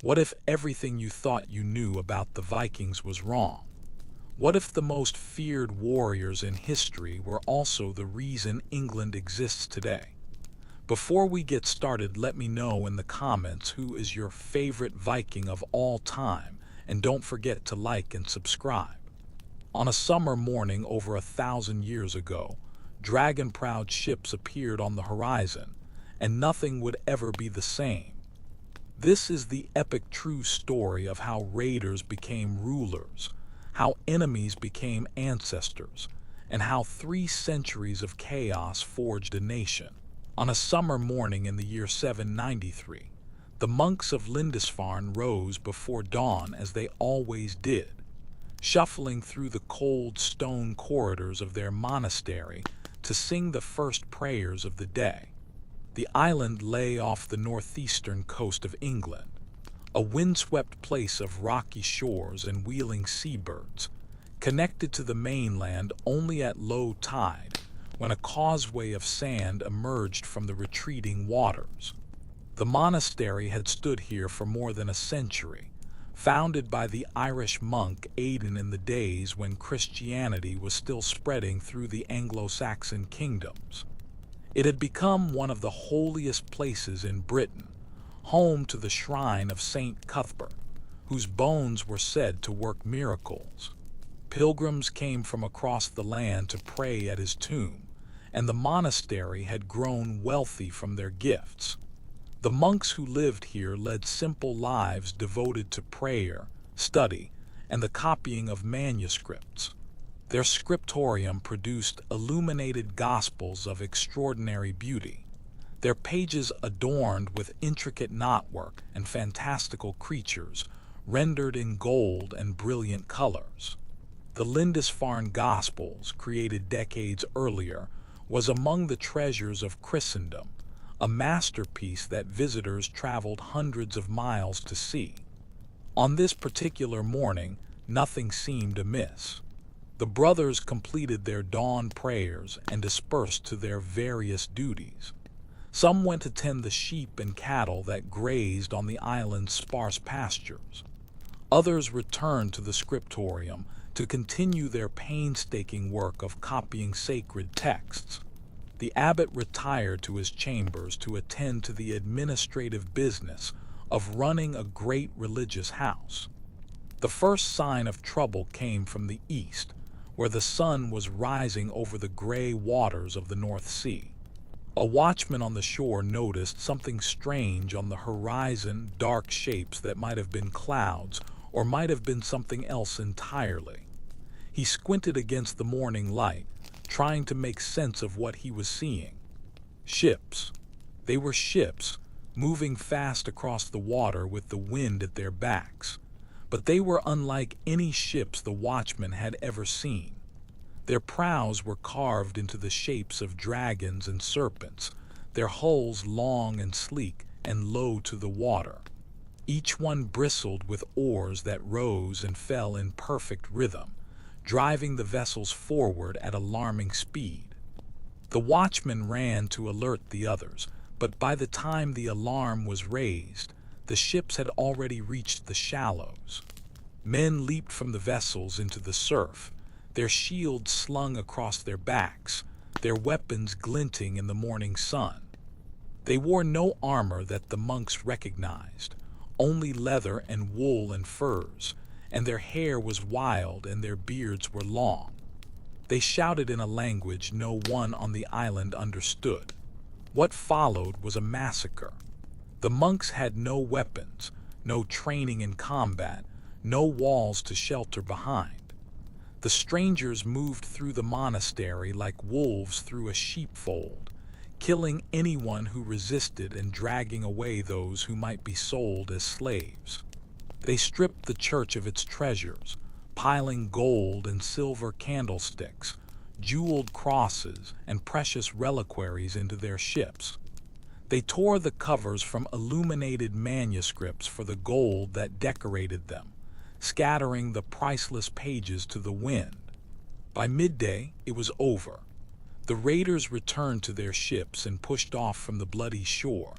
What if everything you thought you knew about the Vikings was wrong? What if the most feared warriors in history were also the reason England exists today? Before we get started, let me know in the comments who is your favorite Viking of all time, and don't forget to like and subscribe. On a summer morning over 1,000 years ago, dragon-prowed ships appeared on the horizon, and nothing would ever be the same. This is the epic true story of how raiders became rulers, how enemies became ancestors, and how 3 centuries of chaos forged a nation. On a summer morning in the year 793, the monks of Lindisfarne rose before dawn as they always did, shuffling through the cold stone corridors of their monastery to sing the first prayers of the day. The island lay off the northeastern coast of England, a windswept place of rocky shores and wheeling seabirds, connected to the mainland only at low tide, when a causeway of sand emerged from the retreating waters. The monastery had stood here for more than a century, founded by the Irish monk Aidan in the days when Christianity was still spreading through the Anglo-Saxon kingdoms. It had become one of the holiest places in Britain, home to the shrine of Saint Cuthbert, whose bones were said to work miracles. Pilgrims came from across the land to pray at his tomb, and the monastery had grown wealthy from their gifts. The monks who lived here led simple lives devoted to prayer, study, and the copying of manuscripts. Their scriptorium produced illuminated gospels of extraordinary beauty, their pages adorned with intricate knotwork and fantastical creatures rendered in gold and brilliant colors. The Lindisfarne Gospels, created decades earlier, was among the treasures of Christendom, a masterpiece that visitors traveled hundreds of miles to see. On this particular morning, nothing seemed amiss. The brothers completed their dawn prayers and dispersed to their various duties. Some went to tend the sheep and cattle that grazed on the island's sparse pastures. Others returned to the scriptorium to continue their painstaking work of copying sacred texts. The abbot retired to his chambers to attend to the administrative business of running a great religious house. The first sign of trouble came from the east, where the sun was rising over the gray waters of the North Sea. A watchman on the shore noticed something strange on the horizon, dark shapes that might have been clouds or might have been something else entirely. He squinted against the morning light, trying to make sense of what he was seeing. Ships. They were ships, moving fast across the water with the wind at their backs. But they were unlike any ships the watchman had ever seen. Their prows were carved into the shapes of dragons and serpents, their hulls long and sleek and low to the water. Each one bristled with oars that rose and fell in perfect rhythm, driving the vessels forward at alarming speed. The watchman ran to alert the others, but by the time the alarm was raised, the ships had already reached the shallows. Men leaped from the vessels into the surf, their shields slung across their backs, their weapons glinting in the morning sun. They wore no armor that the monks recognized, only leather and wool and furs, and their hair was wild and their beards were long. They shouted in a language no one on the island understood. What followed was a massacre. The monks had no weapons, no training in combat, no walls to shelter behind. The strangers moved through the monastery like wolves through a sheepfold, killing anyone who resisted and dragging away those who might be sold as slaves. They stripped the church of its treasures, piling gold and silver candlesticks, jeweled crosses, and precious reliquaries into their ships. They tore the covers from illuminated manuscripts for the gold that decorated them, scattering the priceless pages to the wind. By midday, it was over. The raiders returned to their ships and pushed off from the bloody shore,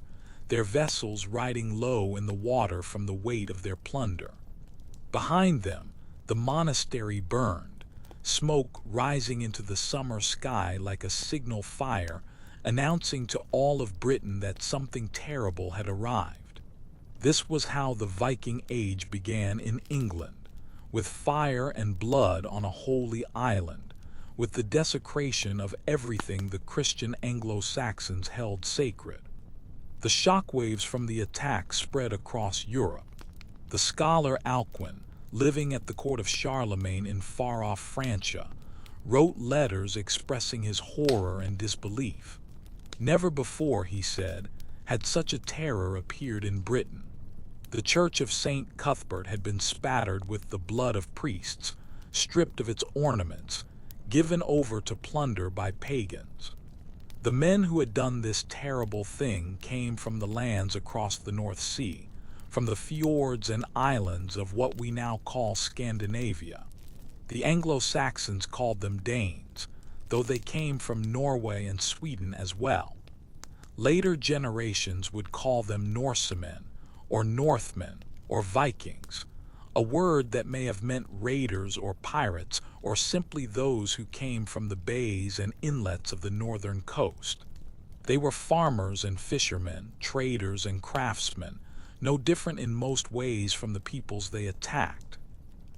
their vessels riding low in the water from the weight of their plunder. Behind them, the monastery burned, smoke rising into the summer sky like a signal fire, announcing to all of Britain that something terrible had arrived. This was how the Viking Age began in England, with fire and blood on a holy island, with the desecration of everything the Christian Anglo-Saxons held sacred. The shockwaves from the attack spread across Europe. The scholar Alcuin, living at the court of Charlemagne in far-off Francia, wrote letters expressing his horror and disbelief. Never before, he said, had such a terror appeared in Britain. The church of St. Cuthbert had been spattered with the blood of priests, stripped of its ornaments, given over to plunder by pagans. The men who had done this terrible thing came from the lands across the North Sea, from the fjords and islands of what we now call Scandinavia. The Anglo-Saxons called them Danes, though they came from Norway and Sweden as well. Later generations would call them Norsemen, or Northmen, or Vikings, a word that may have meant raiders or pirates, or simply those who came from the bays and inlets of the northern coast. They were farmers and fishermen, traders and craftsmen, no different in most ways from the peoples they attacked.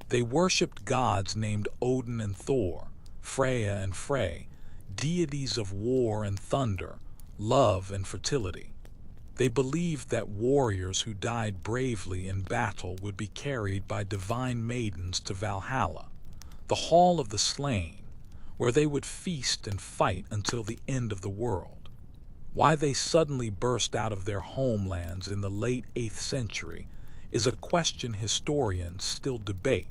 They worshipped gods named Odin and Thor, Freya and Frey, deities of war and thunder, love and fertility. They believed that warriors who died bravely in battle would be carried by divine maidens to Valhalla, the hall of the slain, where they would feast and fight until the end of the world. Why they suddenly burst out of their homelands in the late 8th century is a question historians still debate.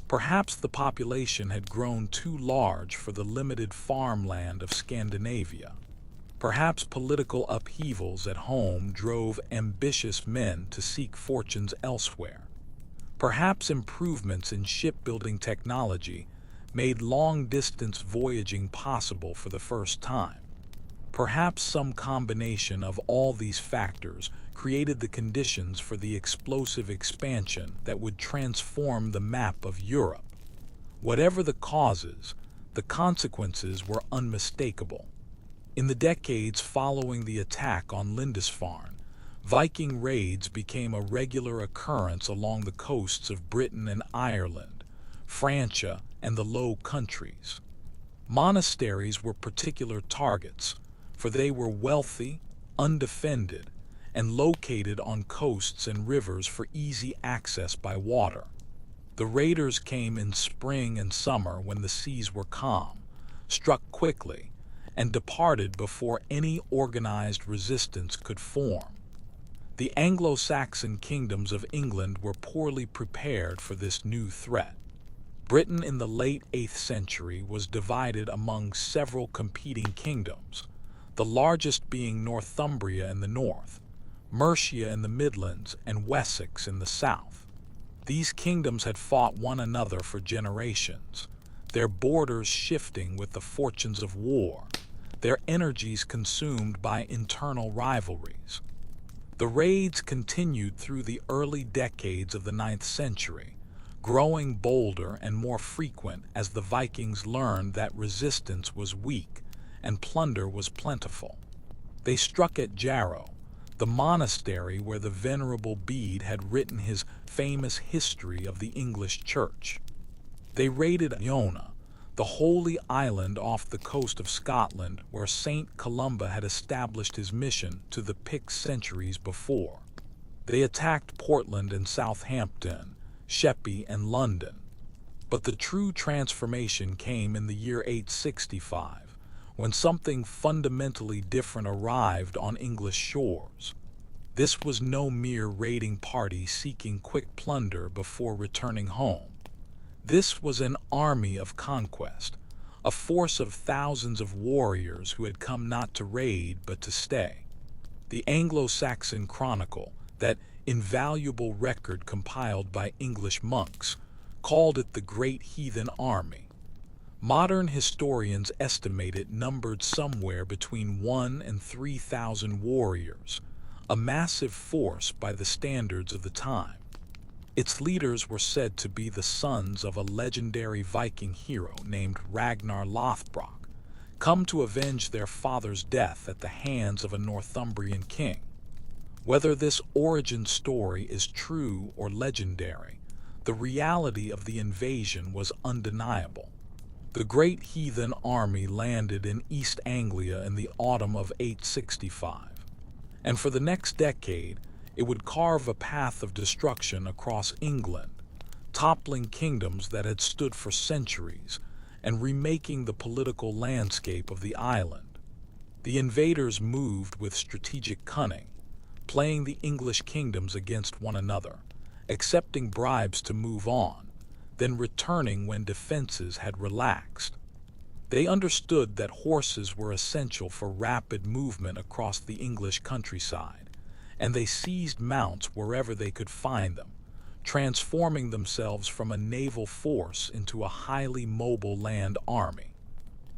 Perhaps the population had grown too large for the limited farmland of Scandinavia. Perhaps political upheavals at home drove ambitious men to seek fortunes elsewhere. Perhaps improvements in shipbuilding technology made long-distance voyaging possible for the first time. Perhaps some combination of all these factors created the conditions for the explosive expansion that would transform the map of Europe. Whatever the causes, the consequences were unmistakable. In the decades following the attack on Lindisfarne, Viking raids became a regular occurrence along the coasts of Britain and Ireland, Francia, and the Low Countries. Monasteries were particular targets, for they were wealthy, undefended, and located on coasts and rivers for easy access by water. The raiders came in spring and summer when the seas were calm, struck quickly, and departed before any organized resistance could form. The Anglo-Saxon kingdoms of England were poorly prepared for this new threat. Britain in the late 8th century was divided among several competing kingdoms, the largest being Northumbria in the north, Mercia in the Midlands, and Wessex in the south. These kingdoms had fought one another for generations, their borders shifting with the fortunes of war, their energies consumed by internal rivalries. The raids continued through the early decades of the 9th century, growing bolder and more frequent as the Vikings learned that resistance was weak and plunder was plentiful. They struck at Jarrow, the monastery where the Venerable Bede had written his famous history of the English Church. They raided Iona, the holy island off the coast of Scotland where St. Columba had established his mission to the Picts centuries before. They attacked Portland and Southampton, Sheppey and London. But the true transformation came in the year 865, when something fundamentally different arrived on English shores. This was no mere raiding party seeking quick plunder before returning home. This was an army of conquest, a force of thousands of warriors who had come not to raid but to stay. The Anglo-Saxon Chronicle, that invaluable record compiled by English monks, called it the Great Heathen Army. Modern historians estimate it numbered somewhere between 1,000 and 3,000 warriors, a massive force by the standards of the time. Its leaders were said to be the sons of a legendary Viking hero named Ragnar Lothbrok, come to avenge their father's death at the hands of a Northumbrian king. Whether this origin story is true or legendary, the reality of the invasion was undeniable. The great heathen army landed in East Anglia in the autumn of 865, and for the next decade, it would carve a path of destruction across England, toppling kingdoms that had stood for centuries and remaking the political landscape of the island. The invaders moved with strategic cunning, playing the English kingdoms against one another, accepting bribes to move on, then returning when defenses had relaxed. They understood that horses were essential for rapid movement across the English countryside, and they seized mounts wherever they could find them, transforming themselves from a naval force into a highly mobile land army.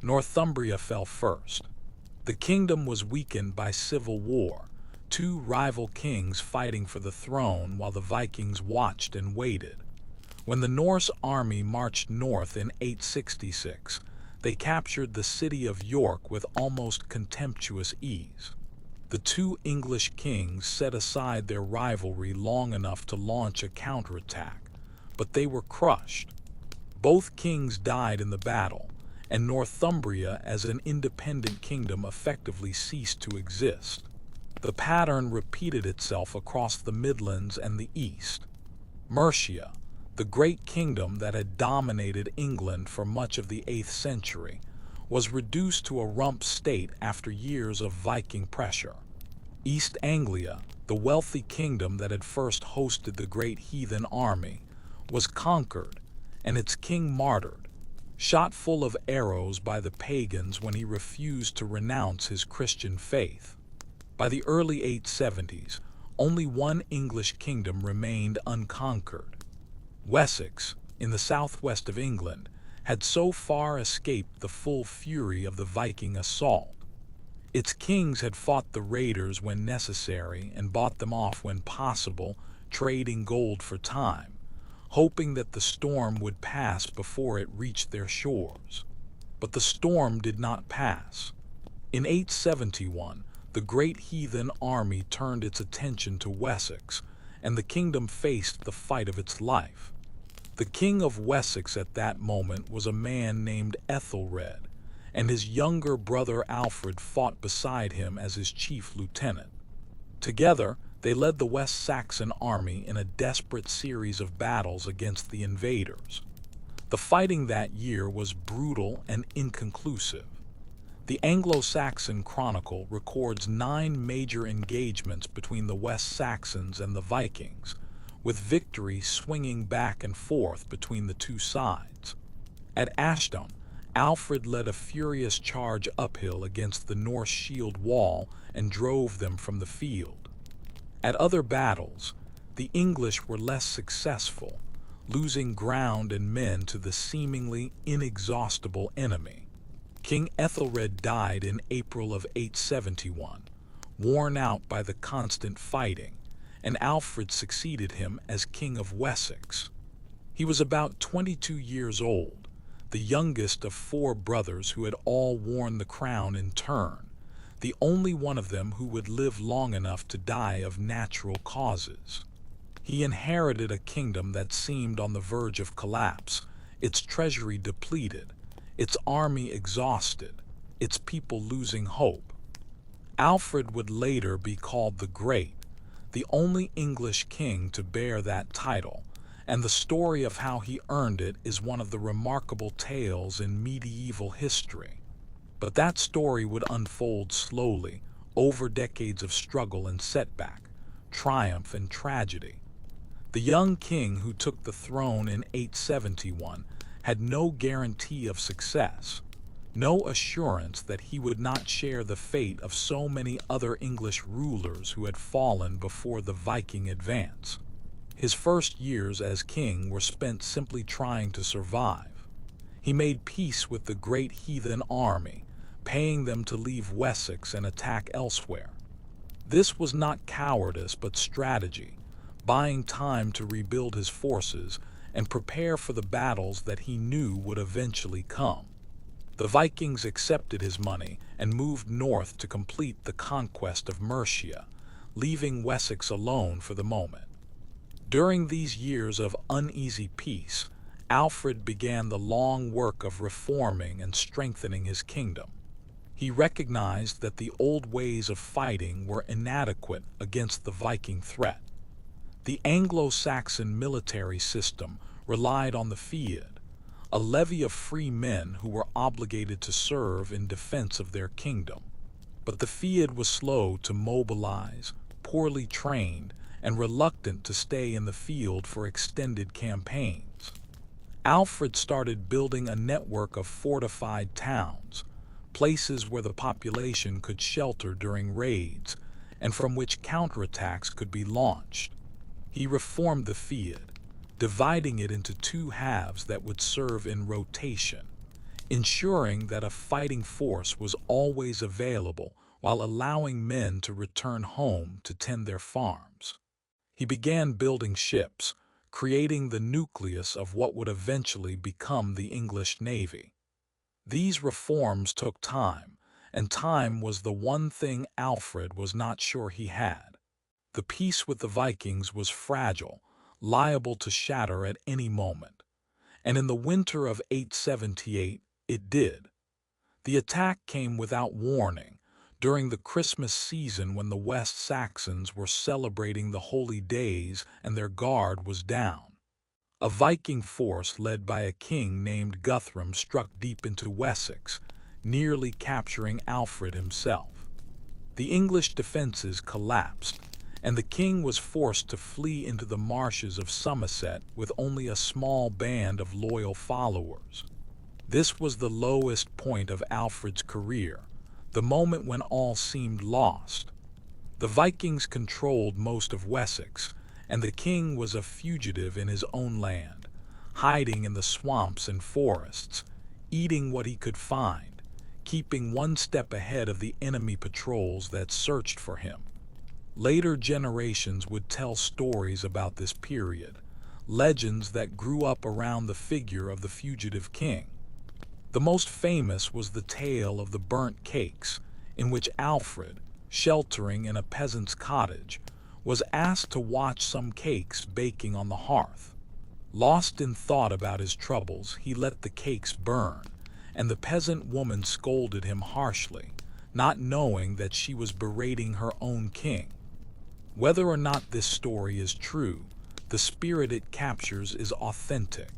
Northumbria fell first. The kingdom was weakened by civil war, two rival kings fighting for the throne while the Vikings watched and waited. When the Norse army marched north in 866, they captured the city of York with almost contemptuous ease. The two English kings set aside their rivalry long enough to launch a counterattack, but they were crushed. Both kings died in the battle, and Northumbria as an independent kingdom effectively ceased to exist. The pattern repeated itself across the Midlands and the East. Mercia, the great kingdom that had dominated England for much of the 8th century, was reduced to a rump state after years of Viking pressure. East Anglia, the wealthy kingdom that had first hosted the great heathen army, was conquered and its king martyred, shot full of arrows by the pagans when he refused to renounce his Christian faith. By the early 870s, only one English kingdom remained unconquered. Wessex, in the southwest of England, had so far escaped the full fury of the Viking assault. Its kings had fought the raiders when necessary and bought them off when possible, trading gold for time, hoping that the storm would pass before it reached their shores. But the storm did not pass. In 871, the great heathen army turned its attention to Wessex, and the kingdom faced the fight of its life. The king of Wessex at that moment was a man named Ethelred, and his younger brother Alfred fought beside him as his chief lieutenant. Together, they led the West Saxon army in a desperate series of battles against the invaders. The fighting that year was brutal and inconclusive. The Anglo-Saxon Chronicle records 9 major engagements between the West Saxons and the Vikings, with victory swinging back and forth between the two sides. At Ashdown, Alfred led a furious charge uphill against the Norse shield wall and drove them from the field. At other battles, the English were less successful, losing ground and men to the seemingly inexhaustible enemy. King Ethelred died in April of 871, worn out by the constant fighting, and Alfred succeeded him as King of Wessex. He was about 22 years old, the youngest of 4 brothers who had all worn the crown in turn, the only one of them who would live long enough to die of natural causes. He inherited a kingdom that seemed on the verge of collapse, its treasury depleted, its army exhausted, its people losing hope. Alfred would later be called the Great, the only English king to bear that title, and the story of how he earned it is one of the remarkable tales in medieval history. But that story would unfold slowly, over decades of struggle and setback, triumph and tragedy. The young king who took the throne in 871 had no guarantee of success, no assurance that he would not share the fate of so many other English rulers who had fallen before the Viking advance. His first years as king were spent simply trying to survive. He made peace with the great heathen army, paying them to leave Wessex and attack elsewhere. This was not cowardice but strategy, buying time to rebuild his forces and prepare for the battles that he knew would eventually come. The Vikings accepted his money and moved north to complete the conquest of Mercia, leaving Wessex alone for the moment. During these years of uneasy peace, Alfred began the long work of reforming and strengthening his kingdom. He recognized that the old ways of fighting were inadequate against the Viking threat. The Anglo-Saxon military system relied on the Field, a levy of free men who were obligated to serve in defense of their kingdom. But the Field was slow to mobilize, poorly trained, and reluctant to stay in the field for extended campaigns. Alfred started building a network of fortified towns, places where the population could shelter during raids, and from which counterattacks could be launched. He reformed the Field, dividing it into two halves that would serve in rotation, ensuring that a fighting force was always available while allowing men to return home to tend their farms. He began building ships, creating the nucleus of what would eventually become the English Navy. These reforms took time, and time was the one thing Alfred was not sure he had. The peace with the Vikings was fragile, liable to shatter at any moment, and in the winter of 878 it did. The attack came without warning, during the Christmas season when the West Saxons were celebrating the holy days and their guard was down. A Viking force led by a king named Guthrum struck deep into Wessex, nearly capturing Alfred himself. The English defenses collapsed, and the king was forced to flee into the marshes of Somerset with only a small band of loyal followers. This was the lowest point of Alfred's career, the moment when all seemed lost. The Vikings controlled most of Wessex, and the king was a fugitive in his own land, hiding in the swamps and forests, eating what he could find, keeping one step ahead of the enemy patrols that searched for him. Later generations would tell stories about this period, legends that grew up around the figure of the fugitive king. The most famous was the tale of the burnt cakes, in which Alfred, sheltering in a peasant's cottage, was asked to watch some cakes baking on the hearth. Lost in thought about his troubles, he let the cakes burn, and the peasant woman scolded him harshly, not knowing that she was berating her own king. Whether or not this story is true, the spirit it captures is authentic.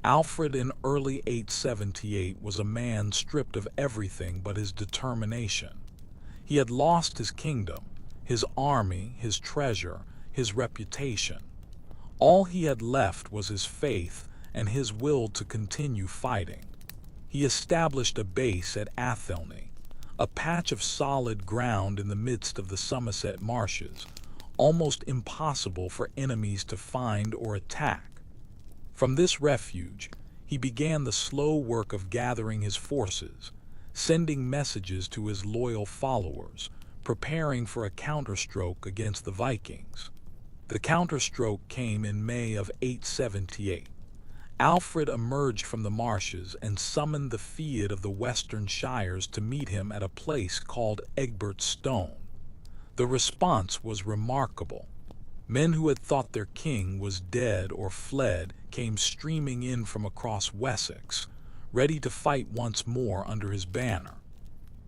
Alfred in early 878 was a man stripped of everything but his determination. He had lost his kingdom, his army, his treasure, his reputation. All he had left was his faith and his will to continue fighting. He established a base at Athelney, a patch of solid ground in the midst of the Somerset marshes, almost impossible for enemies to find or attack. From this refuge, he began the slow work of gathering his forces, sending messages to his loyal followers, preparing for a counterstroke against the Vikings. The counterstroke came in May of 878. Alfred emerged from the marshes and summoned the Field of the Western Shires to meet him at a place called Egbert's Stone. The response was remarkable. Men who had thought their king was dead or fled came streaming in from across Wessex, ready to fight once more under his banner.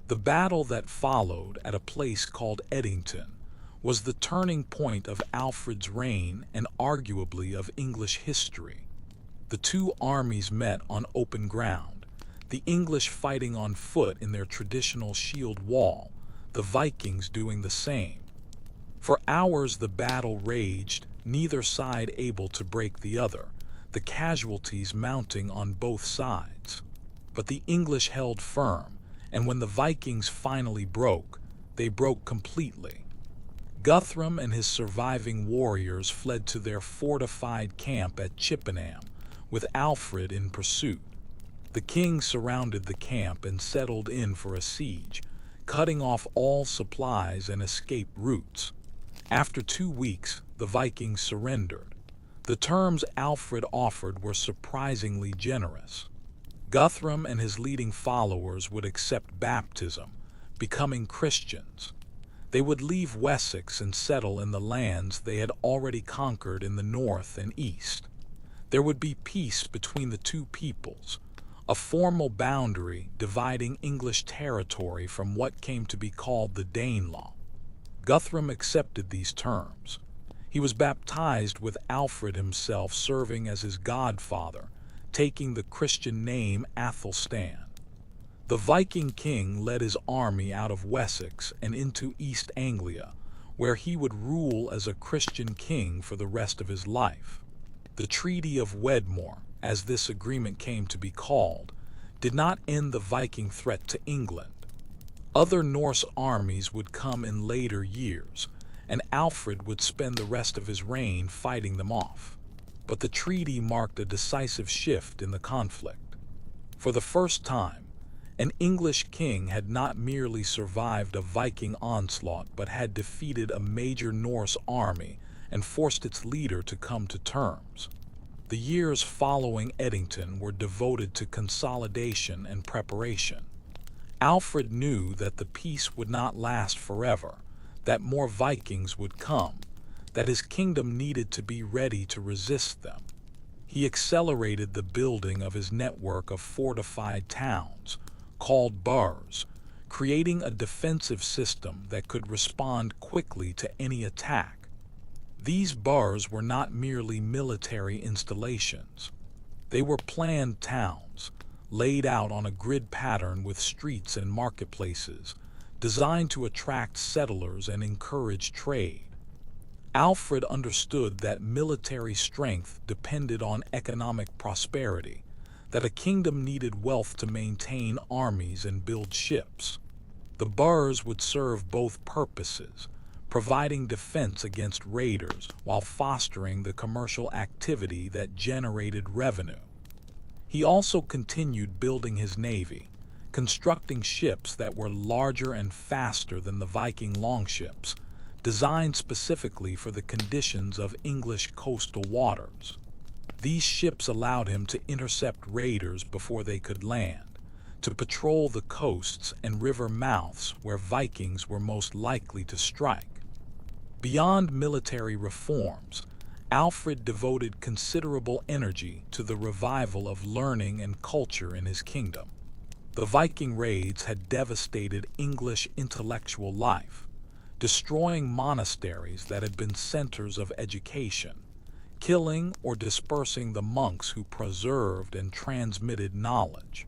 The battle that followed at a place called Eddington was the turning point of Alfred's reign and arguably of English history. The two armies met on open ground, the English fighting on foot in their traditional shield wall, the Vikings doing the same. For hours the battle raged, neither side able to break the other, the casualties mounting on both sides. But the English held firm, and when the Vikings finally broke, they broke completely. Guthrum and his surviving warriors fled to their fortified camp at Chippenham, with Alfred in pursuit. The king surrounded the camp and settled in for a siege, cutting off all supplies and escape routes. After 2 weeks, the Vikings surrendered. The terms Alfred offered were surprisingly generous. Guthrum and his leading followers would accept baptism, becoming Christians. They would leave Wessex and settle in the lands they had already conquered in the north and east. There would be peace between the two peoples, a formal boundary dividing English territory from what came to be called the Danelaw. Guthrum accepted these terms. He was baptized with Alfred himself serving as his godfather, taking the Christian name Athelstan. The Viking king led his army out of Wessex and into East Anglia, where he would rule as a Christian king for the rest of his life. The Treaty of Wedmore, as this agreement came to be called, did not end the Viking threat to England. Other Norse armies would come in later years, and Alfred would spend the rest of his reign fighting them off. But the treaty marked a decisive shift in the conflict. For the first time, an English king had not merely survived a Viking onslaught but had defeated a major Norse army and forced its leader to come to terms. The years following Edington were devoted to consolidation and preparation. Alfred knew that the peace would not last forever, that more Vikings would come, that his kingdom needed to be ready to resist them. He accelerated the building of his network of fortified towns, called burhs, creating a defensive system that could respond quickly to any attack. These burhs were not merely military installations. They were planned towns, laid out on a grid pattern with streets and marketplaces, designed to attract settlers and encourage trade. Alfred understood that military strength depended on economic prosperity, that a kingdom needed wealth to maintain armies and build ships. The burhs would serve both purposes, providing defense against raiders while fostering the commercial activity that generated revenue. He also continued building his navy, constructing ships that were larger and faster than the Viking longships, designed specifically for the conditions of English coastal waters. These ships allowed him to intercept raiders before they could land, to patrol the coasts and river mouths where Vikings were most likely to strike. Beyond military reforms, Alfred devoted considerable energy to the revival of learning and culture in his kingdom. The Viking raids had devastated English intellectual life, destroying monasteries that had been centers of education, killing or dispersing the monks who preserved and transmitted knowledge.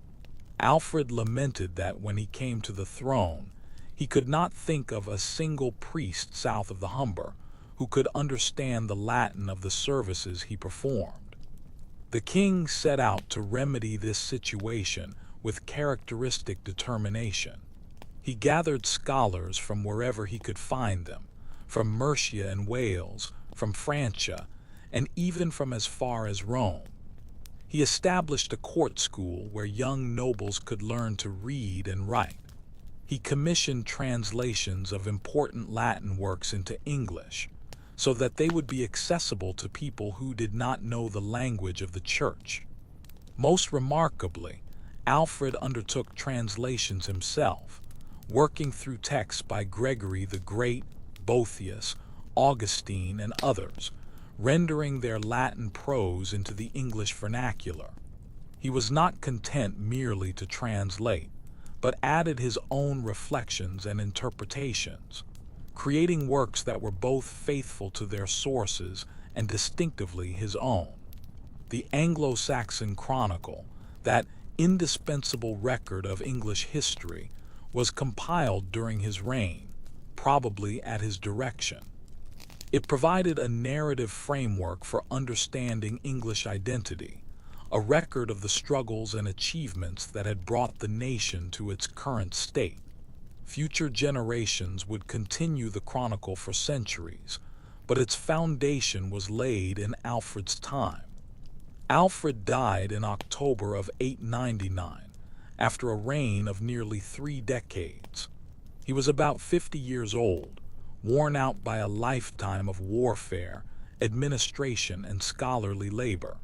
Alfred lamented that when he came to the throne, he could not think of a single priest south of the Humber who could understand the Latin of the services he performed. The king set out to remedy this situation with characteristic determination. He gathered scholars from wherever he could find them, from Mercia and Wales, from Francia, and even from as far as Rome. He established a court school where young nobles could learn to read and write. He commissioned translations of important Latin works into English, so that they would be accessible to people who did not know the language of the church. Most remarkably, Alfred undertook translations himself, working through texts by Gregory the Great, Boethius, Augustine, and others, rendering their Latin prose into the English vernacular. He was not content merely to translate, but added his own reflections and interpretations, creating works that were both faithful to their sources and distinctively his own. The Anglo-Saxon Chronicle, that indispensable record of English history, was compiled during his reign, probably at his direction. It provided a narrative framework for understanding English identity, a record of the struggles and achievements that had brought the nation to its current state. Future generations would continue the chronicle for centuries, but its foundation was laid in Alfred's time. Alfred died in October of 899, after a reign of nearly 3 decades. He was about 50 years old, worn out by a lifetime of warfare, administration, and scholarly labor.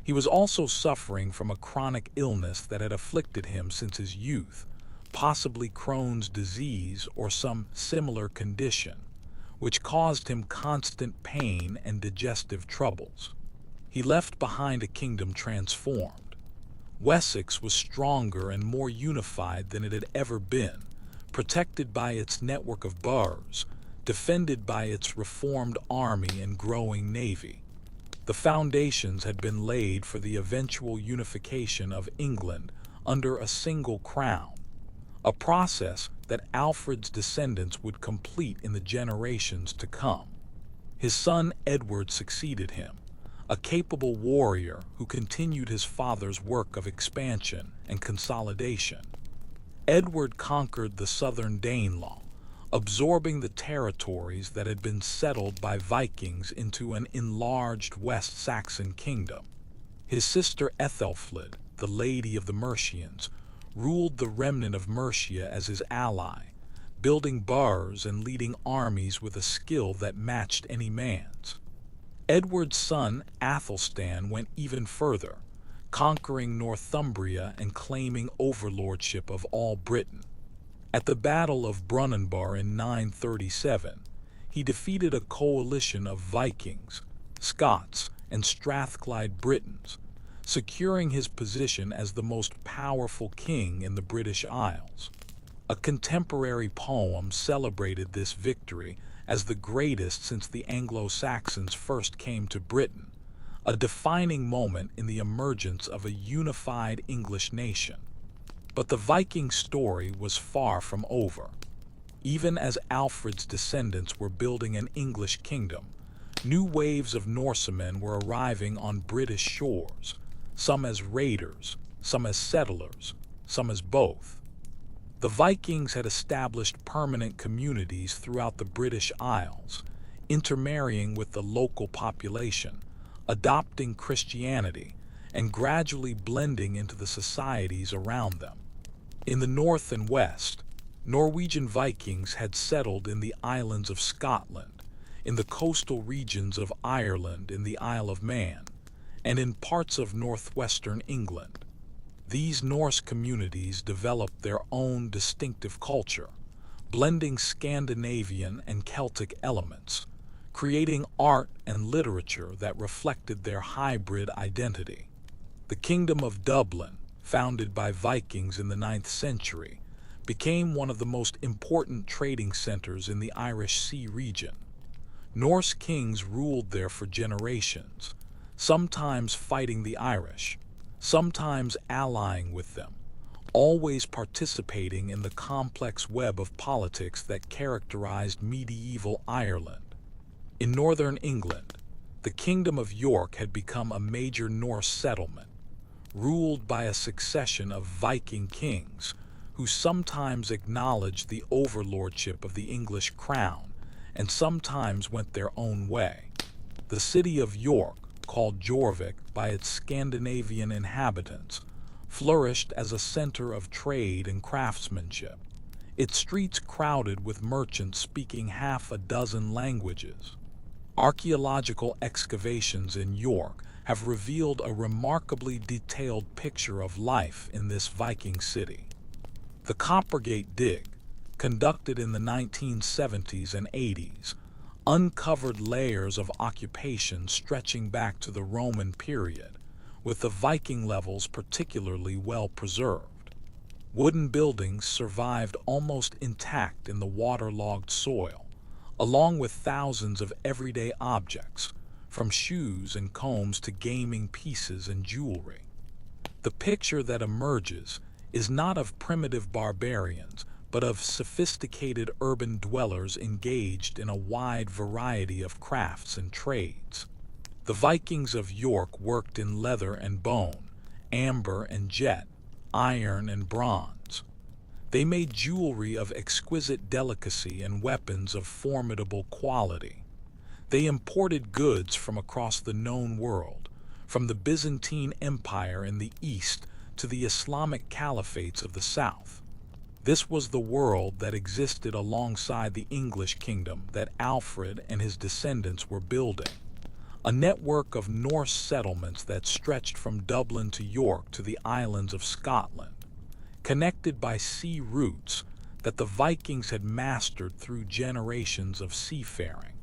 He was also suffering from a chronic illness that had afflicted him since his youth, possibly Crohn's disease or some similar condition, which caused him constant pain and digestive troubles. He left behind a kingdom transformed. Wessex was stronger and more unified than it had ever been, protected by its network of boroughs, defended by its reformed army and growing navy. The foundations had been laid for the eventual unification of England under a single crown, a process that Alfred's descendants would complete in the generations to come. His son Edward succeeded him, a capable warrior who continued his father's work of expansion and consolidation. Edward conquered the southern Danelaw, absorbing the territories that had been settled by Vikings into an enlarged West Saxon kingdom. His sister Ethelfled, the Lady of the Mercians, ruled the remnant of Mercia as his ally, building boroughs and leading armies with a skill that matched any man's. Edward's son Athelstan went even further, conquering Northumbria and claiming overlordship of all Britain. At the Battle of Brunanbar in 937, he defeated a coalition of Vikings, Scots, and Strathclyde Britons, securing his position as the most powerful king in the British Isles. A contemporary poem celebrated this victory as the greatest since the Anglo-Saxons first came to Britain, a defining moment in the emergence of a unified English nation. But the Viking story was far from over. Even as Alfred's descendants were building an English kingdom, new waves of Norsemen were arriving on British shores, some as raiders, some as settlers, some as both. The Vikings had established permanent communities throughout the British Isles, intermarrying with the local population, adopting Christianity, and gradually blending into the societies around them. In the north and west, Norwegian Vikings had settled in the islands of Scotland, in the coastal regions of Ireland in the Isle of Man, and in parts of northwestern England. These Norse communities developed their own distinctive culture, blending Scandinavian and Celtic elements, creating art and literature that reflected their hybrid identity. The Kingdom of Dublin, founded by Vikings in the 9th century, became one of the most important trading centers in the Irish Sea region. Norse kings ruled there for generations, sometimes fighting the Irish, sometimes allying with them, always participating in the complex web of politics that characterized medieval Ireland. In northern England, the Kingdom of York had become a major Norse settlement, ruled by a succession of Viking kings who sometimes acknowledged the overlordship of the English crown and sometimes went their own way. The city of York, called Jorvik by its Scandinavian inhabitants, flourished as a center of trade and craftsmanship, its streets crowded with merchants speaking half a dozen languages. Archaeological excavations in York have revealed a remarkably detailed picture of life in this Viking city. The Coppergate dig, conducted in the 1970s and 80s, uncovered layers of occupation stretching back to the Roman period, with the Viking levels particularly well preserved. Wooden buildings survived almost intact in the waterlogged soil, along with thousands of everyday objects, from shoes and combs to gaming pieces and jewelry. The picture that emerges is not of primitive barbarians, but of sophisticated urban dwellers engaged in a wide variety of crafts and trades. The Vikings of York worked in leather and bone, amber and jet, iron and bronze. They made jewelry of exquisite delicacy and weapons of formidable quality. They imported goods from across the known world, from the Byzantine Empire in the east to the Islamic caliphates of the south. This was the world that existed alongside the English kingdom that Alfred and his descendants were building, a network of Norse settlements that stretched from Dublin to York to the islands of Scotland, connected by sea routes that the Vikings had mastered through generations of seafaring.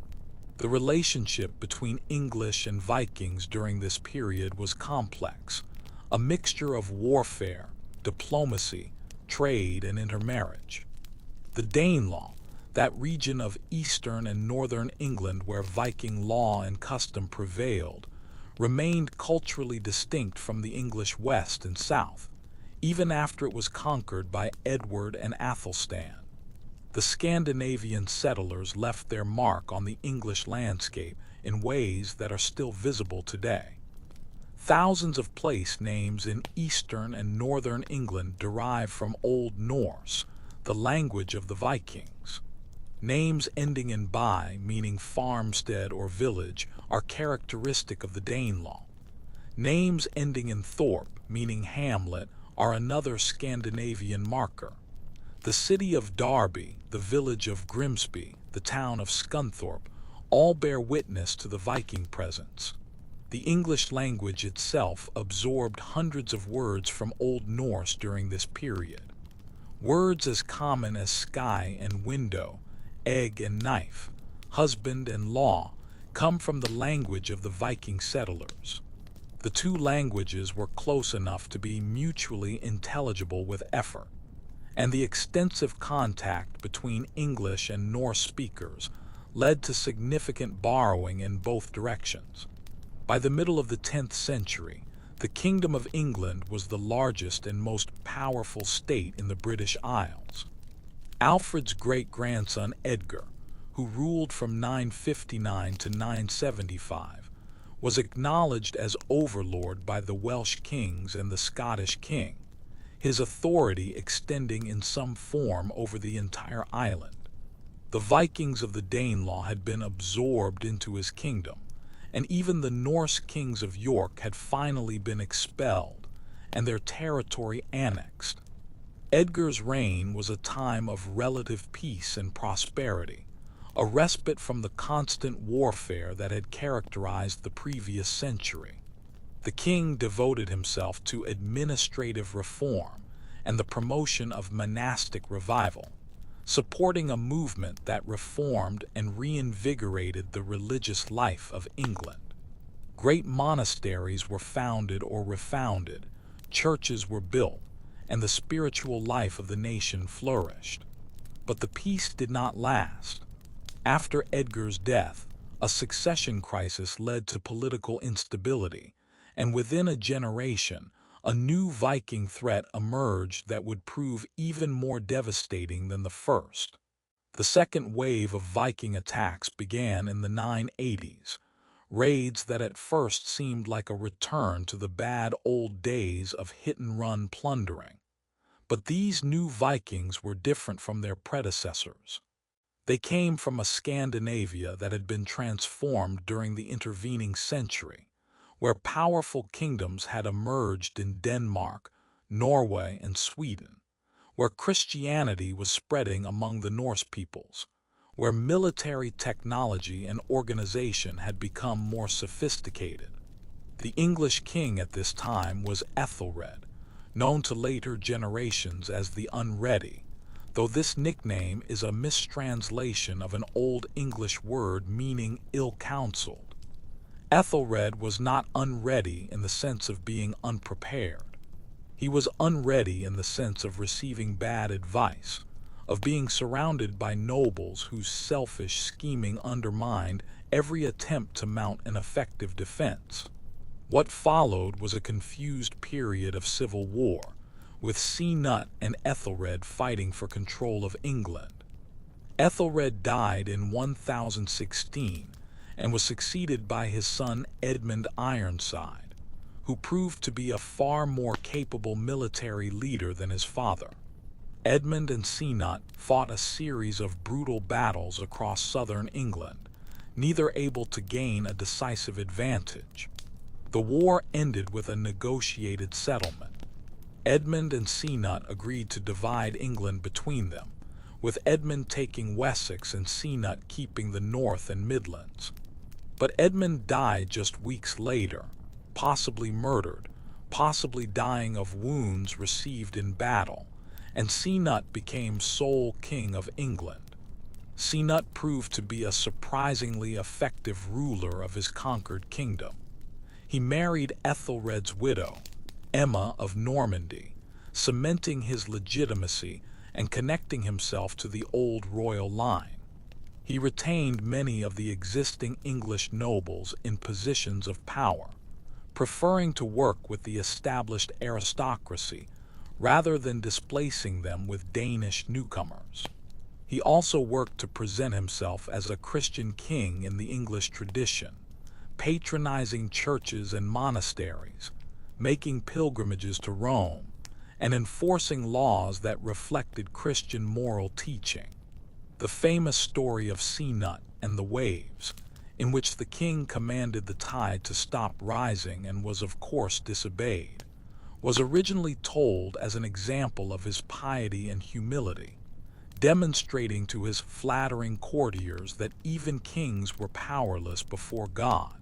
The relationship between English and Vikings during this period was complex, a mixture of warfare, diplomacy, trade, and intermarriage. The Danelaw, that region of eastern and northern England where Viking law and custom prevailed, remained culturally distinct from the English west and south, even after it was conquered by Edward and Athelstan. The Scandinavian settlers left their mark on the English landscape in ways that are still visible today. Thousands of place names in eastern and northern England derive from Old Norse, the language of the Vikings. Names ending in by, meaning farmstead or village, are characteristic of the Danelaw. Names ending in thorp, meaning hamlet, are another Scandinavian marker. The city of Derby, the village of Grimsby, the town of Scunthorpe, all bear witness to the Viking presence. The English language itself absorbed hundreds of words from Old Norse during this period. Words as common as sky and window, egg and knife, husband and law, come from the language of the Viking settlers. The two languages were close enough to be mutually intelligible with effort, and the extensive contact between English and Norse speakers led to significant borrowing in both directions. By the middle of the 10th century, the Kingdom of England was the largest and most powerful state in the British Isles. Alfred's great-grandson Edgar, who ruled from 959 to 975, was acknowledged as overlord by the Welsh kings and the Scottish king, his authority extending in some form over the entire island. The Vikings of the Danelaw had been absorbed into his kingdom, and even the Norse kings of York had finally been expelled and their territory annexed. Edgar's reign was a time of relative peace and prosperity, a respite from the constant warfare that had characterized the previous century. The king devoted himself to administrative reform and the promotion of monastic revival, supporting a movement that reformed and reinvigorated the religious life of England. Great monasteries were founded or refounded, churches were built, and the spiritual life of the nation flourished. But the peace did not last. After Edgar's death, a succession crisis led to political instability, and within a generation, a new Viking threat emerged that would prove even more devastating than the first. The second wave of Viking attacks began in the 980s, raids that at first seemed like a return to the bad old days of hit-and-run plundering. But these new Vikings were different from their predecessors. They came from a Scandinavia that had been transformed during the intervening century, where powerful kingdoms had emerged in Denmark, Norway, and Sweden, where Christianity was spreading among the Norse peoples, where military technology and organization had become more sophisticated. The English king at this time was Ethelred, known to later generations as the Unready, though this nickname is a mistranslation of an Old English word meaning ill-counseled. Ethelred was not unready in the sense of being unprepared. He was unready in the sense of receiving bad advice, of being surrounded by nobles whose selfish scheming undermined every attempt to mount an effective defense. What followed was a confused period of civil war, with Cnut and Ethelred fighting for control of England. Ethelred died in 1016 and was succeeded by his son Edmund Ironside, who proved to be a far more capable military leader than his father. Edmund and Cnut fought a series of brutal battles across southern England, neither able to gain a decisive advantage. The war ended with a negotiated settlement. Edmund and Cnut agreed to divide England between them, with Edmund taking Wessex and Cnut keeping the North and Midlands. But Edmund died just weeks later, possibly murdered, possibly dying of wounds received in battle, and Cnut became sole king of England. Cnut proved to be a surprisingly effective ruler of his conquered kingdom. He married Ethelred's widow, Emma of Normandy, cementing his legitimacy and connecting himself to the old royal line. He retained many of the existing English nobles in positions of power, preferring to work with the established aristocracy rather than displacing them with Danish newcomers. He also worked to present himself as a Christian king in the English tradition, patronizing churches and monasteries, making pilgrimages to Rome, and enforcing laws that reflected Christian moral teaching. The famous story of Cnut and the waves, in which the king commanded the tide to stop rising and was of course disobeyed, was originally told as an example of his piety and humility, demonstrating to his flattering courtiers that even kings were powerless before God.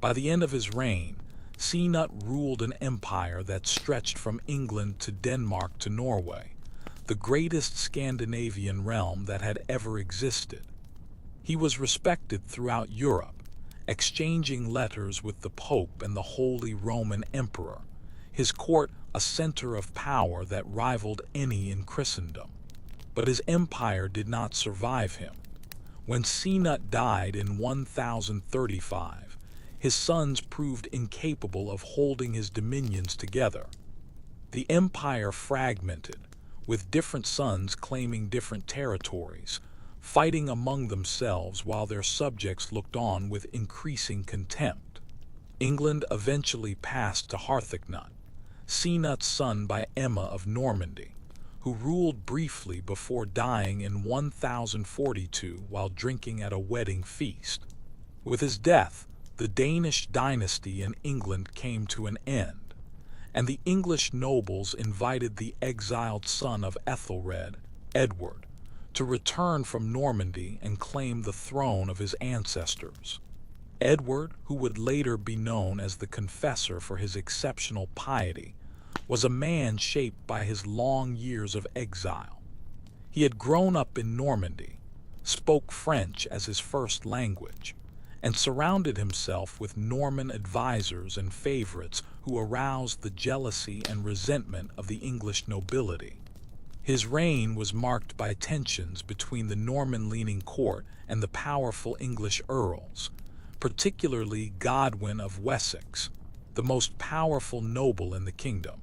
By the end of his reign, Cnut ruled an empire that stretched from England to Denmark to Norway, the greatest Scandinavian realm that had ever existed. He was respected throughout Europe, exchanging letters with the Pope and the Holy Roman Emperor, his court a center of power that rivaled any in Christendom. But his empire did not survive him. When Cnut died in 1035, his sons proved incapable of holding his dominions together. The empire fragmented, with different sons claiming different territories, fighting among themselves while their subjects looked on with increasing contempt. England eventually passed to Harthacnut, Cnut's son by Emma of Normandy, who ruled briefly before dying in 1042 while drinking at a wedding feast. With his death, the Danish dynasty in England came to an end, and the English nobles invited the exiled son of Ethelred, Edward, to return from Normandy and claim the throne of his ancestors. Edward, who would later be known as the Confessor for his exceptional piety, was a man shaped by his long years of exile. He had grown up in Normandy, spoke French as his first language, and surrounded himself with Norman advisors and favorites who aroused the jealousy and resentment of the English nobility. His reign was marked by tensions between the Norman-leaning court and the powerful English earls, particularly Godwin of Wessex, the most powerful noble in the kingdom.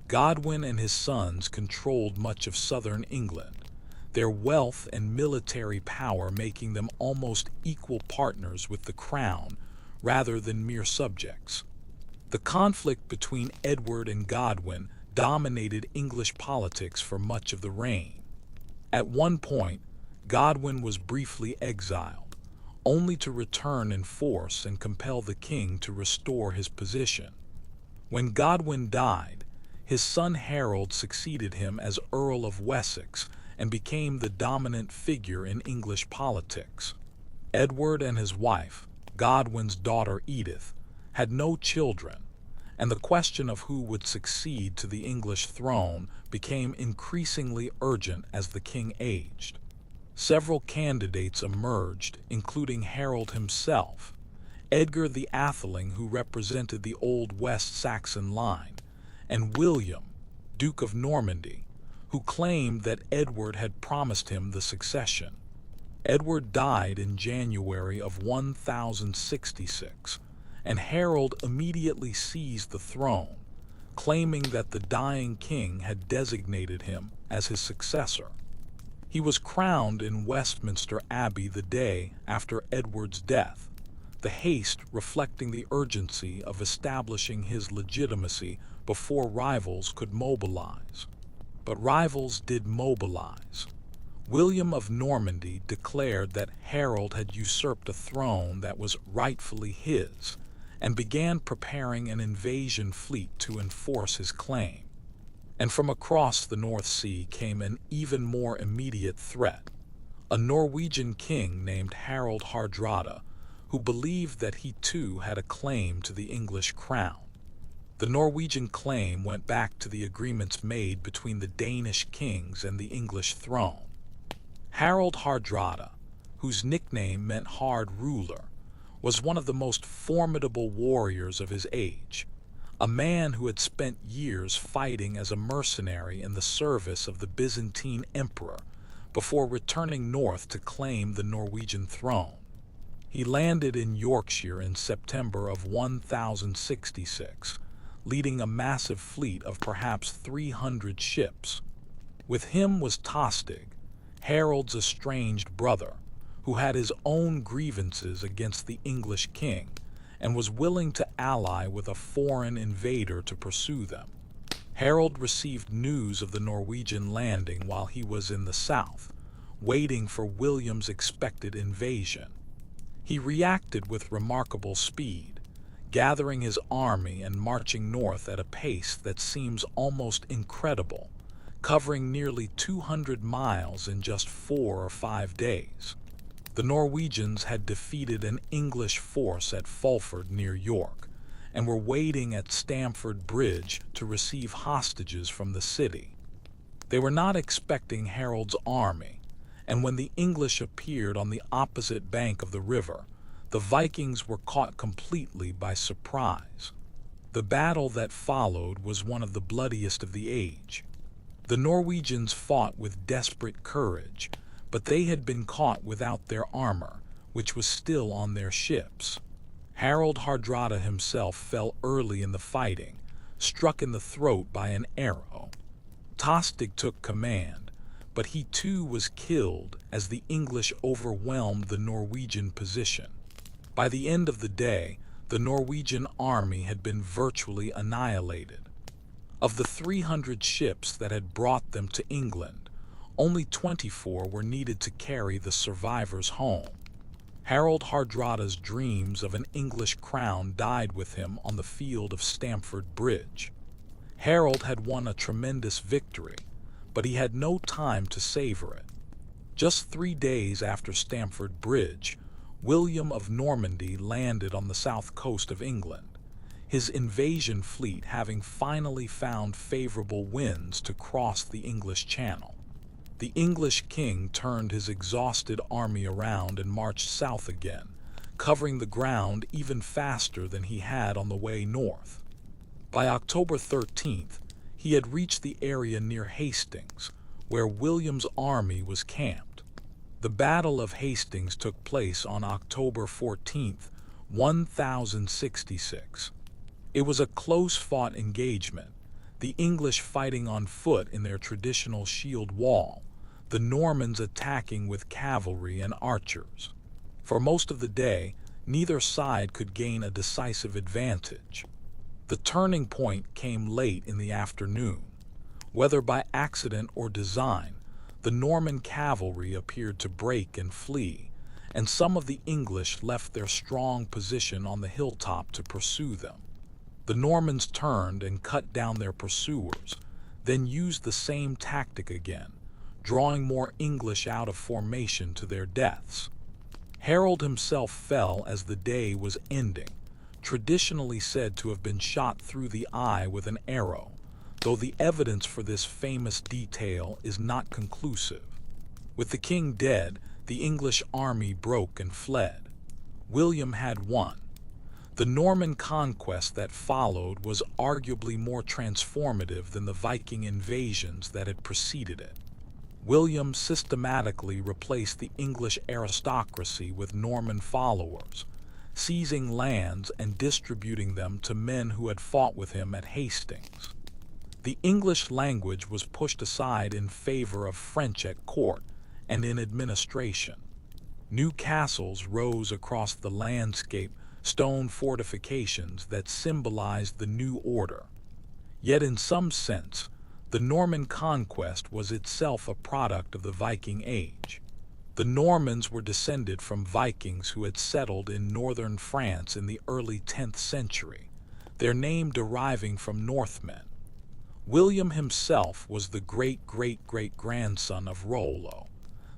Godwin and his sons controlled much of southern England, their wealth and military power making them almost equal partners with the crown rather than mere subjects. The conflict between Edward and Godwin dominated English politics for much of the reign. At one point, Godwin was briefly exiled, only to return in force and compel the king to restore his position. When Godwin died, his son Harold succeeded him as Earl of Wessex and became the dominant figure in English politics. Edward and his wife, Godwin's daughter Edith, had no children, and the question of who would succeed to the English throne became increasingly urgent as the king aged. Several candidates emerged, including Harold himself, Edgar the Atheling, who represented the old West Saxon line, and William, Duke of Normandy, who claimed that Edward had promised him the succession. Edward died in January of 1066, and Harold immediately seized the throne, claiming that the dying king had designated him as his successor. He was crowned in Westminster Abbey the day after Edward's death, the haste reflecting the urgency of establishing his legitimacy before rivals could mobilize. But rivals did mobilize. William of Normandy declared that Harold had usurped a throne that was rightfully his, and began preparing an invasion fleet to enforce his claim. And from across the North Sea came an even more immediate threat, a Norwegian king named Harald Hardrada, who believed that he too had a claim to the English crown. The Norwegian claim went back to the agreements made between the Danish kings and the English throne. Harald Hardrada, whose nickname meant hard ruler, was one of the most formidable warriors of his age, a man who had spent years fighting as a mercenary in the service of the Byzantine emperor before returning north to claim the Norwegian throne. He landed in Yorkshire in September of 1066, leading a massive fleet of perhaps 300 ships. With him was Tostig, Harold's estranged brother, who had his own grievances against the English king and was willing to ally with a foreign invader to pursue them. Harold received news of the Norwegian landing while he was in the south, waiting for William's expected invasion. He reacted with remarkable speed, gathering his army and marching north at a pace that seems almost incredible, covering nearly 200 miles in just 4 or 5 days. The Norwegians had defeated an English force at Fulford near York, and were waiting at Stamford Bridge to receive hostages from the city. They were not expecting Harold's army, and when the English appeared on the opposite bank of the river, the Vikings were caught completely by surprise. The battle that followed was one of the bloodiest of the age. The Norwegians fought with desperate courage, but they had been caught without their armor, which was still on their ships. Harald Hardrada himself fell early in the fighting, struck in the throat by an arrow. Tostig took command, but he too was killed as the English overwhelmed the Norwegian position. By the end of the day, the Norwegian army had been virtually annihilated. Of the 300 ships that had brought them to England, only 24 were needed to carry the survivors home. Harald Hardrada's dreams of an English crown died with him on the field of Stamford Bridge. Harold had won a tremendous victory, but he had no time to savor it. Just 3 days after Stamford Bridge, William of Normandy landed on the south coast of England, his invasion fleet having finally found favorable winds to cross the English Channel. The English king turned his exhausted army around and marched south again, covering the ground even faster than he had on the way north. By October 13th, he had reached the area near Hastings, where William's army was camped. The Battle of Hastings took place on October 14th, 1066. It was a close-fought engagement, the English fighting on foot in their traditional shield wall, the Normans attacking with cavalry and archers. For most of the day, neither side could gain a decisive advantage. The turning point came late in the afternoon. Whether by accident or design, the Norman cavalry appeared to break and flee, and some of the English left their strong position on the hilltop to pursue them. The Normans turned and cut down their pursuers, then used the same tactic again, drawing more English out of formation to their deaths. Harold himself fell as the day was ending, traditionally said to have been shot through the eye with an arrow, though the evidence for this famous detail is not conclusive. With the king dead, the English army broke and fled. William had won. The Norman conquest that followed was arguably more transformative than the Viking invasions that had preceded it. William systematically replaced the English aristocracy with Norman followers, seizing lands and distributing them to men who had fought with him at Hastings. The English language was pushed aside in favor of French at court and in administration. New castles rose across the landscape, stone fortifications that symbolized the new order. Yet in some sense, the Norman conquest was itself a product of the Viking Age. The Normans were descended from Vikings who had settled in northern France in the early 10th century, their name deriving from Northmen. William himself was the great-great-great-grandson of Rollo,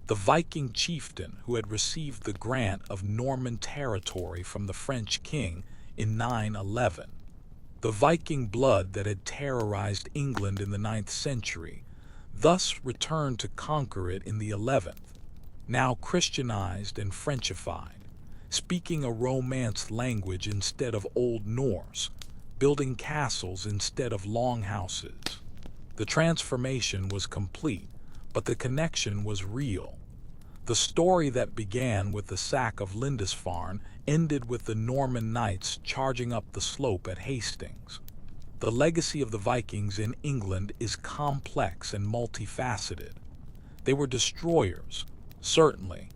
the Viking chieftain who had received the grant of Norman territory from the French king in 911. The Viking blood that had terrorized England in the 9th century thus returned to conquer it in the 11th, now Christianized and Frenchified, speaking a Romance language instead of Old Norse, building castles instead of longhouses. The transformation was complete, but the connection was real. The story that began with the sack of Lindisfarne ended with the Norman knights charging up the slope at Hastings. The legacy of the Vikings in England is complex and multifaceted. They were destroyers, certainly,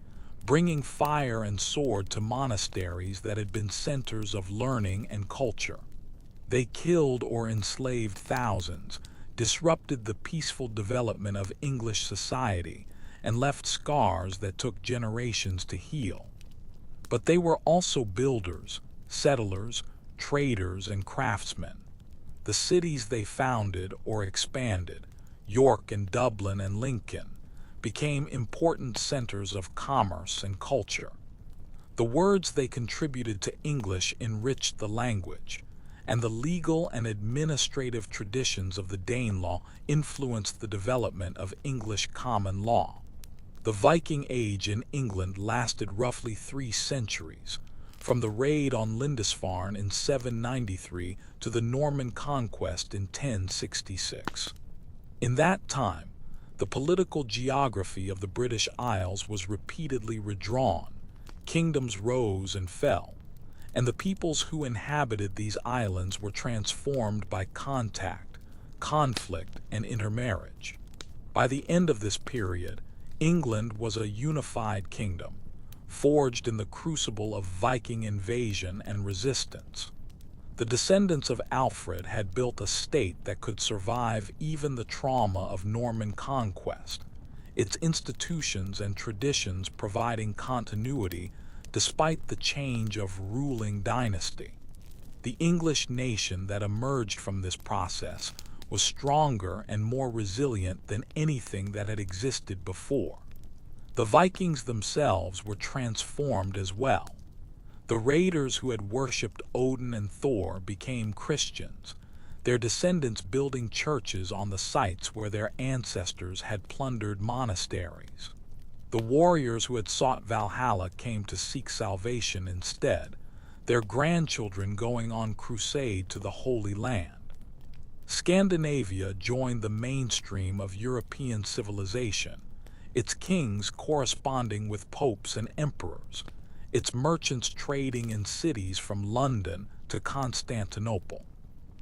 bringing fire and sword to monasteries that had been centers of learning and culture. They killed or enslaved thousands, disrupted the peaceful development of English society, and left scars that took generations to heal. But they were also builders, settlers, traders, and craftsmen. The cities they founded or expanded, York and Dublin and Lincoln, became important centers of commerce and culture. The words they contributed to English enriched the language, and the legal and administrative traditions of the Danelaw influenced the development of English common law. The Viking Age in England lasted roughly 3 centuries, from the raid on Lindisfarne in 793 to the Norman conquest in 1066. In that time, the political geography of the British Isles was repeatedly redrawn, kingdoms rose and fell, and the peoples who inhabited these islands were transformed by contact, conflict, and intermarriage. By the end of this period, England was a unified kingdom, forged in the crucible of Viking invasion and resistance. The descendants of Alfred had built a state that could survive even the trauma of Norman conquest, its institutions and traditions providing continuity despite the change of ruling dynasty. The English nation that emerged from this process was stronger and more resilient than anything that had existed before. The Vikings themselves were transformed as well. The raiders who had worshipped Odin and Thor became Christians, their descendants building churches on the sites where their ancestors had plundered monasteries. The warriors who had sought Valhalla came to seek salvation instead, their grandchildren going on crusade to the Holy Land. Scandinavia joined the mainstream of European civilization, its kings corresponding with popes and emperors, its merchants trading in cities from London to Constantinople.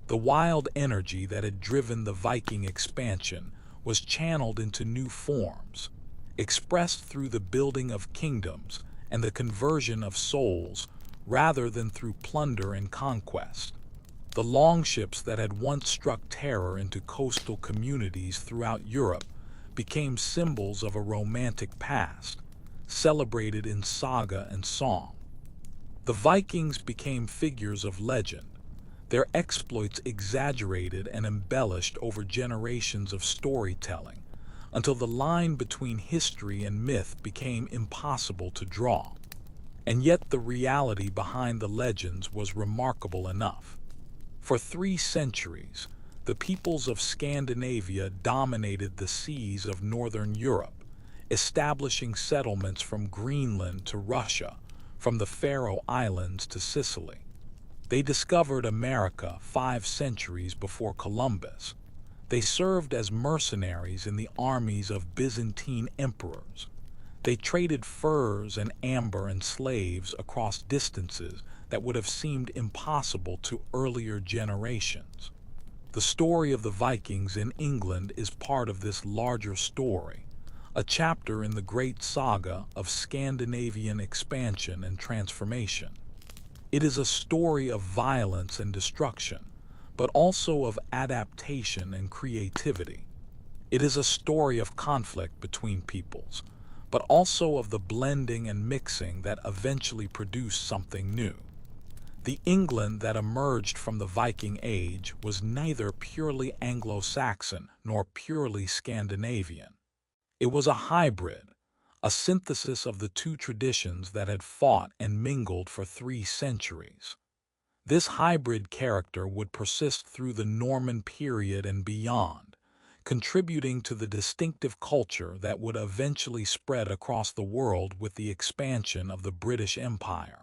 The wild energy that had driven the Viking expansion was channeled into new forms, expressed through the building of kingdoms and the conversion of souls rather than through plunder and conquest. The longships that had once struck terror into coastal communities throughout Europe became symbols of a romantic past, celebrated in saga and song. The Vikings became figures of legend, their exploits exaggerated and embellished over generations of storytelling, until the line between history and myth became impossible to draw. And yet the reality behind the legends was remarkable enough. For 3 centuries, the peoples of Scandinavia dominated the seas of northern Europe, establishing settlements from Greenland to Russia, from the Faroe Islands to Sicily. They discovered America 5 centuries before Columbus. They served as mercenaries in the armies of Byzantine emperors. They traded furs and amber and slaves across distances that would have seemed impossible to earlier generations. The story of the Vikings in England is part of this larger story, a chapter in the great saga of Scandinavian expansion and transformation. It is a story of violence and destruction, but also of adaptation and creativity. It is a story of conflict between peoples, but also of the blending and mixing that eventually produced something new. The England that emerged from the Viking Age was neither purely Anglo-Saxon nor purely Scandinavian. It was a hybrid, a synthesis of the two traditions that had fought and mingled for 3 centuries. This hybrid character would persist through the Norman period and beyond, contributing to the distinctive culture that would eventually spread across the world with the expansion of the British Empire.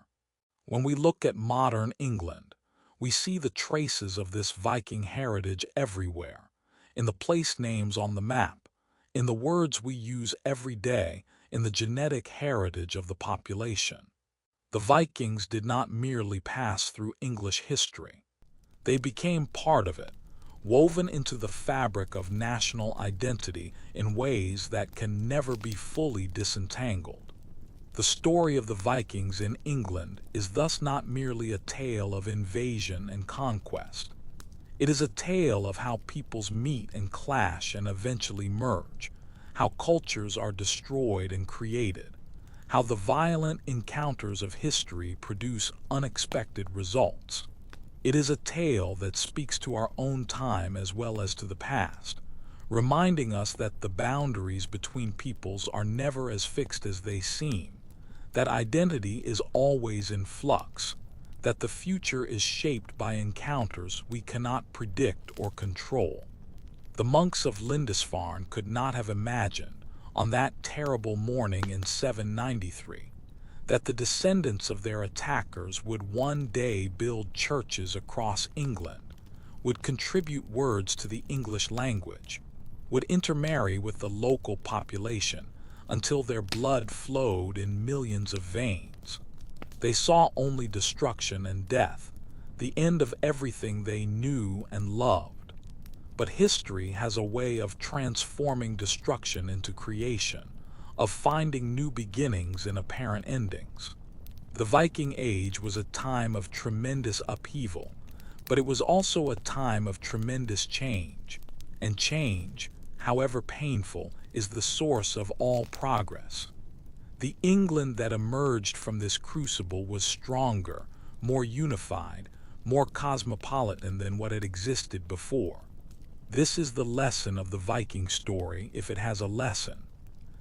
When we look at modern England, we see the traces of this Viking heritage everywhere, in the place names on the map, in the words we use every day, in the genetic heritage of the population. The Vikings did not merely pass through English history. They became part of it, woven into the fabric of national identity in ways that can never be fully disentangled. The story of the Vikings in England is thus not merely a tale of invasion and conquest. It is a tale of how peoples meet and clash and eventually merge, how cultures are destroyed and created, how the violent encounters of history produce unexpected results. It is a tale that speaks to our own time as well as to the past, reminding us that the boundaries between peoples are never as fixed as they seem, that identity is always in flux, that the future is shaped by encounters we cannot predict or control. The monks of Lindisfarne could not have imagined, on that terrible morning in 793, that the descendants of their attackers would one day build churches across England, would contribute words to the English language, would intermarry with the local population, until their blood flowed in millions of veins. They saw only destruction and death, the end of everything they knew and loved. But history has a way of transforming destruction into creation, of finding new beginnings in apparent endings. The Viking Age was a time of tremendous upheaval, but it was also a time of tremendous change, and change, however painful, is the source of all progress. The England that emerged from this crucible was stronger, more unified, more cosmopolitan than what had existed before. This is the lesson of the Viking story, if it has a lesson.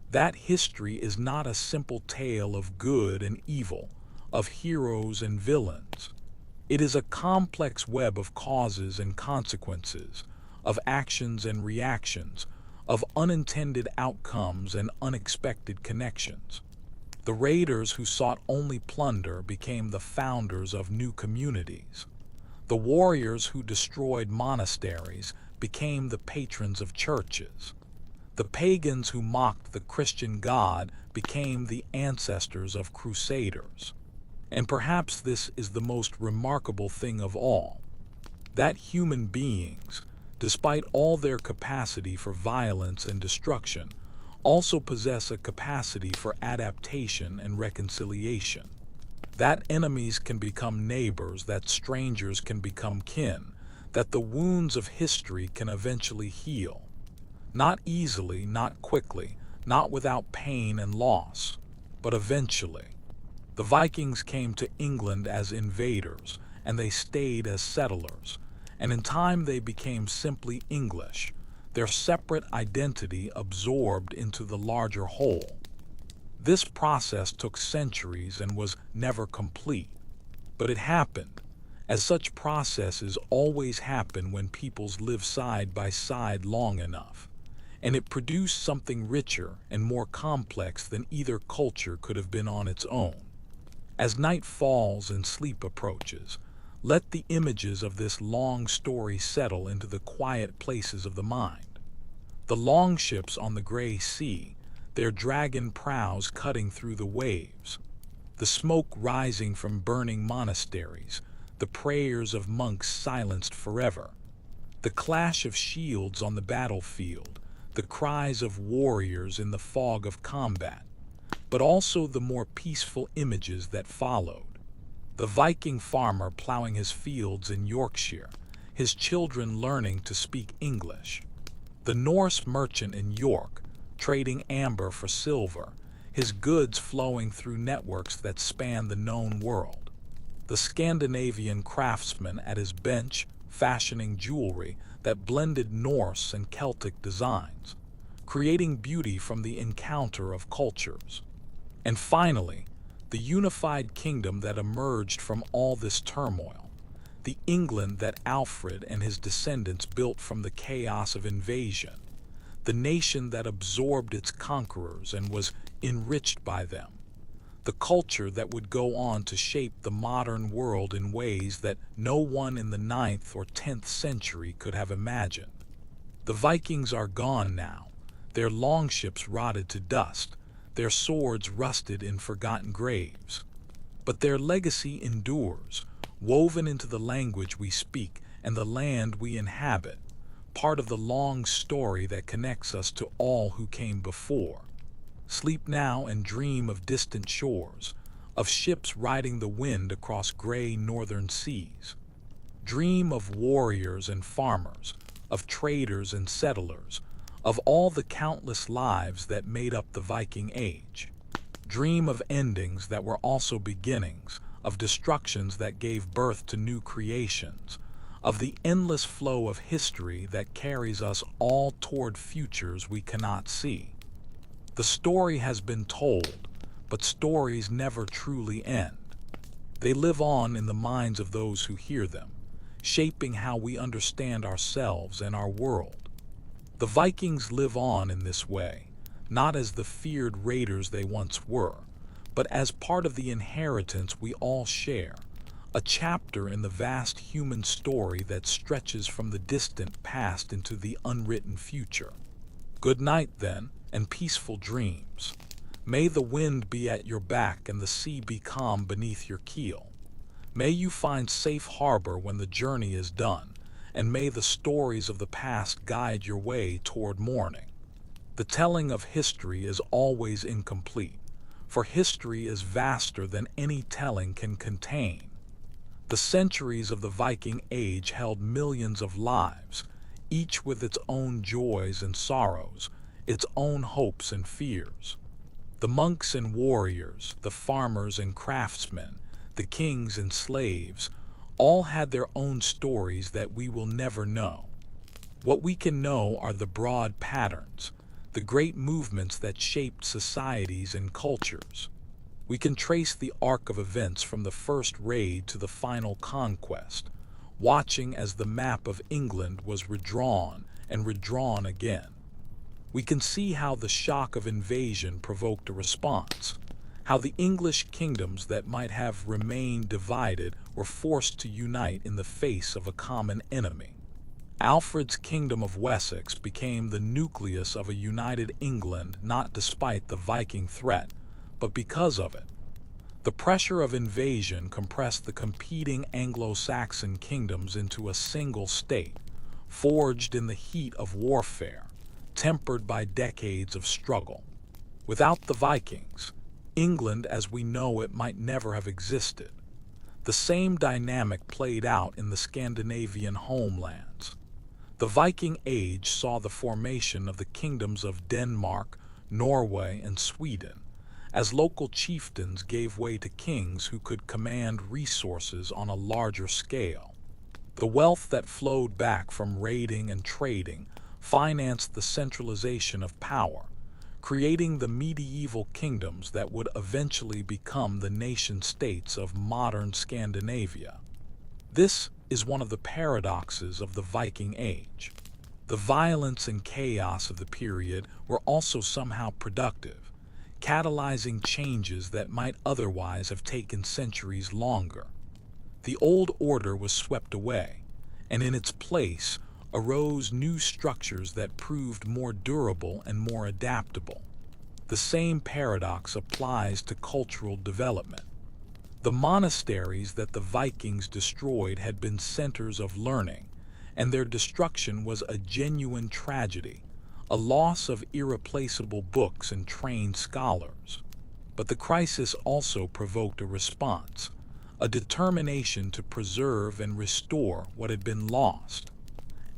That history is not a simple tale of good and evil, of heroes and villains. It is a complex web of causes and consequences, of actions and reactions, of unintended outcomes and unexpected connections. The raiders who sought only plunder became the founders of new communities. The warriors who destroyed monasteries became the patrons of churches. The pagans who mocked the Christian God became the ancestors of crusaders. And perhaps this is the most remarkable thing of all, that human beings, despite all their capacity for violence and destruction, also possess a capacity for adaptation and reconciliation. That enemies can become neighbors, that strangers can become kin, that the wounds of history can eventually heal. Not easily, not quickly, not without pain and loss, but eventually. The Vikings came to England as invaders, and they stayed as settlers, and in time they became simply English, their separate identity absorbed into the larger whole. This process took centuries and was never complete, but it happened, as such processes always happen when peoples live side by side long enough, and it produced something richer and more complex than either culture could have been on its own. As night falls and sleep approaches, let the images of this long story settle into the quiet places of the mind. The longships on the gray sea, their dragon prows cutting through the waves, the smoke rising from burning monasteries, the prayers of monks silenced forever, the clash of shields on the battlefield, the cries of warriors in the fog of combat, but also the more peaceful images that followed. The Viking farmer plowing his fields in Yorkshire, his children learning to speak English. The Norse merchant in York, trading amber for silver, his goods flowing through networks that span the known world. the Scandinavian craftsman at his bench fashioning jewelry that blended Norse and Celtic designs, creating beauty from the encounter of cultures. And finally, the unified kingdom that emerged from all this turmoil, the England that Alfred and his descendants built from the chaos of invasion, the nation that absorbed its conquerors and was enriched by them, the culture that would go on to shape the modern world in ways that no one in the 9th or 10th century could have imagined. The Vikings are gone now, their longships rotted to dust, their swords rusted in forgotten graves. But their legacy endures, woven into the language we speak and the land we inhabit, part of the long story that connects us to all who came before. Sleep now and dream of distant shores, of ships riding the wind across gray northern seas. Dream of warriors and farmers, of traders and settlers, of all the countless lives that made up the Viking Age. Dream of endings that were also beginnings, of destructions that gave birth to new creations, of the endless flow of history that carries us all toward futures we cannot see. The story has been told, but stories never truly end. They live on in the minds of those who hear them, shaping how we understand ourselves and our world. The Vikings live on in this way, not as the feared raiders they once were, but as part of the inheritance we all share, a chapter in the vast human story that stretches from the distant past into the unwritten future. Good night, then, and peaceful dreams. May the wind be at your back and the sea be calm beneath your keel. May you find safe harbor when the journey is done, and may the stories of the past guide your way toward morning. The telling of history is always incomplete, for history is vaster than any telling can contain. The centuries of the Viking Age held millions of lives, each with its own joys and sorrows, its own hopes and fears. The monks and warriors, the farmers and craftsmen, the kings and slaves, all had their own stories that we will never know. What we can know are the broad patterns, the great movements that shaped societies and cultures. We can trace the arc of events from the first raid to the final conquest, watching as the map of England was redrawn and redrawn again. We can see how the shock of invasion provoked a response, how the English kingdoms that might have remained divided were forced to unite in the face of a common enemy. Alfred's kingdom of Wessex became the nucleus of a united England not despite the Viking threat, but because of it. The pressure of invasion compressed the competing Anglo-Saxon kingdoms into a single state, forged in the heat of warfare, tempered by decades of struggle. Without the Vikings, England as we know it might never have existed. The same dynamic played out in the Scandinavian homelands. The Viking Age saw the formation of the kingdoms of Denmark, Norway, and Sweden, as local chieftains gave way to kings who could command resources on a larger scale. The wealth that flowed back from raiding and trading financed the centralization of power, creating the medieval kingdoms that would eventually become the nation-states of modern Scandinavia. This is one of the paradoxes of the Viking Age. The violence and chaos of the period were also somehow productive, catalyzing changes that might otherwise have taken centuries longer. The old order was swept away, and in its place arose new structures that proved more durable and more adaptable. The same paradox applies to cultural development. The monasteries that the Vikings destroyed had been centers of learning, and their destruction was a genuine tragedy, a loss of irreplaceable books and trained scholars. But the crisis also provoked a response, a determination to preserve and restore what had been lost.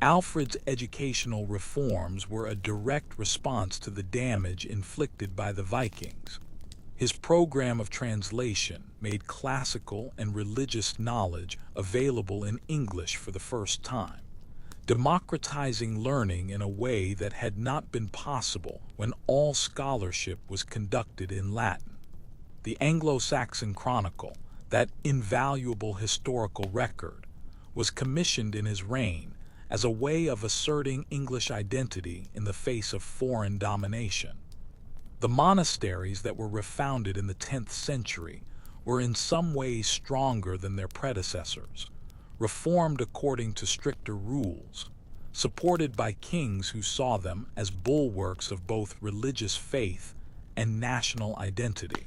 Alfred's educational reforms were a direct response to the damage inflicted by the Vikings. His program of translation, made classical and religious knowledge available in English for the first time, democratizing learning in a way that had not been possible when all scholarship was conducted in Latin. The Anglo-Saxon Chronicle, that invaluable historical record, was commissioned in his reign as a way of asserting English identity in the face of foreign domination. The monasteries that were refounded in the 10th century were in some ways stronger than their predecessors, reformed according to stricter rules, supported by kings who saw them as bulwarks of both religious faith and national identity.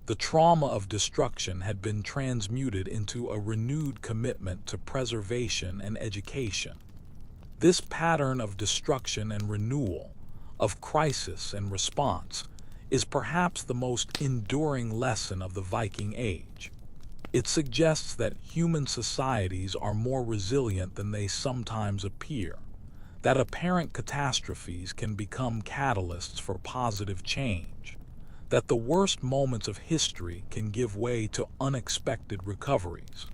The trauma of destruction had been transmuted into a renewed commitment to preservation and education. This pattern of destruction and renewal, of crisis and response, is perhaps the most enduring lesson of the Viking Age. It suggests that human societies are more resilient than they sometimes appear, that apparent catastrophes can become catalysts for positive change, that the worst moments of history can give way to unexpected recoveries.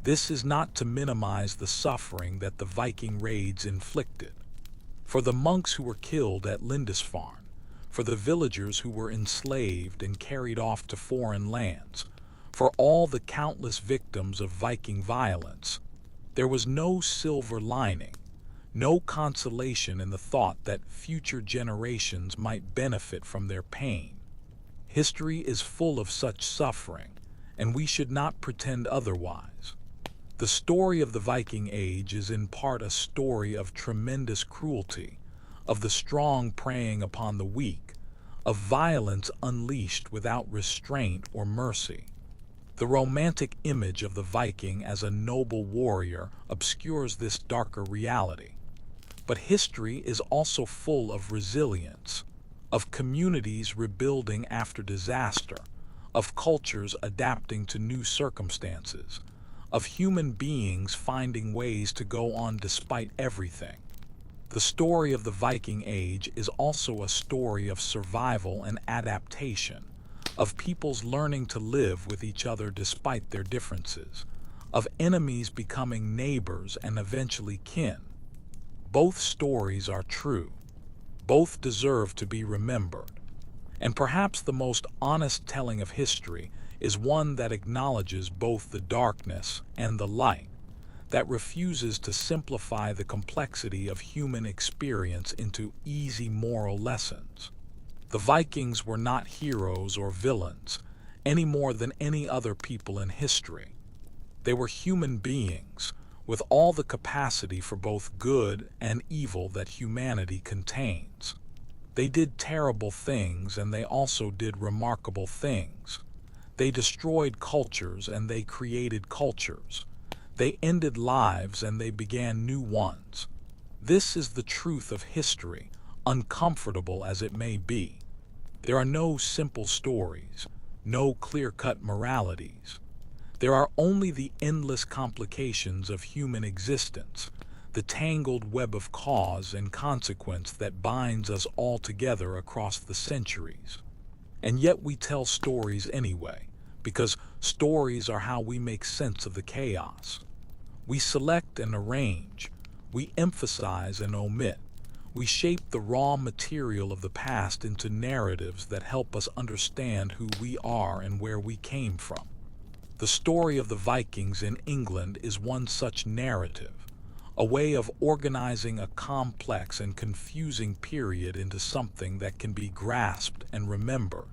This is not to minimize the suffering that the Viking raids inflicted. For the monks who were killed at Lindisfarne, for the villagers who were enslaved and carried off to foreign lands, for all the countless victims of Viking violence, there was no silver lining, no consolation in the thought that future generations might benefit from their pain. History is full of such suffering, and we should not pretend otherwise. The story of the Viking Age is in part a story of tremendous cruelty, of the strong preying upon the weak, of violence unleashed without restraint or mercy. The romantic image of the Viking as a noble warrior obscures this darker reality. But history is also full of resilience, of communities rebuilding after disaster, of cultures adapting to new circumstances, of human beings finding ways to go on despite everything. The story of the Viking Age is also a story of survival and adaptation, of peoples learning to live with each other despite their differences, of enemies becoming neighbors and eventually kin. Both stories are true. Both deserve to be remembered. And perhaps the most honest telling of history is one that acknowledges both the darkness and the light, that refuses to simplify the complexity of human experience into easy moral lessons. The Vikings were not heroes or villains, any more than any other people in history. They were human beings, with all the capacity for both good and evil that humanity contains. They did terrible things, and they also did remarkable things. They destroyed cultures, and they created cultures. They ended lives, and they began new ones. This is the truth of history, uncomfortable as it may be. There are no simple stories, no clear-cut moralities. There are only the endless complications of human existence, the tangled web of cause and consequence that binds us all together across the centuries. And yet we tell stories anyway, because stories are how we make sense of the chaos. We select and arrange, we emphasize and omit, we shape the raw material of the past into narratives that help us understand who we are and where we came from. The story of the Vikings in England is one such narrative, a way of organizing a complex and confusing period into something that can be grasped and remembered.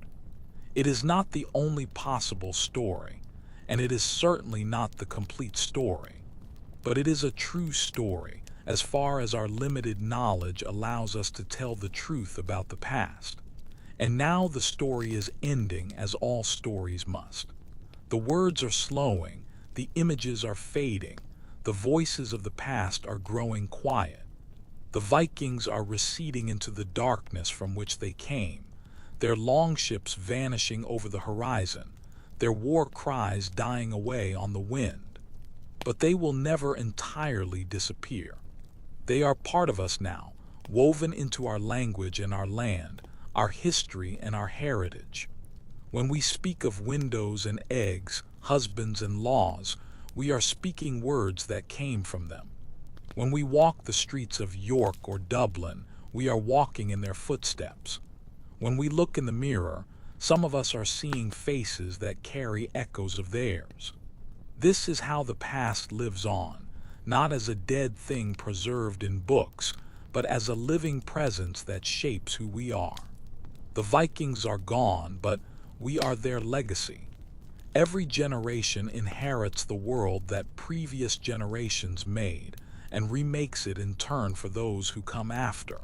It is not the only possible story, and it is certainly not the complete story. But it is a true story, as far as our limited knowledge allows us to tell the truth about the past. And now the story is ending, as all stories must. The words are slowing, the images are fading, the voices of the past are growing quiet. The Vikings are receding into the darkness from which they came, their longships vanishing over the horizon, their war cries dying away on the wind. But they will never entirely disappear. They are part of us now, woven into our language and our land, our history and our heritage. When we speak of windows and eggs, husbands and laws, we are speaking words that came from them. When we walk the streets of York or Dublin, we are walking in their footsteps. When we look in the mirror, some of us are seeing faces that carry echoes of theirs. This is how the past lives on, not as a dead thing preserved in books, but as a living presence that shapes who we are. The Vikings are gone, but we are their legacy. Every generation inherits the world that previous generations made and remakes it in turn for those who come after.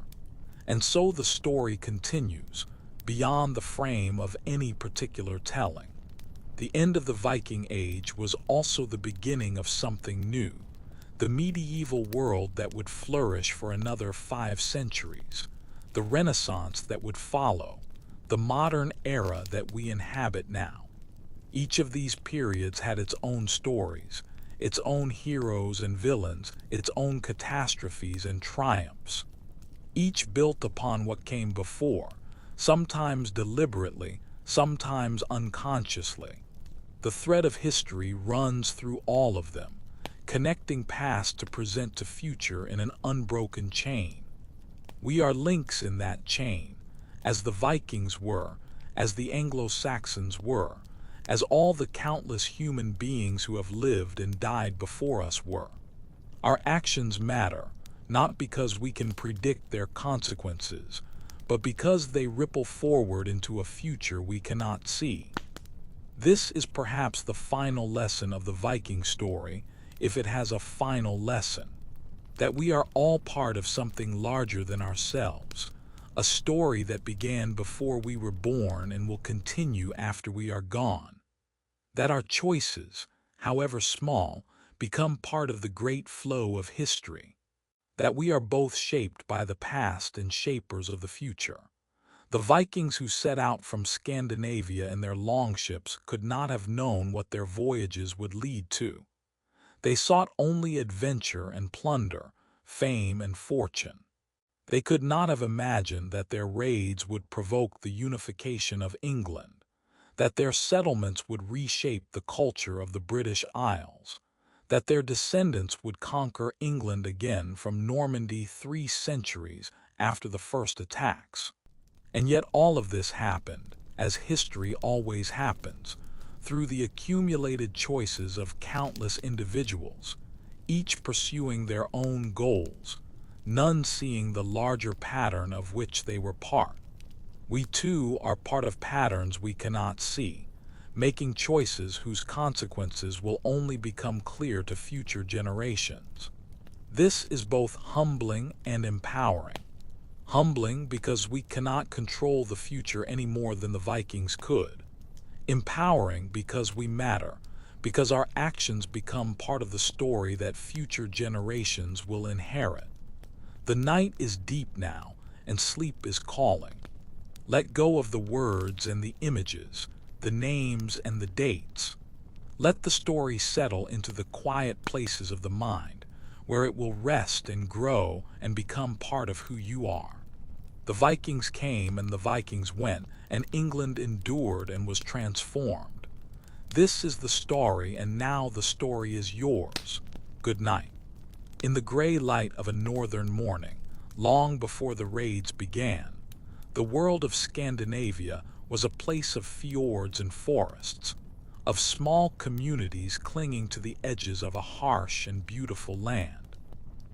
And so the story continues, beyond the frame of any particular telling. The end of the Viking Age was also the beginning of something new, the medieval world that would flourish for another 5 centuries, the Renaissance that would follow, the modern era that we inhabit now. Each of these periods had its own stories, its own heroes and villains, its own catastrophes and triumphs. Each built upon what came before, sometimes deliberately, sometimes unconsciously. The thread of history runs through all of them, connecting past to present to future in an unbroken chain. We are links in that chain, as the Vikings were, as the Anglo-Saxons were, as all the countless human beings who have lived and died before us were. Our actions matter, not because we can predict their consequences, but because they ripple forward into a future we cannot see. This is perhaps the final lesson of the Viking story, if it has a final lesson, that we are all part of something larger than ourselves, a story that began before we were born and will continue after we are gone. That our choices, however small, become part of the great flow of history. That we are both shaped by the past and shapers of the future. The Vikings who set out from Scandinavia in their longships could not have known what their voyages would lead to. They sought only adventure and plunder, fame and fortune. They could not have imagined that their raids would provoke the unification of England, that their settlements would reshape the culture of the British Isles, that their descendants would conquer England again from Normandy 3 centuries after the first attacks. And yet all of this happened, as history always happens, through the accumulated choices of countless individuals, each pursuing their own goals, none seeing the larger pattern of which they were part. We too are part of patterns we cannot see, making choices whose consequences will only become clear to future generations. This is both humbling and empowering. Humbling because we cannot control the future any more than the Vikings could. Empowering because we matter, because our actions become part of the story that future generations will inherit. The night is deep now, and sleep is calling. Let go of the words and the images, the names and the dates. Let the story settle into the quiet places of the mind, where it will rest and grow and become part of who you are. The Vikings came and the Vikings went, and England endured and was transformed. This is the story, and now the story is yours. Good night. In the gray light of a northern morning, long before the raids began, the world of Scandinavia was a place of fjords and forests, of small communities clinging to the edges of a harsh and beautiful land.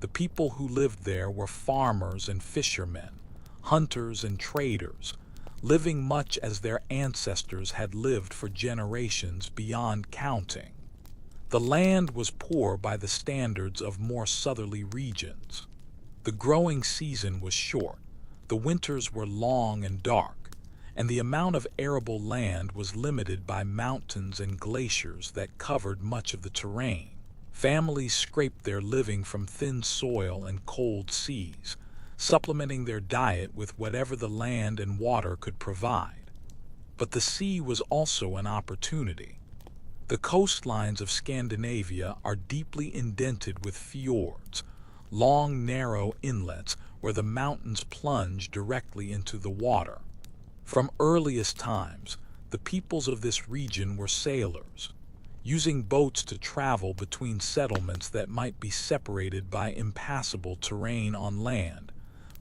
The people who lived there were farmers and fishermen, hunters and traders, living much as their ancestors had lived for generations beyond counting. The land was poor by the standards of more southerly regions. The growing season was short, the winters were long and dark, and the amount of arable land was limited by mountains and glaciers that covered much of the terrain. Families scraped their living from thin soil and cold seas, supplementing their diet with whatever the land and water could provide. But the sea was also an opportunity. The coastlines of Scandinavia are deeply indented with fjords, long, narrow inlets where the mountains plunge directly into the water. From earliest times, The peoples of this region were sailors, using boats to travel between settlements that might be separated by impassable terrain on land,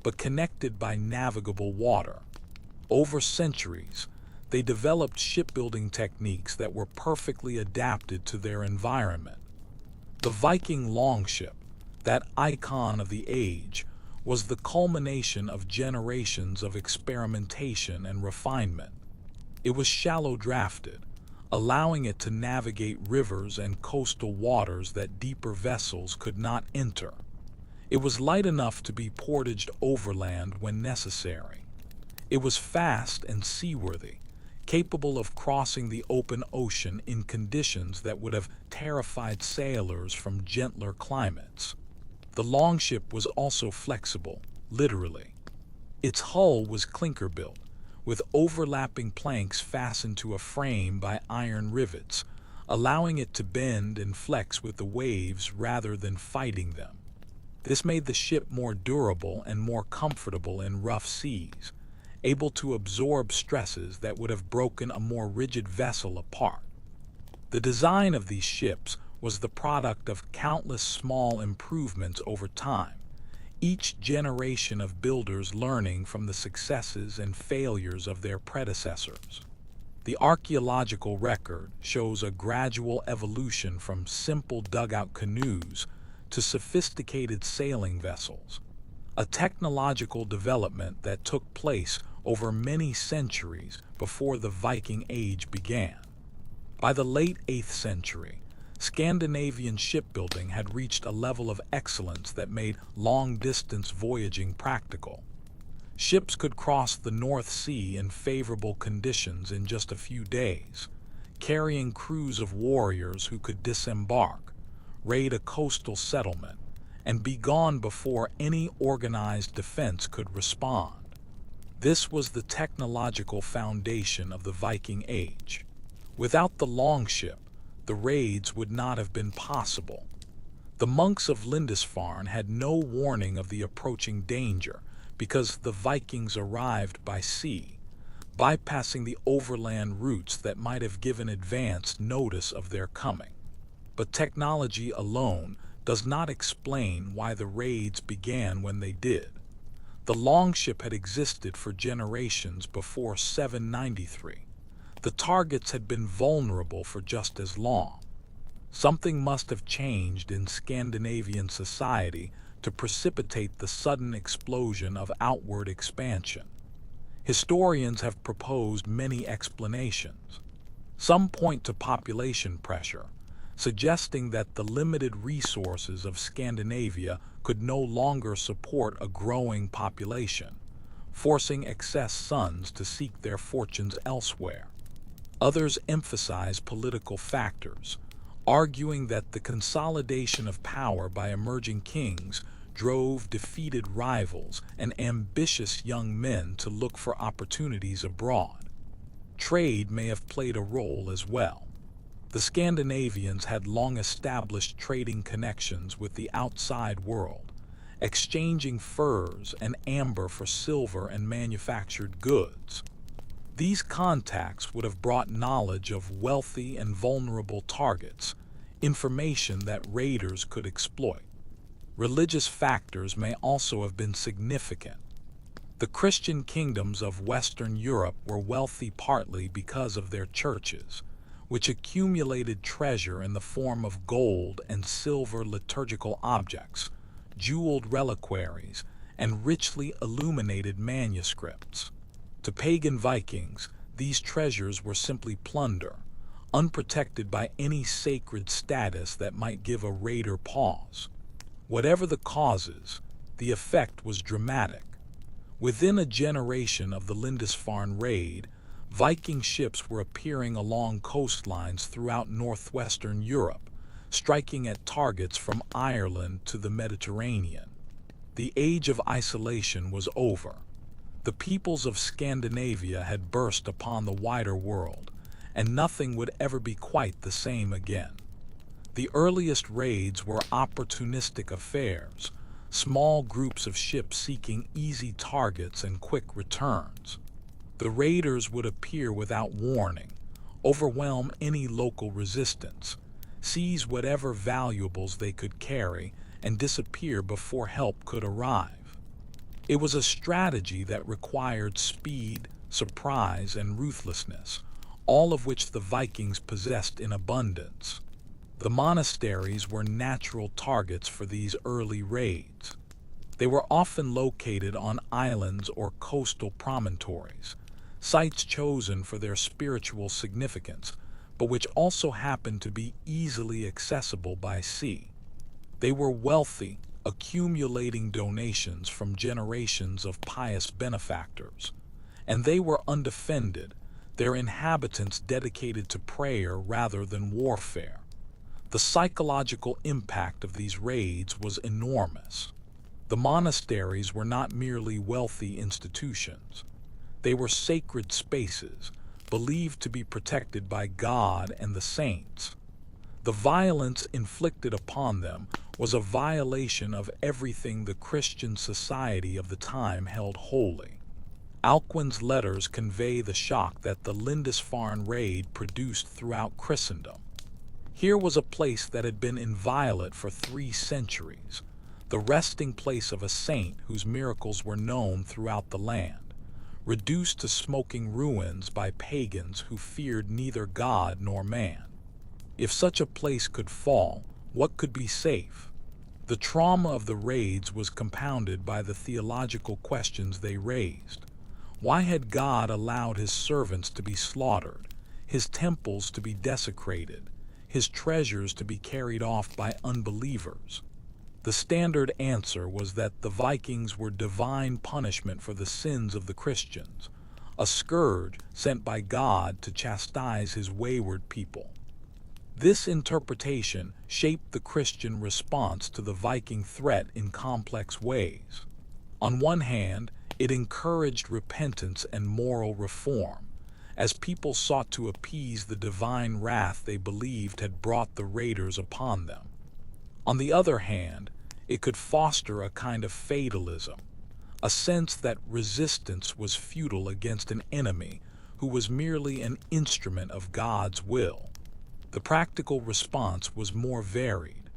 but connected by navigable water. Over centuries, they developed shipbuilding techniques that were perfectly adapted to their environment. The Viking longship, that icon of the age, was the culmination of generations of experimentation and refinement. It was shallow-drafted, allowing it to navigate rivers and coastal waters that deeper vessels could not enter. It was light enough to be portaged overland when necessary. It was fast and seaworthy, capable of crossing the open ocean in conditions that would have terrified sailors from gentler climates. The longship was also flexible, literally. Its hull was clinker-built, with overlapping planks fastened to a frame by iron rivets, allowing it to bend and flex with the waves rather than fighting them. This made the ship more durable and more comfortable in rough seas, able to absorb stresses that would have broken a more rigid vessel apart. The design of these ships was the product of countless small improvements over time, each generation of builders learning from the successes and failures of their predecessors. The archaeological record shows a gradual evolution from simple dugout canoes to sophisticated sailing vessels, a technological development that took place over many centuries before the Viking Age began. By the late 8th century, Scandinavian shipbuilding had reached a level of excellence that made long-distance voyaging practical. Ships could cross the North Sea in favorable conditions in just a few days, carrying crews of warriors who could disembark, raid a coastal settlement, and be gone before any organized defense could respond. This was the technological foundation of the Viking Age. Without the longship, the raids would not have been possible. The monks of Lindisfarne had no warning of the approaching danger because the Vikings arrived by sea, bypassing the overland routes that might have given advance notice of their coming. But technology alone does not explain why the raids began when they did. The longship had existed for generations before 793. The targets had been vulnerable for just as long. Something must have changed in Scandinavian society to precipitate the sudden explosion of outward expansion. Historians have proposed many explanations. Some point to population pressure, suggesting that the limited resources of Scandinavia could no longer support a growing population, forcing excess sons to seek their fortunes elsewhere. Others emphasize political factors, arguing that the consolidation of power by emerging kings drove defeated rivals and ambitious young men to look for opportunities abroad. Trade may have played a role as well. The Scandinavians had long established trading connections with the outside world, exchanging furs and amber for silver and manufactured goods. These contacts would have brought knowledge of wealthy and vulnerable targets, information that raiders could exploit. Religious factors may also have been significant. The Christian kingdoms of Western Europe were wealthy partly because of their churches, which accumulated treasure in the form of gold and silver liturgical objects, jeweled reliquaries, and richly illuminated manuscripts. To pagan Vikings, these treasures were simply plunder, unprotected by any sacred status that might give a raider pause. Whatever the causes, the effect was dramatic. Within a generation of the Lindisfarne raid, Viking ships were appearing along coastlines throughout northwestern Europe, striking at targets from Ireland to the Mediterranean. The age of isolation was over. The peoples of Scandinavia had burst upon the wider world, and nothing would ever be quite the same again. The earliest raids were opportunistic affairs, small groups of ships seeking easy targets and quick returns. The The raiders would appear without warning, overwhelm any local resistance, seize whatever valuables they could carry, and disappear before help could arrive. It was a strategy that required speed, surprise, and ruthlessness, all of which the Vikings possessed in abundance. The monasteries were natural targets for these early raids. They were often located on islands or coastal promontories, sites chosen for their spiritual significance, but which also happened to be easily accessible by sea. They were wealthy, accumulating donations from generations of pious benefactors, and they were undefended, their inhabitants dedicated to prayer rather than warfare. The psychological impact of these raids was enormous. The monasteries were not merely wealthy institutions. They were sacred spaces, believed to be protected by God and the saints. The violence inflicted upon them was a violation of everything the Christian society of the time held holy. Alcuin's letters convey the shock that the Lindisfarne raid produced throughout Christendom. Here was a place that had been inviolate for 3 centuries, the resting place of a saint whose miracles were known throughout the land, reduced to smoking ruins by pagans who feared neither God nor man. If such a place could fall, what could be safe? The trauma of the raids was compounded by the theological questions they raised. Why had God allowed his servants to be slaughtered, his temples to be desecrated, his treasures to be carried off by unbelievers? The standard answer was that the Vikings were divine punishment for the sins of the Christians, a scourge sent by God to chastise his wayward people. This interpretation shaped the Christian response to the Viking threat in complex ways. On one hand, it encouraged repentance and moral reform, as people sought to appease the divine wrath they believed had brought the raiders upon them. On the other hand, it could foster a kind of fatalism, a sense that resistance was futile against an enemy who was merely an instrument of God's will. The practical response was more varied.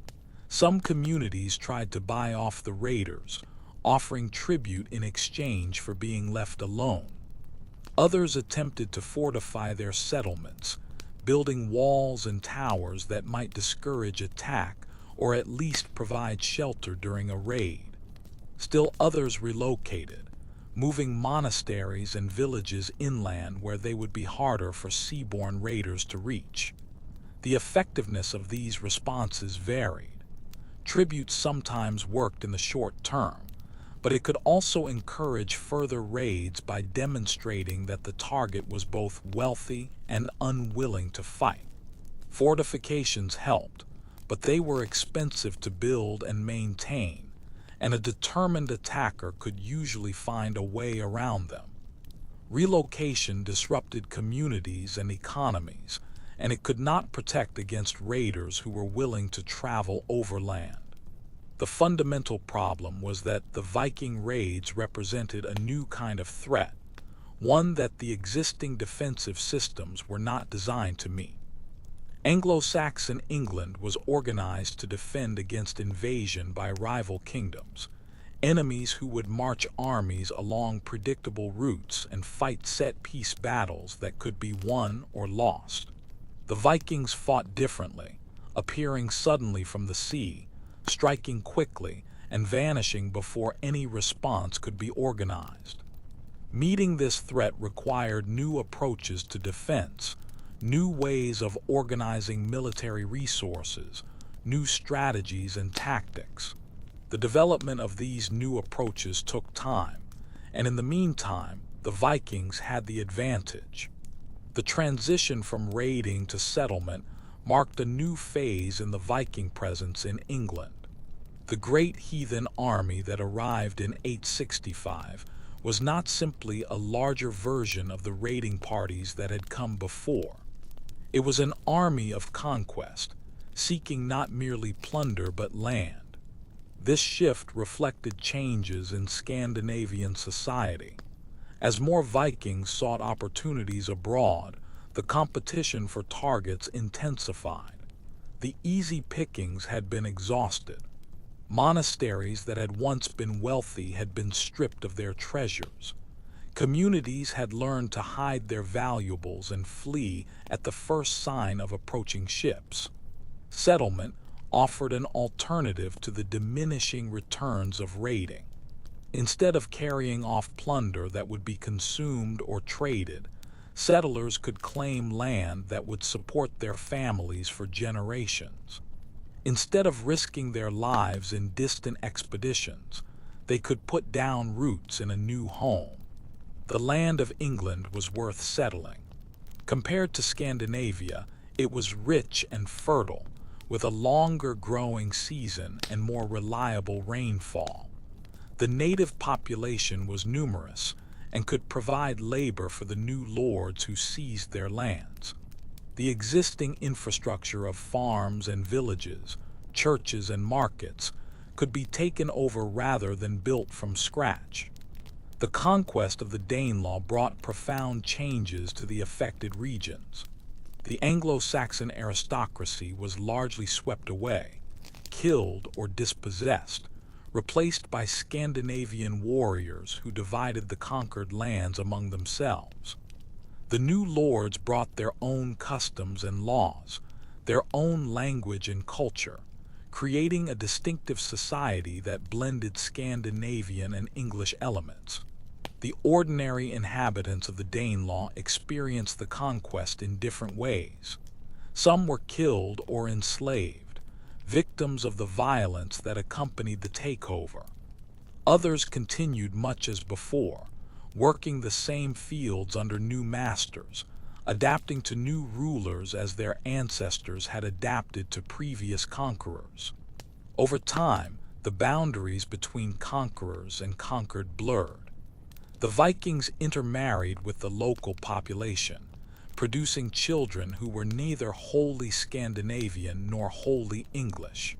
Some communities tried to buy off the raiders, offering tribute in exchange for being left alone. Others attempted to fortify their settlements, building walls and towers that might discourage attack or at least provide shelter during a raid. Still others relocated, moving monasteries and villages inland where they would be harder for seaborne raiders to reach. The effectiveness of these responses varied. Tribute sometimes worked in the short term, but it could also encourage further raids by demonstrating that the target was both wealthy and unwilling to fight. Fortifications helped, but they were expensive to build and maintain, and a determined attacker could usually find a way around them. Relocation disrupted communities and economies, and it could not protect against raiders who were willing to travel overland. The fundamental problem was that the Viking raids represented a new kind of threat, one that the existing defensive systems were not designed to meet. Anglo-Saxon England was organized to defend against invasion by rival kingdoms, enemies who would march armies along predictable routes and fight set-piece battles that could be won or lost. The Vikings fought differently, appearing suddenly from the sea, striking quickly, and vanishing before any response could be organized. Meeting this threat required new approaches to defense, new ways of organizing military resources, new strategies and tactics. The development of these new approaches took time, and in the meantime, the Vikings had the advantage. The transition from raiding to settlement marked a new phase in the Viking presence in England. The great heathen army that arrived in 865 was not simply a larger version of the raiding parties that had come before. It was an army of conquest, seeking not merely plunder but land. This shift reflected changes in Scandinavian society. As more Vikings sought opportunities abroad, the competition for targets intensified. The easy pickings had been exhausted. Monasteries that had once been wealthy had been stripped of their treasures. Communities had learned to hide their valuables and flee at the first sign of approaching ships. Settlement offered an alternative to the diminishing returns of raiding. Instead of carrying off plunder that would be consumed or traded, settlers could claim land that would support their families for generations. Instead of risking their lives in distant expeditions, they could put down roots in a new home. The land of England was worth settling. Compared to Scandinavia, it was rich and fertile, with a longer growing season and more reliable rainfall. The native population was numerous and could provide labor for the new lords who seized their lands. The existing infrastructure of farms and villages, churches and markets could be taken over rather than built from scratch. The conquest of the Danelaw brought profound changes to the affected regions. The Anglo-Saxon aristocracy was largely swept away, killed or dispossessed, replaced by Scandinavian warriors who divided the conquered lands among themselves. The new lords brought their own customs and laws, their own language and culture, creating a distinctive society that blended Scandinavian and English elements. The ordinary inhabitants of the Danelaw experienced the conquest in different ways. Some were killed or enslaved, victims of the violence that accompanied the takeover. Others continued much as before, working the same fields under new masters, adapting to new rulers as their ancestors had adapted to previous conquerors. Over time, the boundaries between conquerors and conquered blurred. The Vikings intermarried with the local population, producing children who were neither wholly Scandinavian nor wholly English.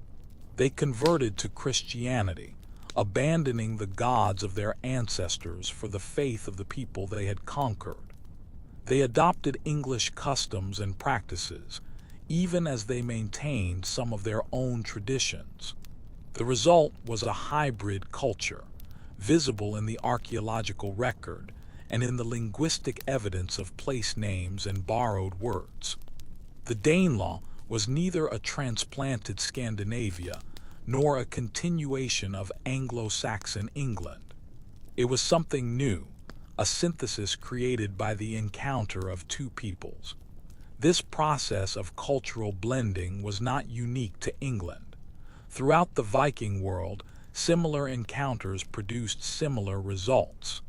They converted to Christianity, abandoning the gods of their ancestors for the faith of the people they had conquered. They adopted English customs and practices, even as they maintained some of their own traditions. The result was a hybrid culture, visible in the archaeological record and in the linguistic evidence of place names and borrowed words. The Danelaw was neither a transplanted Scandinavia nor a continuation of Anglo-Saxon England. It was something new, a synthesis created by the encounter of two peoples. This process of cultural blending was not unique to England. Throughout the Viking world, similar encounters produced similar results.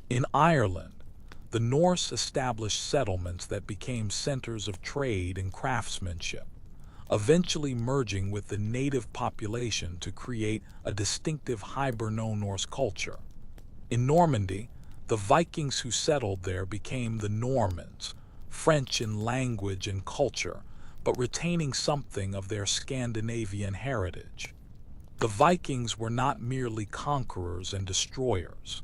In Ireland, the Norse established settlements that became centers of trade and craftsmanship, eventually merging with the native population to create a distinctive Hiberno-Norse culture. In Normandy, the Vikings who settled there became the Normans, French in language and culture, but retaining something of their Scandinavian heritage. The Vikings were not merely conquerors and destroyers.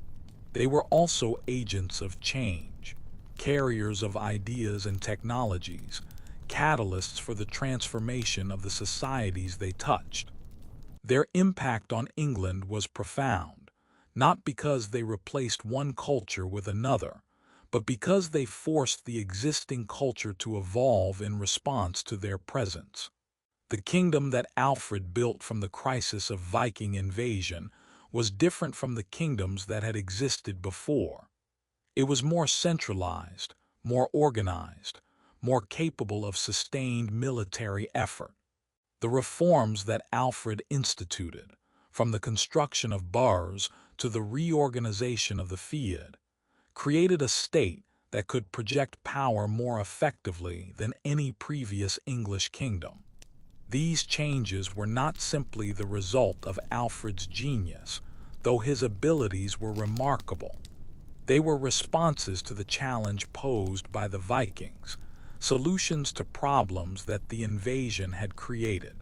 They were also agents of change, carriers of ideas and technologies, catalysts for the transformation of the societies they touched. Their impact on England was profound, not because they replaced one culture with another, but because they forced the existing culture to evolve in response to their presence. The kingdom that Alfred built from the crisis of Viking invasion was different from the kingdoms that had existed before. It was more centralized, more organized, more capable of sustained military effort. The reforms that Alfred instituted, from the construction of burghs to the reorganization of the field, created a state that could project power more effectively than any previous English kingdom. These changes were not simply the result of Alfred's genius, though his abilities were remarkable. They were responses to the challenge posed by the Vikings, solutions to problems that the invasion had created.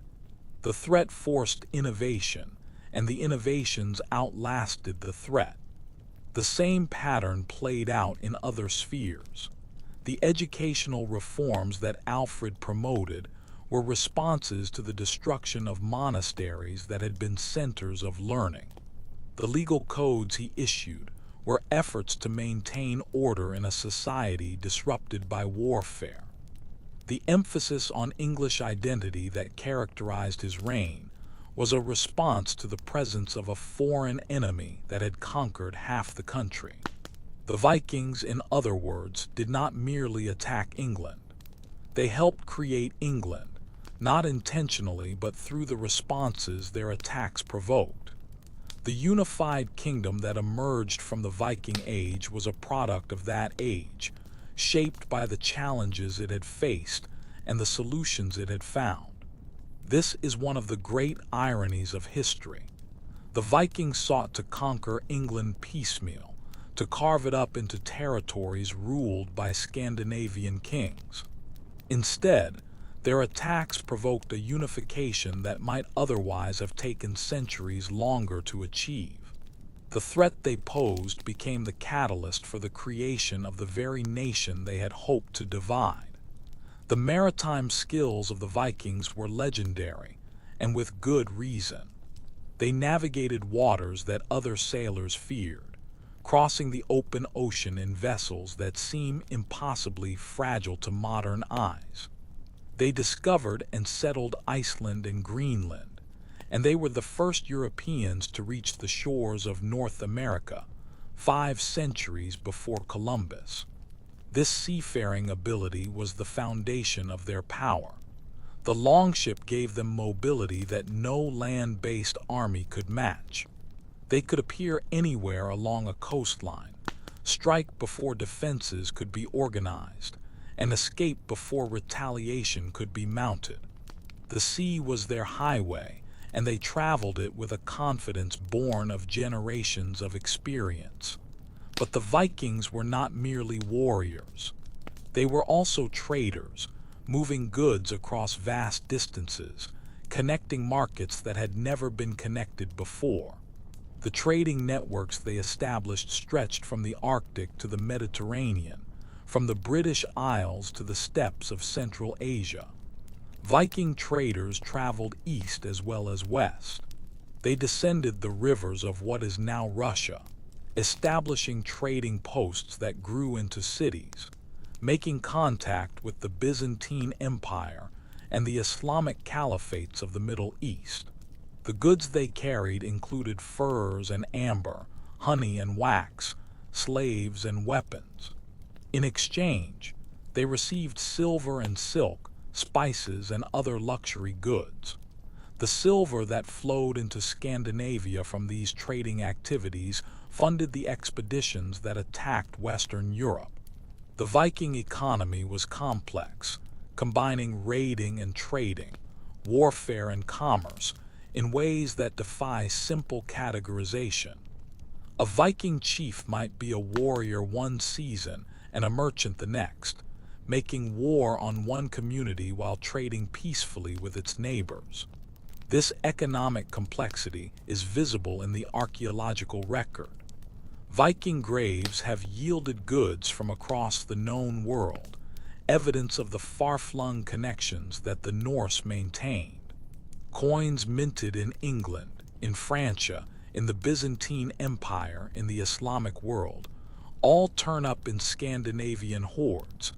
The threat forced innovation, and the innovations outlasted the threat. The same pattern played out in other spheres. The educational reforms that Alfred promoted were responses to the destruction of monasteries that had been centers of learning. The legal codes he issued were efforts to maintain order in a society disrupted by warfare. The emphasis on English identity that characterized his reign was a response to the presence of a foreign enemy that had conquered half the country. The Vikings, in other words, did not merely attack England. They helped create England, not intentionally but through the responses their attacks provoked. The unified kingdom that emerged from the Viking Age was a product of that age, shaped by the challenges it had faced and the solutions it had found. This is one of the great ironies of history. The Vikings sought to conquer England piecemeal, to carve it up into territories ruled by Scandinavian kings. Instead, their attacks provoked a unification that might otherwise have taken centuries longer to achieve. The threat they posed became the catalyst for the creation of the very nation they had hoped to divide. The maritime skills of the Vikings were legendary, and with good reason. They navigated waters that other sailors feared, crossing the open ocean in vessels that seem impossibly fragile to modern eyes. They discovered and settled Iceland and Greenland, and they were the first Europeans to reach the shores of North America, 5 centuries before Columbus. This seafaring ability was the foundation of their power. The longship gave them mobility that no land-based army could match. They could appear anywhere along a coastline, strike before defenses could be organized, and escape before retaliation could be mounted. The sea was their highway, and they traveled it with a confidence born of generations of experience. But the Vikings were not merely warriors. They were also traders, moving goods across vast distances, connecting markets that had never been connected before. The trading networks they established stretched from the Arctic to the Mediterranean, from the British Isles to the steppes of Central Asia. Viking traders traveled east as well as west. They descended the rivers of what is now Russia, establishing trading posts that grew into cities, making contact with the Byzantine Empire and the Islamic caliphates of the Middle East. The goods they carried included furs and amber, honey and wax, slaves and weapons. In exchange, they received silver and silk, spices and other luxury goods. The silver that flowed into Scandinavia from these trading activities funded the expeditions that attacked Western Europe. The Viking economy was complex, combining raiding and trading, warfare and commerce, in ways that defy simple categorization. A Viking chief might be a warrior one season and a merchant the next, making war on one community while trading peacefully with its neighbors. This economic complexity is visible in the archaeological record. Viking graves have yielded goods from across the known world, evidence of the far-flung connections that the Norse maintained. Coins minted in England, in Francia, in the Byzantine Empire, in the Islamic world, all turn up in Scandinavian hoards,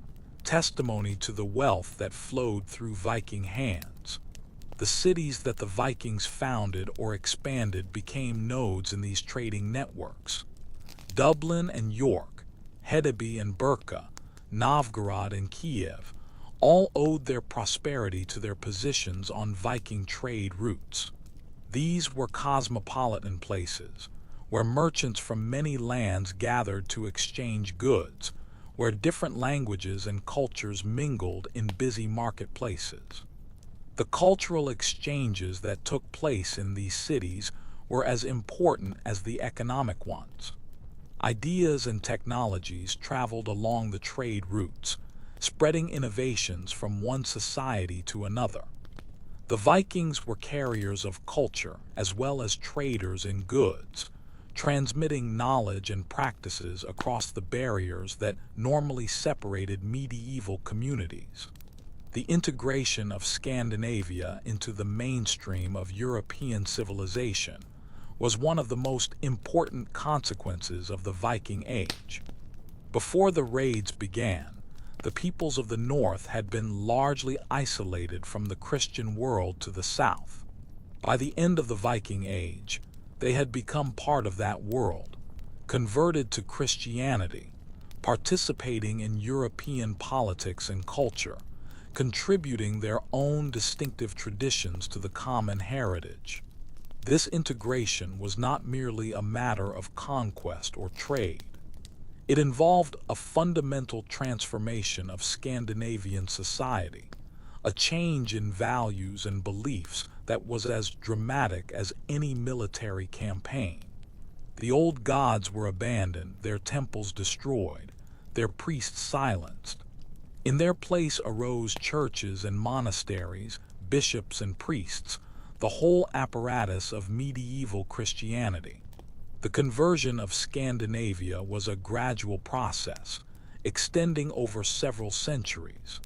testimony to the wealth that flowed through Viking hands. The cities that the Vikings founded or expanded became nodes in these trading networks. Dublin and York, Hedeby and Birka, Novgorod and Kiev, all owed their prosperity to their positions on Viking trade routes. These were cosmopolitan places, where merchants from many lands gathered to exchange goods, where different languages and cultures mingled in busy marketplaces. The cultural exchanges that took place in these cities were as important as the economic ones. Ideas and technologies traveled along the trade routes, spreading innovations from one society to another. The Vikings were carriers of culture as well as traders in goods, transmitting knowledge and practices across the barriers that normally separated medieval communities. The integration of Scandinavia into the mainstream of European civilization was one of the most important consequences of the Viking Age. Before the raids began, the peoples of the north had been largely isolated from the Christian world to the south. By the end of the Viking Age, they had become part of that world, converted to Christianity, participating in European politics and culture, contributing their own distinctive traditions to the common heritage. This integration was not merely a matter of conquest or trade. It involved a fundamental transformation of Scandinavian society, a change in values and beliefs that was as dramatic as any military campaign. The old gods were abandoned, their temples destroyed, their priests silenced. In their place arose churches and monasteries, bishops and priests, the whole apparatus of medieval Christianity. The conversion of Scandinavia was a gradual process, extending over several centuries.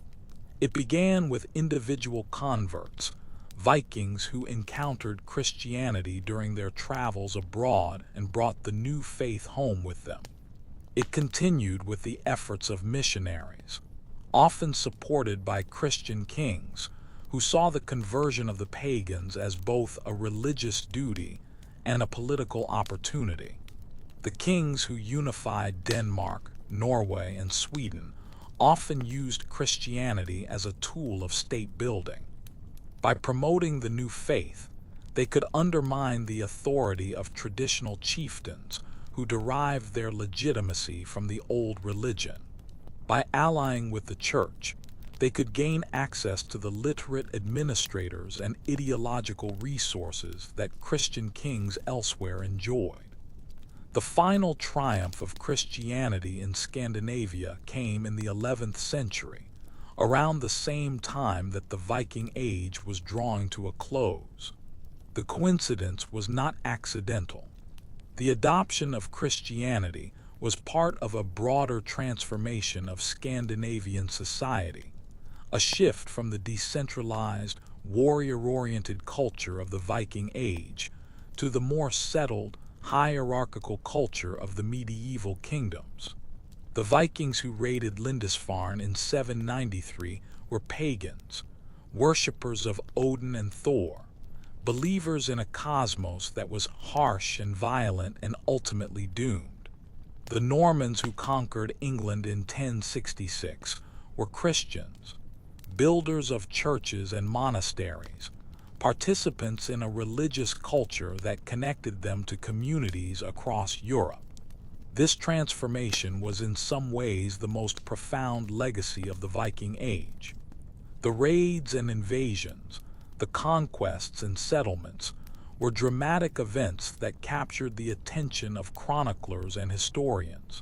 It began with individual converts, Vikings who encountered Christianity during their travels abroad and brought the new faith home with them. It continued with the efforts of missionaries, often supported by Christian kings, who saw the conversion of the pagans as both a religious duty and a political opportunity. The kings who unified Denmark, Norway, and Sweden often used Christianity as a tool of state building. By promoting the new faith, they could undermine the authority of traditional chieftains who derived their legitimacy from the old religion. By allying with the church, they could gain access to the literate administrators and ideological resources that Christian kings elsewhere enjoyed. The final triumph of Christianity in Scandinavia came in the 11th century, around the same time that the Viking Age was drawing to a close. The coincidence was not accidental. The adoption of Christianity was part of a broader transformation of Scandinavian society, a shift from the decentralized, warrior-oriented culture of the Viking Age to the more settled, hierarchical culture of the medieval kingdoms. The Vikings who raided Lindisfarne in 793 were pagans, worshippers of Odin and Thor, believers in a cosmos that was harsh and violent and ultimately doomed. The Normans who conquered England in 1066 were Christians, builders of churches and monasteries, participants in a religious culture that connected them to communities across Europe. This transformation was in some ways the most profound legacy of the Viking Age. The raids and invasions, the conquests and settlements, were dramatic events that captured the attention of chroniclers and historians.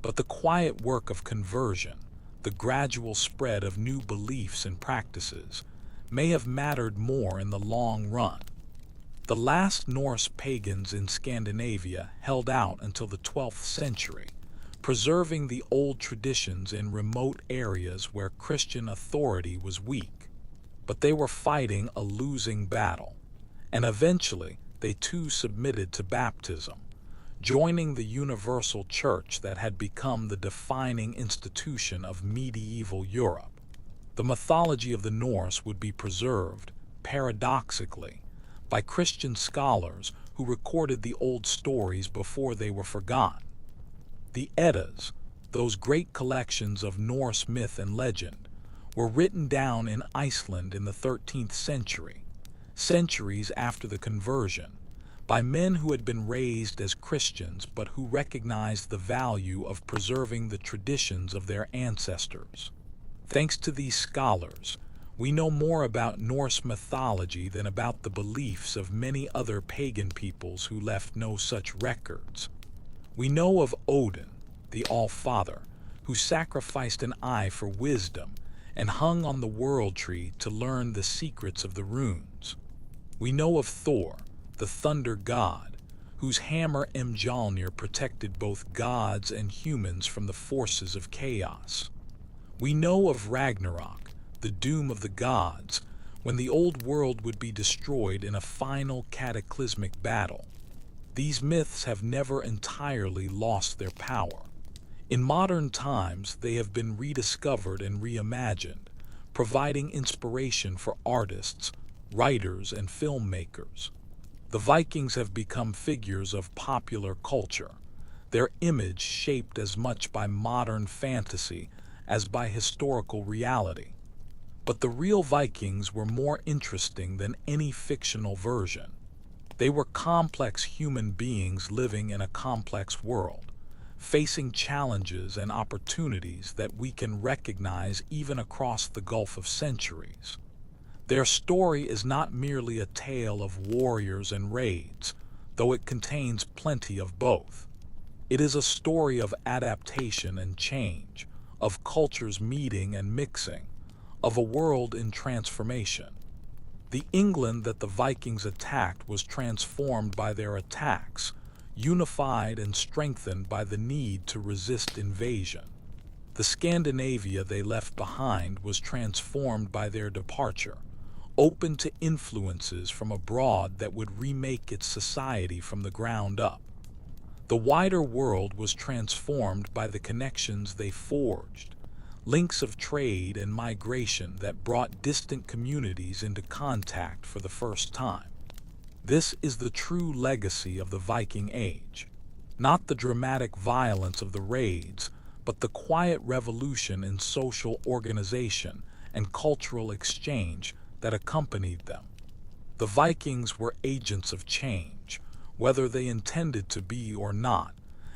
But the quiet work of conversion, the gradual spread of new beliefs and practices, may have mattered more in the long run. The last Norse pagans in Scandinavia held out until the 12th century, preserving the old traditions in remote areas where Christian authority was weak. But they were fighting a losing battle, and eventually they too submitted to baptism, joining the universal church that had become the defining institution of medieval Europe. The mythology of the Norse would be preserved, paradoxically, by Christian scholars who recorded the old stories before they were forgotten. The Eddas, those great collections of Norse myth and legend, were written down in Iceland in the 13th century, centuries after the conversion, by men who had been raised as Christians but who recognized the value of preserving the traditions of their ancestors. Thanks to these scholars, we know more about Norse mythology than about the beliefs of many other pagan peoples who left no such records. We know of Odin, the All-Father, who sacrificed an eye for wisdom and hung on the world tree to learn the secrets of the runes. We know of Thor, the thunder god, whose hammer Mjolnir protected both gods and humans from the forces of chaos. We know of Ragnarok, the doom of the gods, when the old world would be destroyed in a final cataclysmic battle. These myths have never entirely lost their power. In modern times, they have been rediscovered and reimagined, providing inspiration for artists, writers, and filmmakers. The Vikings have become figures of popular culture, their image shaped as much by modern fantasy as by historical reality. But the real Vikings were more interesting than any fictional version. They were complex human beings living in a complex world, facing challenges and opportunities that we can recognize even across the gulf of centuries. Their story is not merely a tale of warriors and raids, though it contains plenty of both. It is a story of adaptation and change, of cultures meeting and mixing, of a world in transformation. The England that the Vikings attacked was transformed by their attacks, unified and strengthened by the need to resist invasion. The Scandinavia they left behind was transformed by their departure, open to influences from abroad that would remake its society from the ground up. The wider world was transformed by the connections they forged, links of trade and migration that brought distant communities into contact for the first time. This is the true legacy of the Viking Age, not the dramatic violence of the raids, but the quiet revolution in social organization and cultural exchange that accompanied them. The Vikings were agents of change, whether they intended to be or not,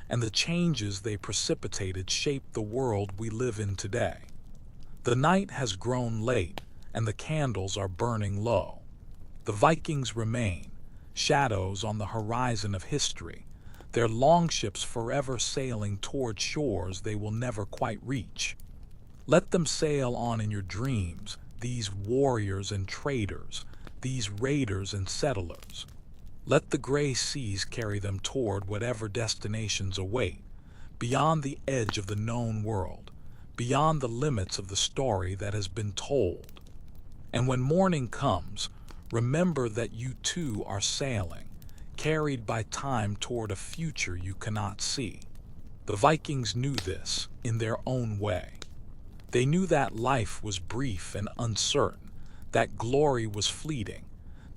and the changes they precipitated shaped the world we live in today. The night has grown late, and the candles are burning low. The Vikings remain, shadows on the horizon of history, their longships forever sailing toward shores they will never quite reach. Let them sail on in your dreams, these warriors and traders, these raiders and settlers. Let the gray seas carry them toward whatever destinations await, beyond the edge of the known world, beyond the limits of the story that has been told. And when morning comes, remember that you too are sailing, carried by time toward a future you cannot see. The Vikings knew this in their own way. They knew that life was brief and uncertain, that glory was fleeting,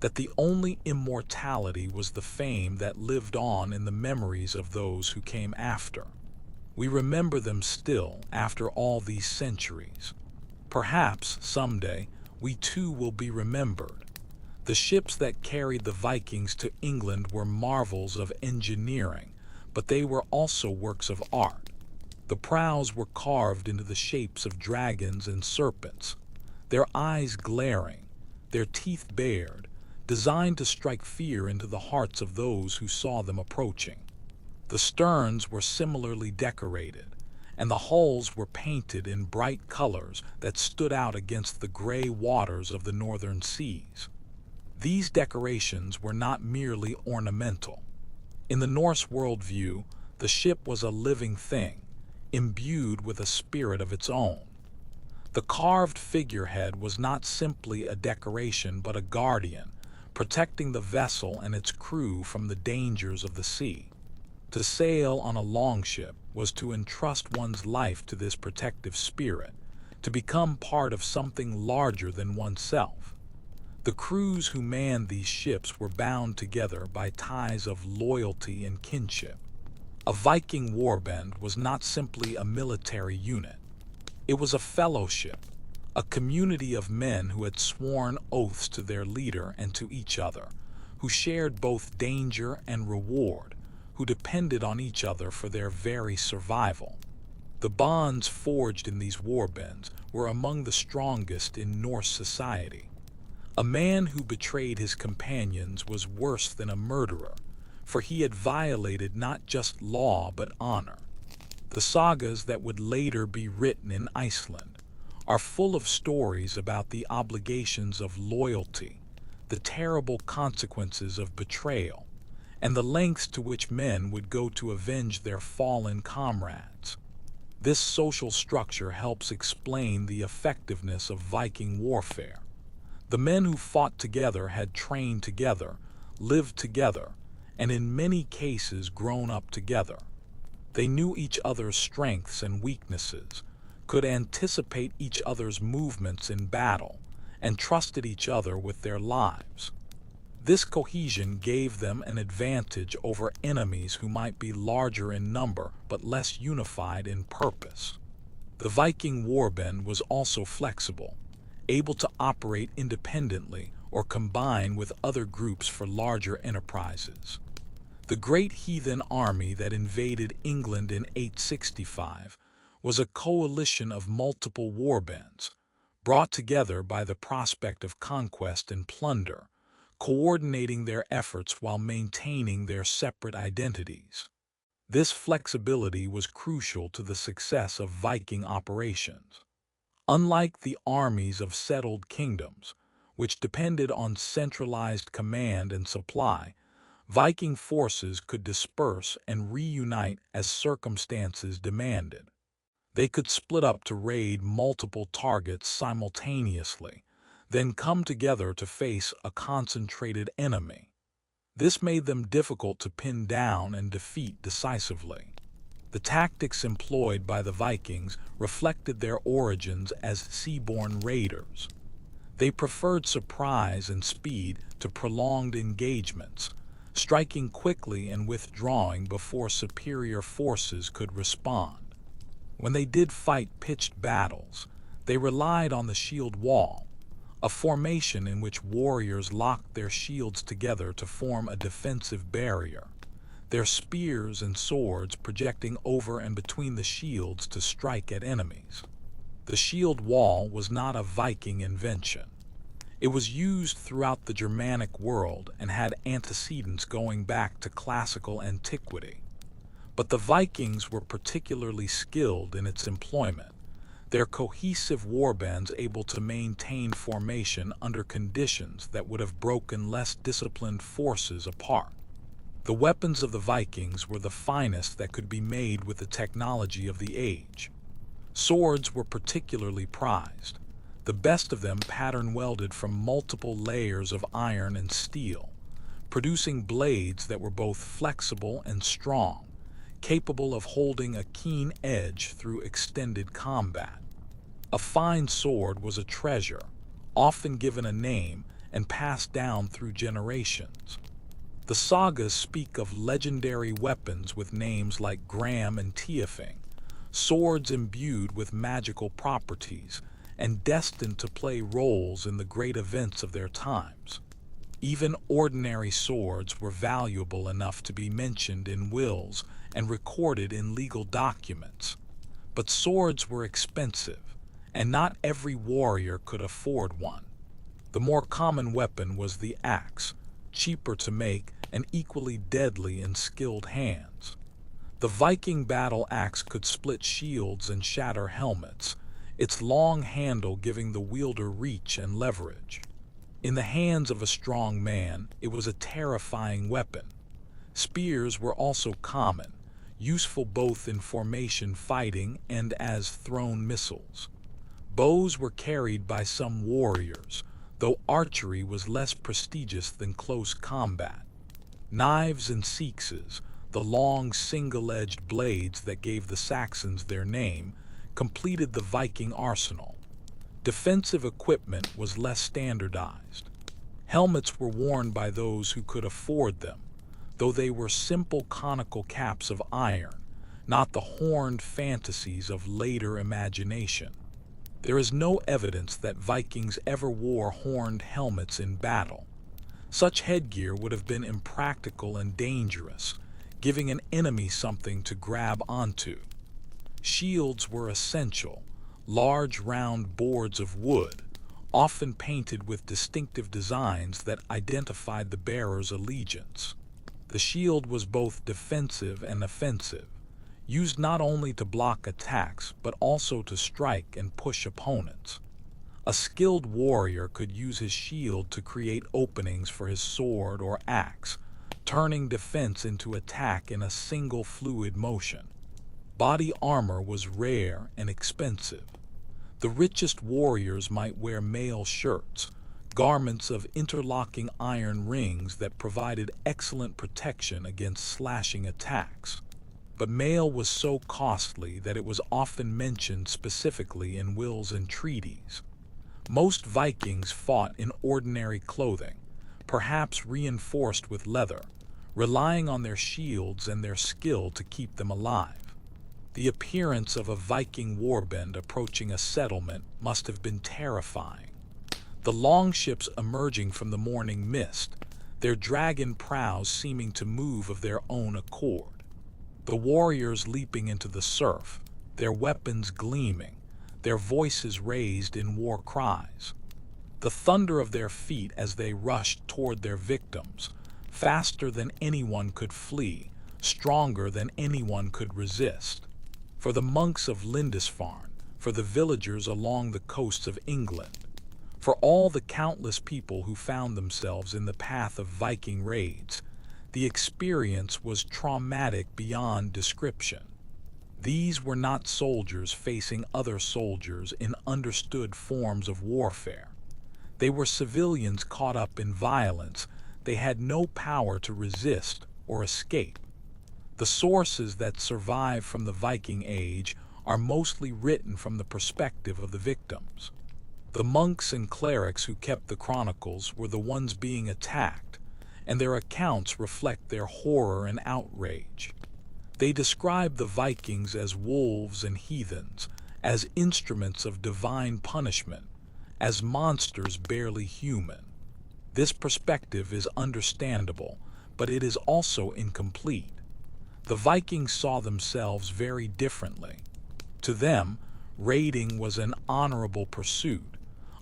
that the only immortality was the fame that lived on in the memories of those who came after. We remember them still after all these centuries. Perhaps someday we too will be remembered. The ships that carried the Vikings to England were marvels of engineering, but they were also works of art. The prows were carved into the shapes of dragons and serpents, their eyes glaring, their teeth bared, designed to strike fear into the hearts of those who saw them approaching. The sterns were similarly decorated, and the hulls were painted in bright colors that stood out against the gray waters of the northern seas. These decorations were not merely ornamental. In the Norse worldview, the ship was a living thing, imbued with a spirit of its own. The carved figurehead was not simply a decoration but a guardian, protecting the vessel and its crew from the dangers of the sea. To sail on a longship was to entrust one's life to this protective spirit, to become part of something larger than oneself. The crews who manned these ships were bound together by ties of loyalty and kinship. A Viking warband was not simply a military unit. It was a fellowship, a community of men who had sworn oaths to their leader and to each other, who shared both danger and reward, who depended on each other for their very survival. The bonds forged in these warbands were among the strongest in Norse society. A man who betrayed his companions was worse than a murderer, for he had violated not just law but honor. The sagas that would later be written in Iceland are full of stories about the obligations of loyalty, the terrible consequences of betrayal, and the lengths to which men would go to avenge their fallen comrades. This social structure helps explain the effectiveness of Viking warfare. The men who fought together had trained together, lived together, and in many cases grown up together. They knew each other's strengths and weaknesses, could anticipate each other's movements in battle, and trusted each other with their lives. This cohesion gave them an advantage over enemies who might be larger in number but less unified in purpose. The Viking warband was also flexible, able to operate independently or combine with other groups for larger enterprises. The great heathen army that invaded England in 865 was a coalition of multiple warbands, brought together by the prospect of conquest and plunder, coordinating their efforts while maintaining their separate identities. This flexibility was crucial to the success of Viking operations. Unlike the armies of settled kingdoms, which depended on centralized command and supply, Viking forces could disperse and reunite as circumstances demanded. They could split up to raid multiple targets simultaneously, then come together to face a concentrated enemy. This made them difficult to pin down and defeat decisively. The tactics employed by the Vikings reflected their origins as seaborne raiders. They preferred surprise and speed to prolonged engagements, striking quickly and withdrawing before superior forces could respond. When they did fight pitched battles, they relied on the shield wall, a formation in which warriors locked their shields together to form a defensive barrier, their spears and swords projecting over and between the shields to strike at enemies. The shield wall was not a Viking invention. It was used throughout the Germanic world and had antecedents going back to classical antiquity. But the Vikings were particularly skilled in its employment, their cohesive warbands able to maintain formation under conditions that would have broken less disciplined forces apart. The weapons of the Vikings were the finest that could be made with the technology of the age. Swords were particularly prized, the best of them pattern-welded from multiple layers of iron and steel, producing blades that were both flexible and strong, capable of holding a keen edge through extended combat. A fine sword was a treasure, often given a name and passed down through generations. The sagas speak of legendary weapons with names like Gram and Tiefing, swords imbued with magical properties and destined to play roles in the great events of their times. Even ordinary swords were valuable enough to be mentioned in wills and recorded in legal documents. But swords were expensive, and not every warrior could afford one. The more common weapon was the axe, cheaper to make and equally deadly in skilled hands. The Viking battle axe could split shields and shatter helmets, its long handle giving the wielder reach and leverage. In the hands of a strong man, it was a terrifying weapon. Spears were also common, useful both in formation fighting and as thrown missiles. Bows were carried by some warriors, though archery was less prestigious than close combat. Knives and seaxes, the long single-edged blades that gave the Saxons their name, completed the Viking arsenal. Defensive equipment was less standardized. Helmets were worn by those who could afford them, though they were simple conical caps of iron, not the horned fantasies of later imagination. There is no evidence that Vikings ever wore horned helmets in battle. Such headgear would have been impractical and dangerous, giving an enemy something to grab onto. Shields were essential, large round boards of wood, often painted with distinctive designs that identified the bearer's allegiance. The shield was both defensive and offensive, used not only to block attacks but also to strike and push opponents. A skilled warrior could use his shield to create openings for his sword or axe, turning defense into attack in a single fluid motion. Body armor was rare and expensive. The richest warriors might wear mail shirts, garments of interlocking iron rings that provided excellent protection against slashing attacks. But mail was so costly that it was often mentioned specifically in wills and treaties. Most Vikings fought in ordinary clothing, perhaps reinforced with leather, relying on their shields and their skill to keep them alive. The appearance of a Viking warband approaching a settlement must have been terrifying. The longships emerging from the morning mist, their dragon prows seeming to move of their own accord. The warriors leaping into the surf, their weapons gleaming, their voices raised in war cries. The thunder of their feet as they rushed toward their victims, faster than anyone could flee, stronger than anyone could resist. For the monks of Lindisfarne, for the villagers along the coasts of England, for all the countless people who found themselves in the path of Viking raids, the experience was traumatic beyond description. These were not soldiers facing other soldiers in understood forms of warfare. They were civilians caught up in violence they had no power to resist or escape. The sources that survive from the Viking Age are mostly written from the perspective of the victims. The monks and clerics who kept the chronicles were the ones being attacked, and their accounts reflect their horror and outrage. They describe the Vikings as wolves and heathens, as instruments of divine punishment, as monsters barely human. This perspective is understandable, but it is also incomplete. The Vikings saw themselves very differently. To them, raiding was an honorable pursuit,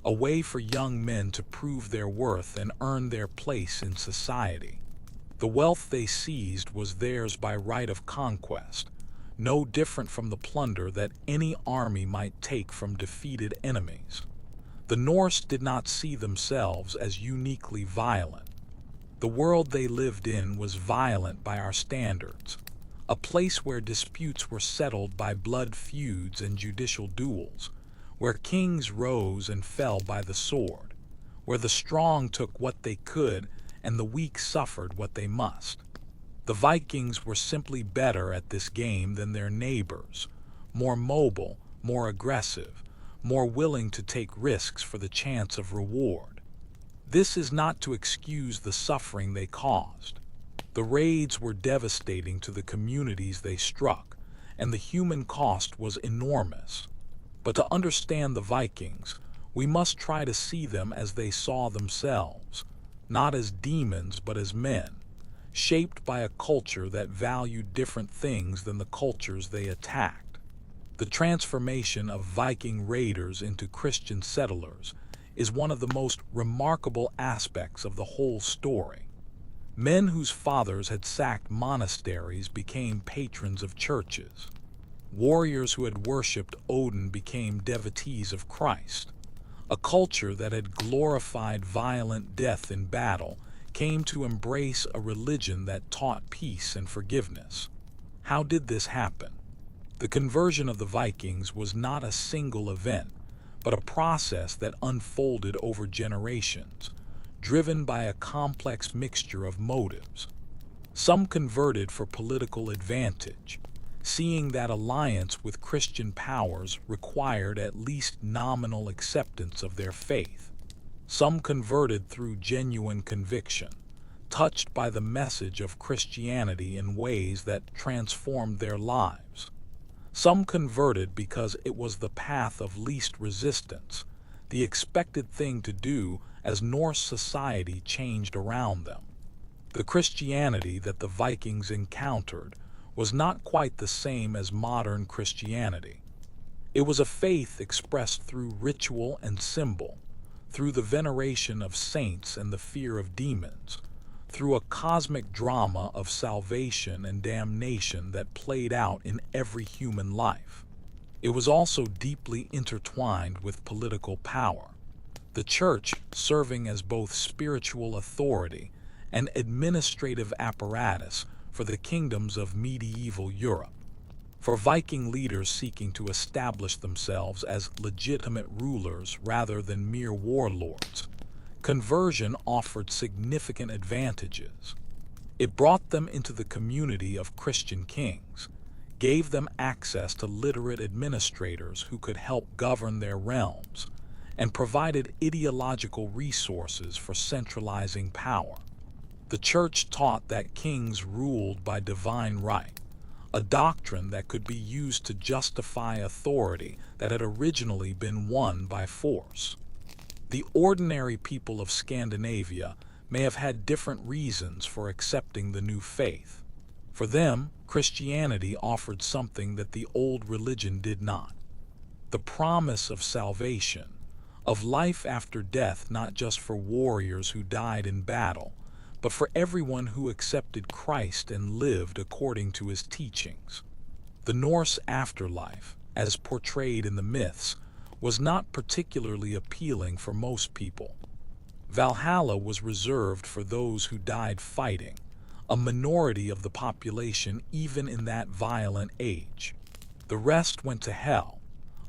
a way for young men to prove their worth and earn their place in society. The wealth they seized was theirs by right of conquest, no different from the plunder that any army might take from defeated enemies. The Norse did not see themselves as uniquely violent. The world they lived in was violent by our standards, a place where disputes were settled by blood feuds and judicial duels, where kings rose and fell by the sword, where the strong took what they could and the weak suffered what they must. The Vikings were simply better at this game than their neighbors, more mobile, more aggressive, more willing to take risks for the chance of reward. This is not to excuse the suffering they caused. The raids were devastating to the communities they struck, and the human cost was enormous. But to understand the Vikings, we must try to see them as they saw themselves, not as demons but as men, shaped by a culture that valued different things than the cultures they attacked. The transformation of Viking raiders into Christian settlers is one of the most remarkable aspects of the whole story. Men whose fathers had sacked monasteries became patrons of churches. Warriors who had worshipped Odin became devotees of Christ. A culture that had glorified violent death in battle came to embrace a religion that taught peace and forgiveness. How did this happen? The conversion of the Vikings was not a single event, but a process that unfolded over generations, driven by a complex mixture of motives. Some converted for political advantage, seeing that alliance with Christian powers required at least nominal acceptance of their faith. Some converted through genuine conviction, touched by the message of Christianity in ways that transformed their lives. Some converted because it was the path of least resistance, the expected thing to do as Norse society changed around them. The Christianity that the Vikings encountered was not quite the same as modern Christianity. It was a faith expressed through ritual and symbol, through the veneration of saints and the fear of demons, through a cosmic drama of salvation and damnation that played out in every human life. It was also deeply intertwined with political power, the church serving as both spiritual authority an administrative apparatus for the kingdoms of medieval Europe. For Viking leaders seeking to establish themselves as legitimate rulers rather than mere warlords, conversion offered significant advantages. It brought them into the community of Christian kings, gave them access to literate administrators who could help govern their realms, and provided ideological resources for centralizing power. The church taught that kings ruled by divine right, a doctrine that could be used to justify authority that had originally been won by force. The ordinary people of Scandinavia may have had different reasons for accepting the new faith. For them, Christianity offered something that the old religion did not: the promise of salvation, of life after death, not just for warriors who died in battle, but for everyone who accepted Christ and lived according to his teachings. The Norse afterlife, as portrayed in the myths, was not particularly appealing for most people. Valhalla was reserved for those who died fighting, a minority of the population even in that violent age. The rest went to hell,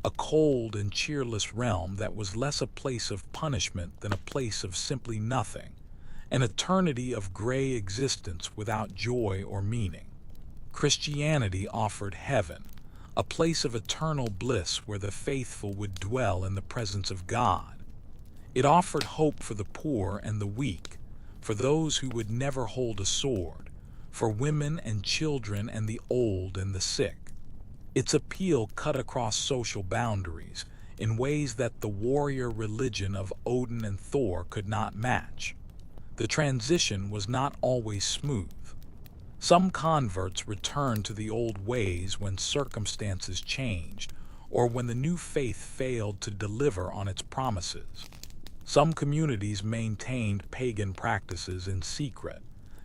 a cold and cheerless realm that was less a place of punishment than a place of simply nothing, an eternity of gray existence without joy or meaning. Christianity offered heaven, a place of eternal bliss where the faithful would dwell in the presence of God. It offered hope for the poor and the weak, for those who would never hold a sword, for women and children and the old and the sick. Its appeal cut across social boundaries in ways that the warrior religion of Odin and Thor could not match. The transition was not always smooth. Some converts returned to the old ways when circumstances changed, or when the new faith failed to deliver on its promises. Some communities maintained pagan practices in secret,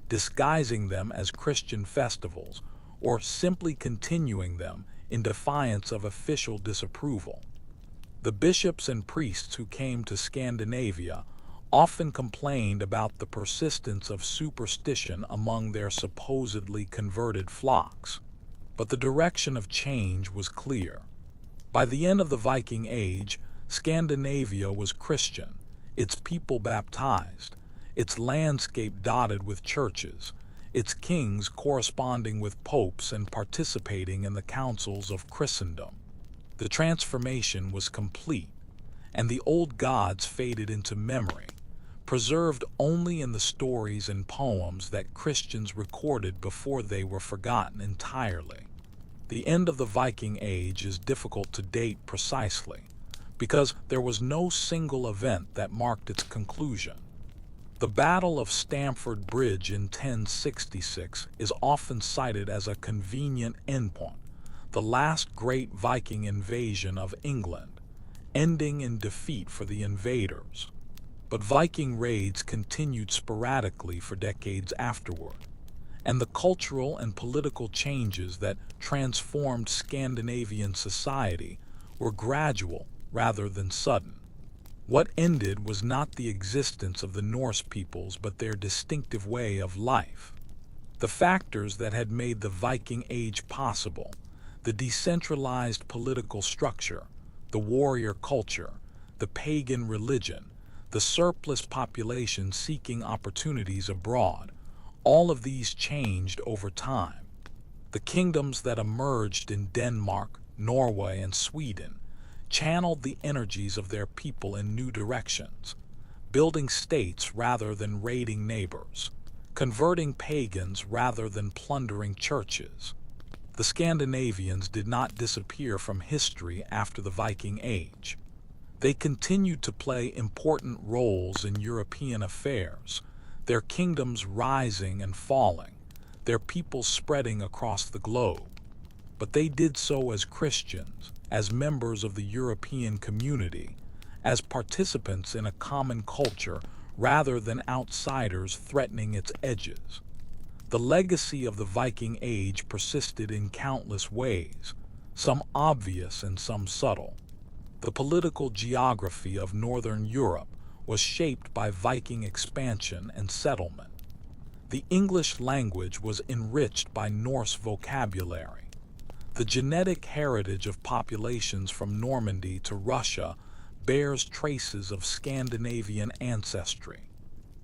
disguising them as Christian festivals, or simply continuing them in defiance of official disapproval. The bishops and priests who came to Scandinavia often complained about the persistence of superstition among their supposedly converted flocks. But the direction of change was clear. By the end of the Viking Age, Scandinavia was Christian, its people baptized, its landscape dotted with churches, its kings corresponding with popes and participating in the councils of Christendom. The transformation was complete, and the old gods faded into memory, preserved only in the stories and poems that Christians recorded before they were forgotten entirely. The end of the Viking Age is difficult to date precisely, because there was no single event that marked its conclusion. The Battle of Stamford Bridge in 1066 is often cited as a convenient endpoint, the last great Viking invasion of England, ending in defeat for the invaders. But Viking raids continued sporadically for decades afterward, and the cultural and political changes that transformed Scandinavian society were gradual rather than sudden. What ended was not the existence of the Norse peoples, but their distinctive way of life. The factors that had made the Viking Age possible, the decentralized political structure, the warrior culture, the pagan religion, the surplus population seeking opportunities abroad, all of these changed over time. The kingdoms that emerged in Denmark, Norway, and Sweden channeled the energies of their people in new directions, building states rather than raiding neighbors, converting pagans rather than plundering churches. The Scandinavians did not disappear from history after the Viking Age. They continued to play important roles in European affairs, their kingdoms rising and falling, their people spreading across the globe. But they did so as Christians, as members of the European community, as participants in a common culture rather than outsiders threatening its edges. The legacy of the Viking Age persisted in countless ways, some obvious and some subtle. The political geography of Northern Europe was shaped by Viking expansion and settlement. The English language was enriched by Norse vocabulary. The genetic heritage of populations from Normandy to Russia bears traces of Scandinavian ancestry.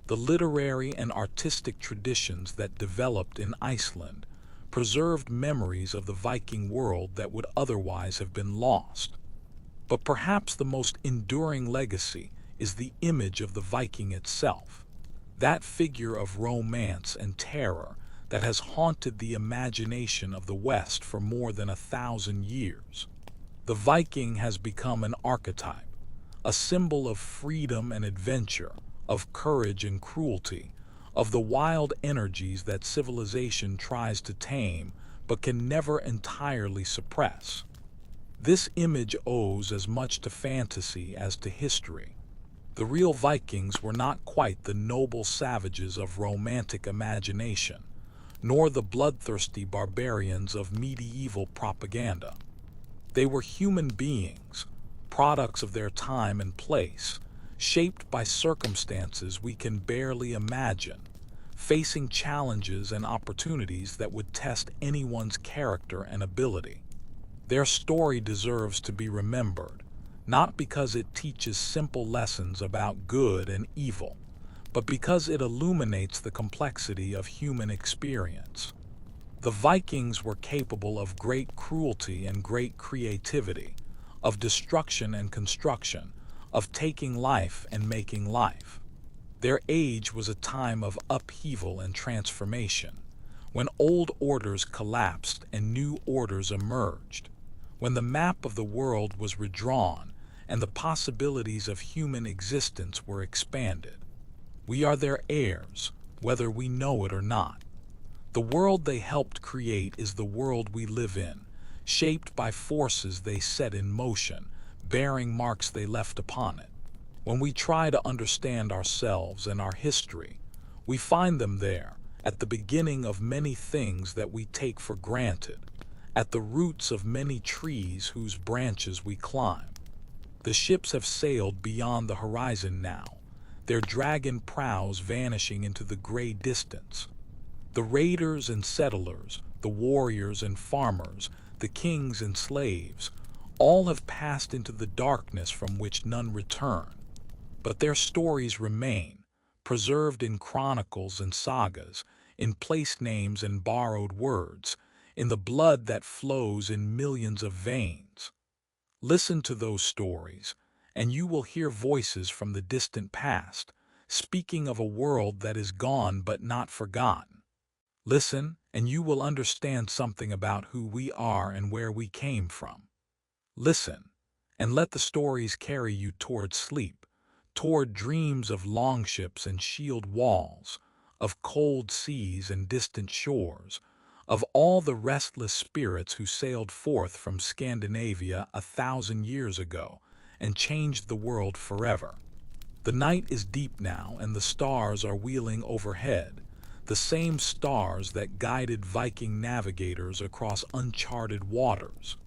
The literary and artistic traditions that developed in Iceland preserved memories of the Viking world that would otherwise have been lost. But perhaps the most enduring legacy is the image of the Viking itself, that figure of romance and terror that has haunted the imagination of the West for more than 1,000 years. The Viking has become an archetype, a symbol of freedom and adventure, of courage and cruelty, of the wild energies that civilization tries to tame but can never entirely suppress. This image owes as much to fantasy as to history. The real Vikings were not quite the noble savages of romantic imagination, nor the bloodthirsty barbarians of medieval propaganda. They were human beings, products of their time and place, shaped by circumstances we can barely imagine, facing challenges and opportunities that would test anyone's character and ability. Their story deserves to be remembered, not because it teaches simple lessons about good and evil, but because it illuminates the complexity of human experience. The Vikings were capable of great cruelty and great creativity, of destruction and construction, of taking life and making life. Their age was a time of upheaval and transformation, when old orders collapsed and new orders emerged, when the map of the world was redrawn and the possibilities of human existence were expanded. We are their heirs, whether we know it or not. The world they helped create is the world we live in, shaped by forces they set in motion, bearing marks they left upon it. When we try to understand ourselves and our history, we find them there, at the beginning of many things that we take for granted, at the roots of many trees whose branches we climb. The ships have sailed beyond the horizon now, their dragon prows vanishing into the gray distance. The raiders and settlers, the warriors and farmers, the kings and slaves, all have passed into the darkness from which none return. But their stories remain, preserved in chronicles and sagas, in place names and borrowed words, in the blood that flows in millions of veins. Listen to those stories, and you will hear voices from the distant past, speaking of a world that is gone but not forgotten. Listen, and you will understand something about who we are and where we came from. Listen, and let the stories carry you toward sleep, toward dreams of longships and shield walls, of cold seas and distant shores, of all the restless spirits who sailed forth from Scandinavia 1,000 years ago and changed the world forever. The night is deep now, and the stars are wheeling overhead, the same stars that guided Viking navigators across uncharted waters.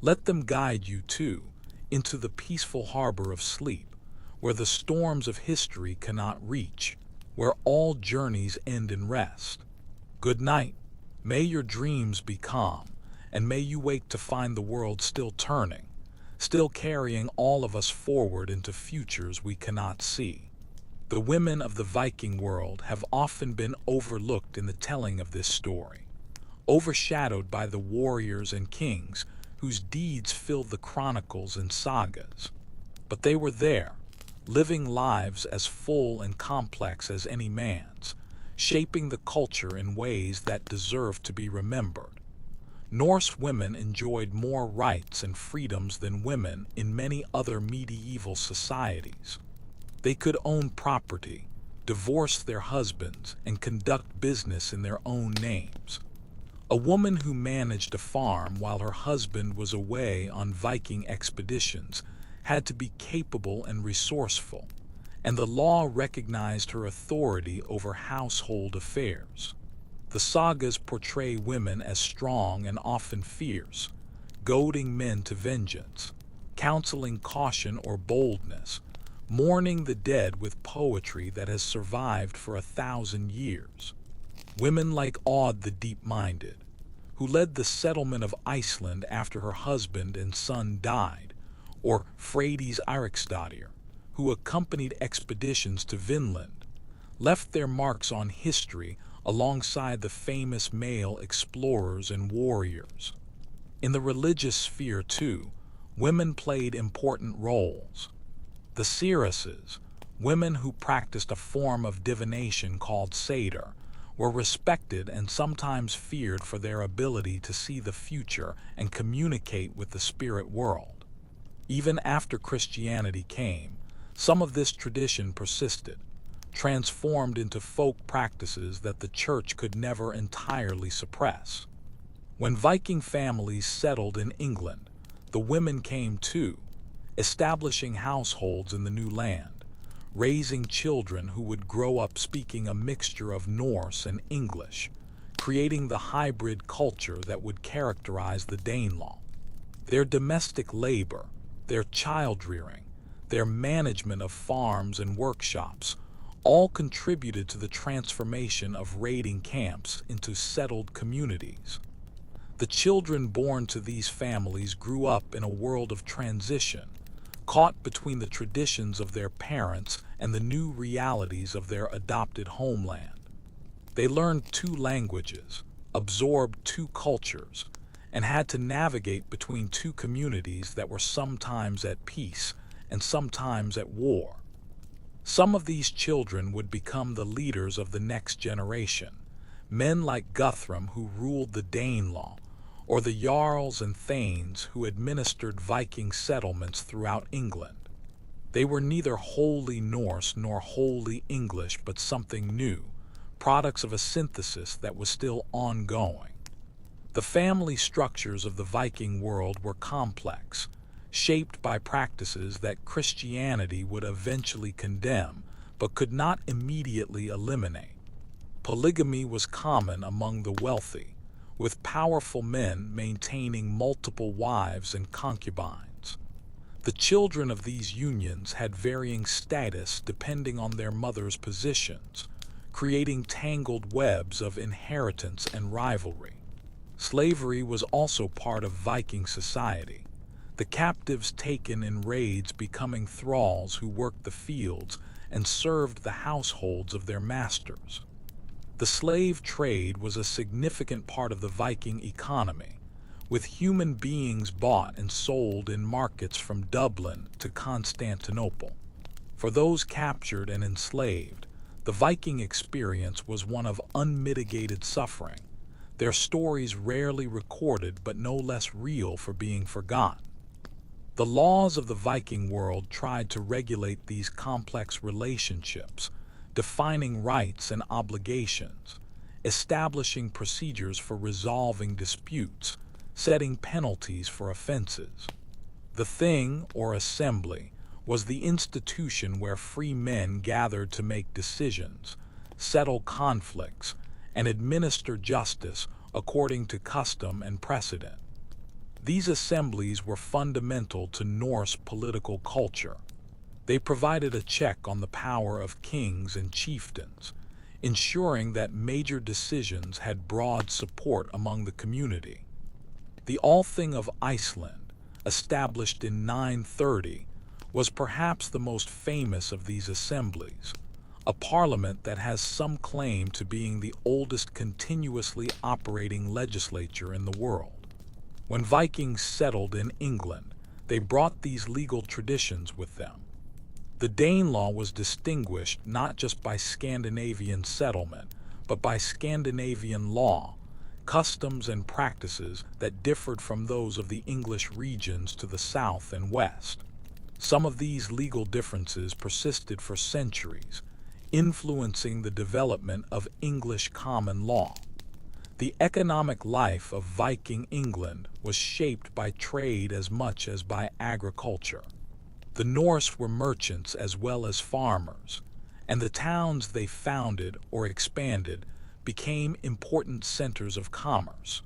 Let them guide you, too, into the peaceful harbor of sleep, where the storms of history cannot reach, where all journeys end in rest. Good night. May your dreams be calm, and may you wake to find the world still turning, still carrying all of us forward into futures we cannot see. The women of the Viking world have often been overlooked in the telling of this story, overshadowed by the warriors and kings whose deeds filled the chronicles and sagas. But they were there, living lives as full and complex as any man's, shaping the culture in ways that deserve to be remembered. Norse women enjoyed more rights and freedoms than women in many other medieval societies. They could own property, divorce their husbands, and conduct business in their own names. A woman who managed a farm while her husband was away on Viking expeditions had to be capable and resourceful, and the law recognized her authority over household affairs. The sagas portray women as strong and often fierce, goading men to vengeance, counseling caution or boldness, mourning the dead with poetry that has survived for 1,000 years. Women like Aud the Deep-Minded, who led the settlement of Iceland after her husband and son died, or Freydis Eiríksdóttir, who accompanied expeditions to Vinland, left their marks on history alongside the famous male explorers and warriors. In the religious sphere, too, women played important roles. The seeresses, women who practiced a form of divination called satyr, were respected and sometimes feared for their ability to see the future and communicate with the spirit world. Even after Christianity came, some of this tradition persisted, transformed into folk practices that the church could never entirely suppress. When Viking families settled in England, the women came too, establishing households in the new land, raising children who would grow up speaking a mixture of Norse and English, creating the hybrid culture that would characterize the Danelaw. Their domestic labor, their child-rearing, their management of farms and workshops, all contributed to the transformation of raiding camps into settled communities. The children born to these families grew up in a world of transition, caught between the traditions of their parents and the new realities of their adopted homeland. They learned two languages, absorbed two cultures, and had to navigate between two communities that were sometimes at peace and sometimes at war. Some of these children would become the leaders of the next generation, men like Guthrum who ruled the Danelaw, or the Jarls and Thanes who administered Viking settlements throughout England. They were neither wholly Norse nor wholly English, but something new, products of a synthesis that was still ongoing. The family structures of the Viking world were complex, shaped by practices that Christianity would eventually condemn, but could not immediately eliminate. Polygamy was common among the wealthy, with powerful men maintaining multiple wives and concubines. The children of these unions had varying status depending on their mothers' positions, creating tangled webs of inheritance and rivalry. Slavery was also part of Viking society, the captives taken in raids becoming thralls who worked the fields and served the households of their masters. The slave trade was a significant part of the Viking economy, with human beings bought and sold in markets from Dublin to Constantinople. For those captured and enslaved, the Viking experience was one of unmitigated suffering, their stories rarely recorded but no less real for being forgotten. The laws of the Viking world tried to regulate these complex relationships, defining rights and obligations, establishing procedures for resolving disputes, setting penalties for offenses. The Thing, or assembly, was the institution where free men gathered to make decisions, settle conflicts, and administer justice according to custom and precedent. These assemblies were fundamental to Norse political culture. They provided a check on the power of kings and chieftains, ensuring that major decisions had broad support among the community. The Althing of Iceland, established in 930, was perhaps the most famous of these assemblies, a parliament that has some claim to being the oldest continuously operating legislature in the world. When Vikings settled in England, they brought these legal traditions with them. The Danelaw was distinguished not just by Scandinavian settlement, but by Scandinavian law, customs and practices that differed from those of the English regions to the south and west. Some of these legal differences persisted for centuries, influencing the development of English common law. The economic life of Viking England was shaped by trade as much as by agriculture. The Norse were merchants as well as farmers, and the towns they founded or expanded became important centers of commerce.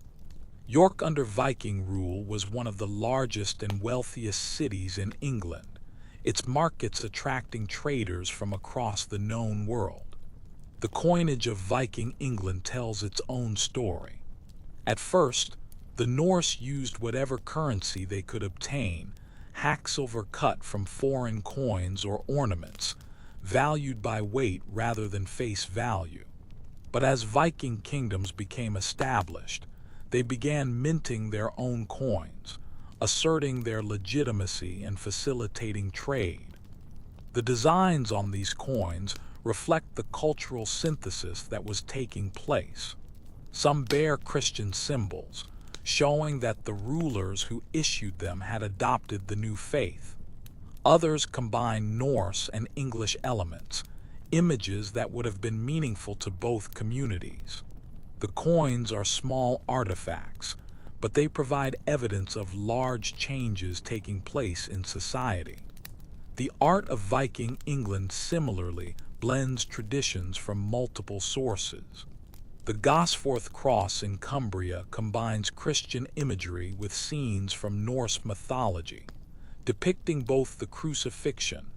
York under Viking rule was one of the largest and wealthiest cities in England, its markets attracting traders from across the known world. The coinage of Viking England tells its own story. At first, the Norse used whatever currency they could obtain, hacksilver cut from foreign coins or ornaments, valued by weight rather than face value. But as Viking kingdoms became established, they began minting their own coins, asserting their legitimacy and facilitating trade. The designs on these coins reflect the cultural synthesis that was taking place. Some bear Christian symbols, showing that the rulers who issued them had adopted the new faith. Others combine Norse and English elements, images that would have been meaningful to both communities. The coins are small artifacts, but they provide evidence of large changes taking place in society. The art of Viking England similarly blends traditions from multiple sources. The Gosforth Cross in Cumbria combines Christian imagery with scenes from Norse mythology, depicting both the crucifixion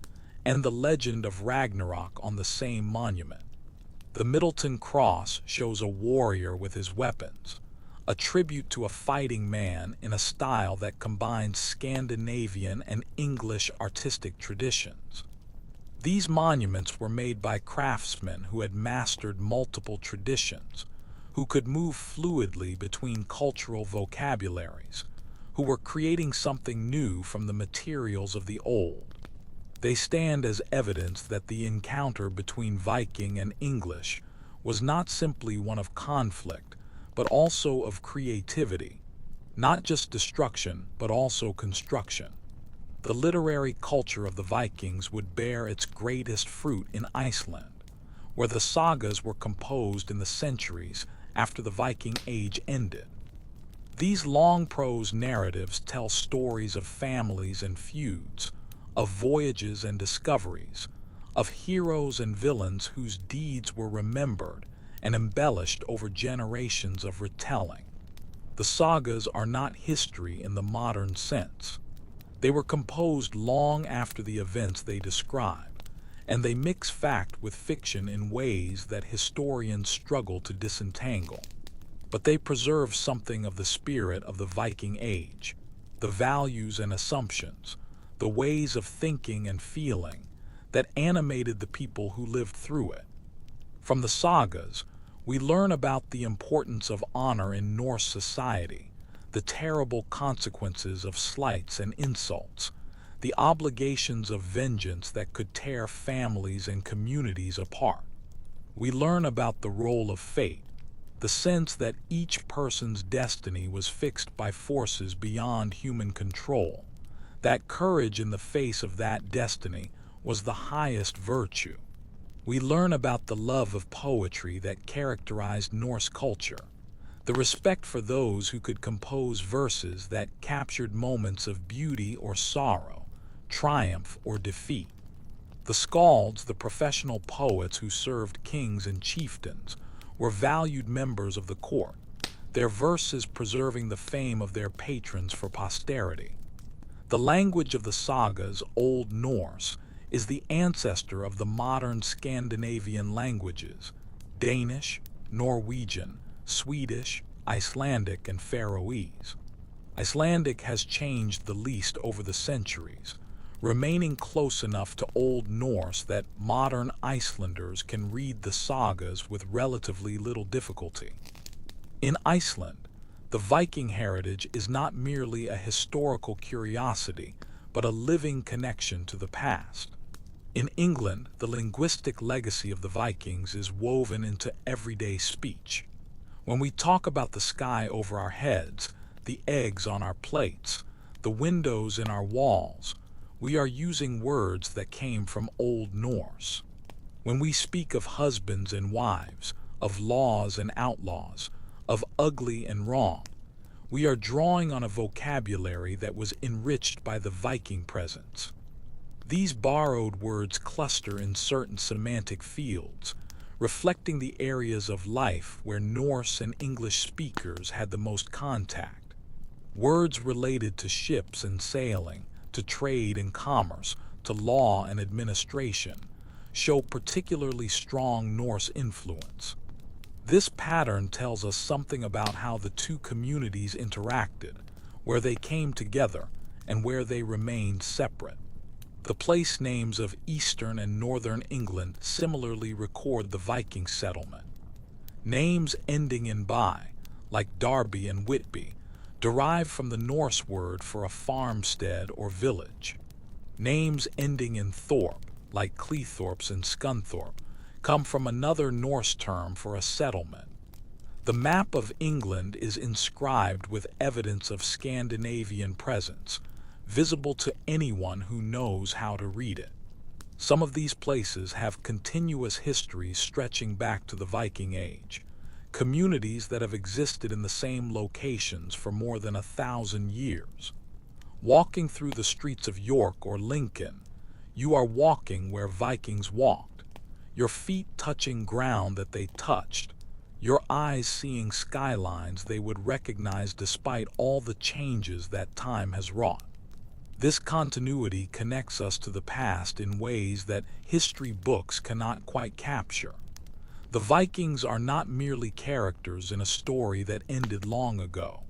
and the legend of Ragnarok on the same monument. The Middleton Cross shows a warrior with his weapons, a tribute to a fighting man in a style that combines Scandinavian and English artistic traditions. These monuments were made by craftsmen who had mastered multiple traditions, who could move fluidly between cultural vocabularies, who were creating something new from the materials of the old. They stand as evidence that the encounter between Viking and English was not simply one of conflict, but also of creativity, not just destruction, but also construction. The literary culture of the Vikings would bear its greatest fruit in Iceland, where the sagas were composed in the centuries after the Viking Age ended. These long prose narratives tell stories of families and feuds, of voyages and discoveries, of heroes and villains whose deeds were remembered and embellished over generations of retelling. The sagas are not history in the modern sense. They were composed long after the events they describe, and they mix fact with fiction in ways that historians struggle to disentangle. But they preserve something of the spirit of the Viking Age, the values and assumptions, the ways of thinking and feeling that animated the people who lived through it. From the sagas, we learn about the importance of honor in Norse society, the terrible consequences of slights and insults, the obligations of vengeance that could tear families and communities apart. We learn about the role of fate, the sense that each person's destiny was fixed by forces beyond human control, that courage in the face of that destiny was the highest virtue. We learn about the love of poetry that characterized Norse culture, the respect for those who could compose verses that captured moments of beauty or sorrow, triumph or defeat. The skalds, the professional poets who served kings and chieftains, were valued members of the court, their verses preserving the fame of their patrons for posterity. The language of the sagas, Old Norse, is the ancestor of the modern Scandinavian languages, Danish, Norwegian, Swedish, Icelandic, and Faroese. Icelandic has changed the least over the centuries, remaining close enough to Old Norse that modern Icelanders can read the sagas with relatively little difficulty. In Iceland, the Viking heritage is not merely a historical curiosity, but a living connection to the past. In England, the linguistic legacy of the Vikings is woven into everyday speech. When we talk about the sky over our heads, the eggs on our plates, the windows in our walls, we are using words that came from Old Norse. When we speak of husbands and wives, of laws and outlaws, of ugly and wrong, we are drawing on a vocabulary that was enriched by the Viking presence. These borrowed words cluster in certain semantic fields, reflecting the areas of life where Norse and English speakers had the most contact. Words related to ships and sailing, to trade and commerce, to law and administration, show particularly strong Norse influence. This pattern tells us something about how the two communities interacted, where they came together, and where they remained separate. The place names of eastern and northern England similarly record the Viking settlement. Names ending in by, like Derby and Whitby, derive from the Norse word for a farmstead or village. Names ending in thorpe, like Cleethorpes and Scunthorpe, come from another Norse term for a settlement. The map of England is inscribed with evidence of Scandinavian presence, visible to anyone who knows how to read it. Some of these places have continuous histories stretching back to the Viking Age, communities that have existed in the same locations for more than 1,000 years. Walking through the streets of York or Lincoln, you are walking where Vikings walked, your feet touching ground that they touched, your eyes seeing skylines they would recognize despite all the changes that time has wrought. This continuity connects us to the past in ways that history books cannot quite capture. The Vikings are not merely characters in a story that ended long ago.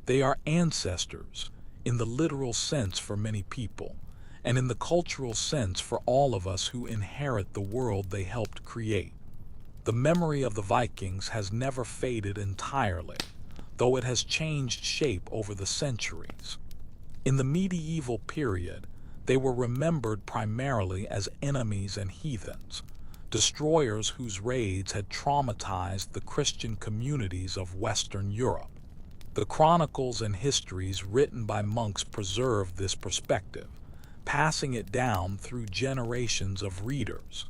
They are ancestors, in the literal sense for many people, and in the cultural sense for all of us who inherit the world they helped create. The memory of the Vikings has never faded entirely, though it has changed shape over the centuries. In the medieval period, they were remembered primarily as enemies and heathens, destroyers whose raids had traumatized the Christian communities of Western Europe. The chronicles and histories written by monks preserved this perspective, passing it down through generations of readers.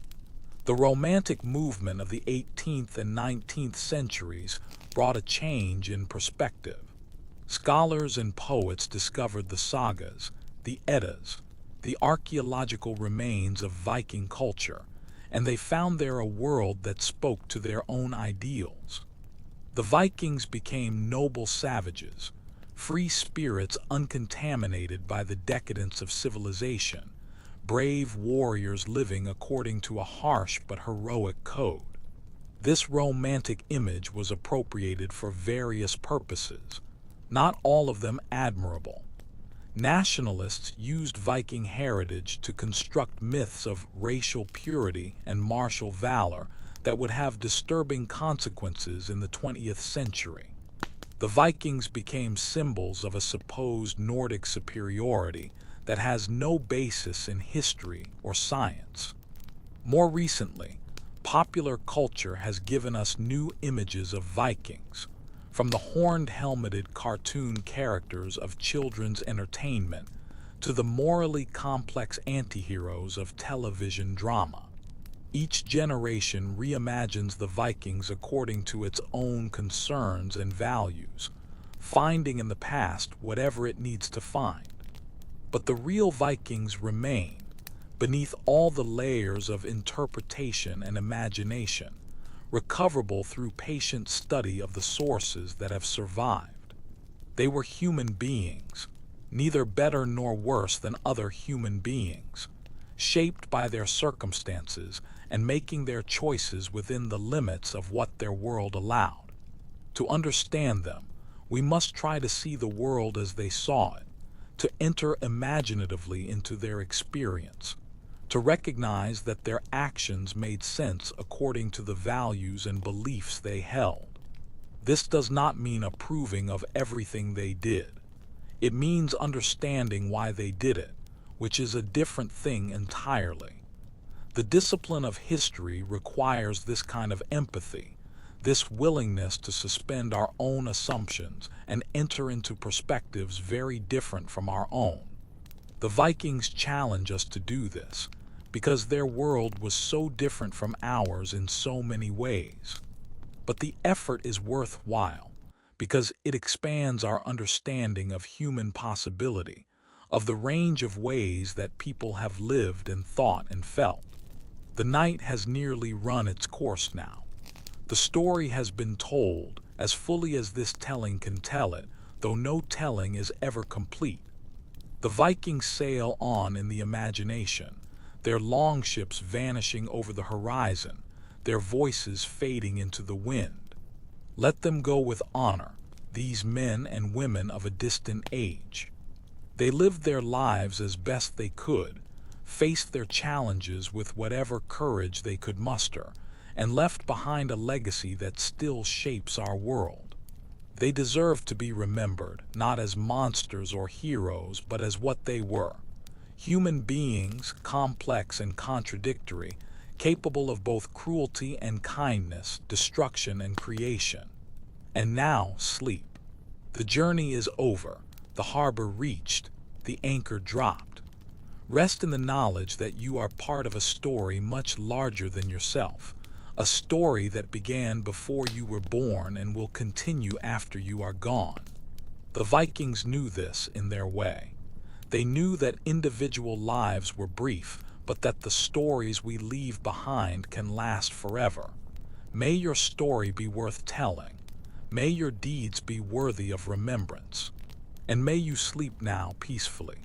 The Romantic movement of the 18th and 19th centuries brought a change in perspective. Scholars and poets discovered the sagas, the Eddas, the archaeological remains of Viking culture, and they found there a world that spoke to their own ideals. The Vikings became noble savages, free spirits uncontaminated by the decadence of civilization, brave warriors living according to a harsh but heroic code. This romantic image was appropriated for various purposes, not all of them admirable. Nationalists used Viking heritage to construct myths of racial purity and martial valor that would have disturbing consequences in the 20th century. The Vikings became symbols of a supposed Nordic superiority that has no basis in history or science. More recently, popular culture has given us new images of Vikings, from the horned-helmeted cartoon characters of children's entertainment to the morally complex antiheroes of television drama. Each generation reimagines the Vikings according to its own concerns and values, finding in the past whatever it needs to find. But the real Vikings remain, beneath all the layers of interpretation and imagination, recoverable through patient study of the sources that have survived. They were human beings, neither better nor worse than other human beings, shaped by their circumstances and making their choices within the limits of what their world allowed. To understand them, we must try to see the world as they saw it, to enter imaginatively into their experience, to recognize that their actions made sense according to the values and beliefs they held. This does not mean approving of everything they did. It means understanding why they did it, which is a different thing entirely. The discipline of history requires this kind of empathy, this willingness to suspend our own assumptions and enter into perspectives very different from our own. The Vikings challenge us to do this, because their world was so different from ours in so many ways. But the effort is worthwhile, because it expands our understanding of human possibility, of the range of ways that people have lived and thought and felt. The night has nearly run its course now. The story has been told as fully as this telling can tell it, though no telling is ever complete. The Vikings sail on in the imagination, their longships vanishing over the horizon, their voices fading into the wind. Let them go with honor, these men and women of a distant age. They lived their lives as best they could, faced their challenges with whatever courage they could muster, and left behind a legacy that still shapes our world. They deserve to be remembered, not as monsters or heroes, but as what they were. Human beings, complex and contradictory, capable of both cruelty and kindness, destruction and creation. And now, sleep. The journey is over, the harbor reached, the anchor dropped. Rest in the knowledge that you are part of a story much larger than yourself, a story that began before you were born and will continue after you are gone. The Vikings knew this in their way. They knew that individual lives were brief, but that the stories we leave behind can last forever. May your story be worth telling. May your deeds be worthy of remembrance. And may you sleep now peacefully,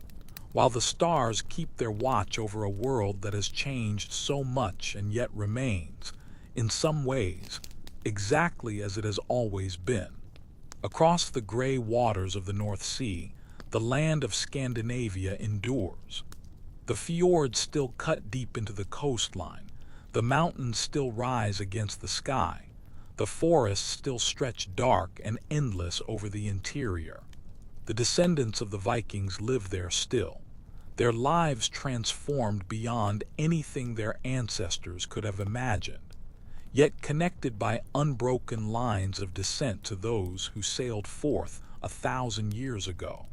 while the stars keep their watch over a world that has changed so much and yet remains, in some ways, exactly as it has always been. Across the gray waters of the North Sea, the land of Scandinavia endures. The fjords still cut deep into the coastline, the mountains still rise against the sky, the forests still stretch dark and endless over the interior. The descendants of the Vikings live there still, their lives transformed beyond anything their ancestors could have imagined, yet connected by unbroken lines of descent to those who sailed forth 1,000 years ago.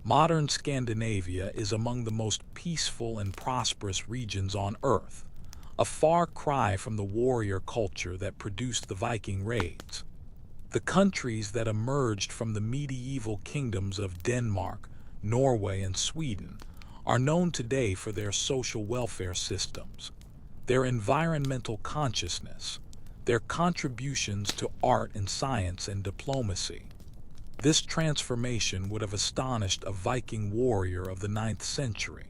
Modern Scandinavia is among the most peaceful and prosperous regions on Earth, a far cry from the warrior culture that produced the Viking raids. The countries that emerged from the medieval kingdoms of Denmark, Norway, and Sweden are known today for their social welfare systems, their environmental consciousness, their contributions to art and science and diplomacy. This transformation would have astonished a Viking warrior of the 9th century.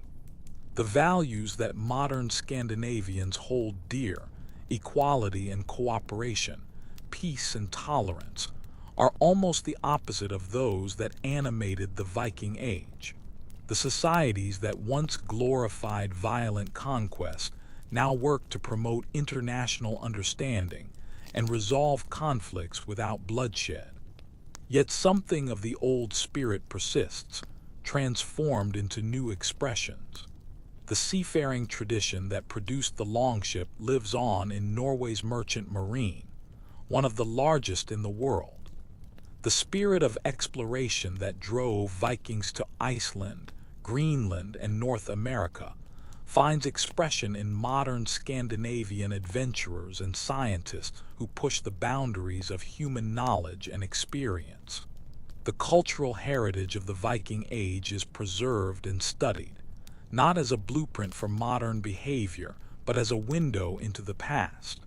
The values that modern Scandinavians hold dear, equality and cooperation, peace and tolerance, are almost the opposite of those that animated the Viking Age. The societies that once glorified violent conquest now work to promote international understanding and resolve conflicts without bloodshed. Yet something of the old spirit persists, transformed into new expressions. The seafaring tradition that produced the longship lives on in Norway's merchant marine, one of the largest in the world. The spirit of exploration that drove Vikings to Iceland, Greenland, and North America finds expression in modern Scandinavian adventurers and scientists who push the boundaries of human knowledge and experience. The cultural heritage of the Viking Age is preserved and studied, not as a blueprint for modern behavior, but as a window into the past.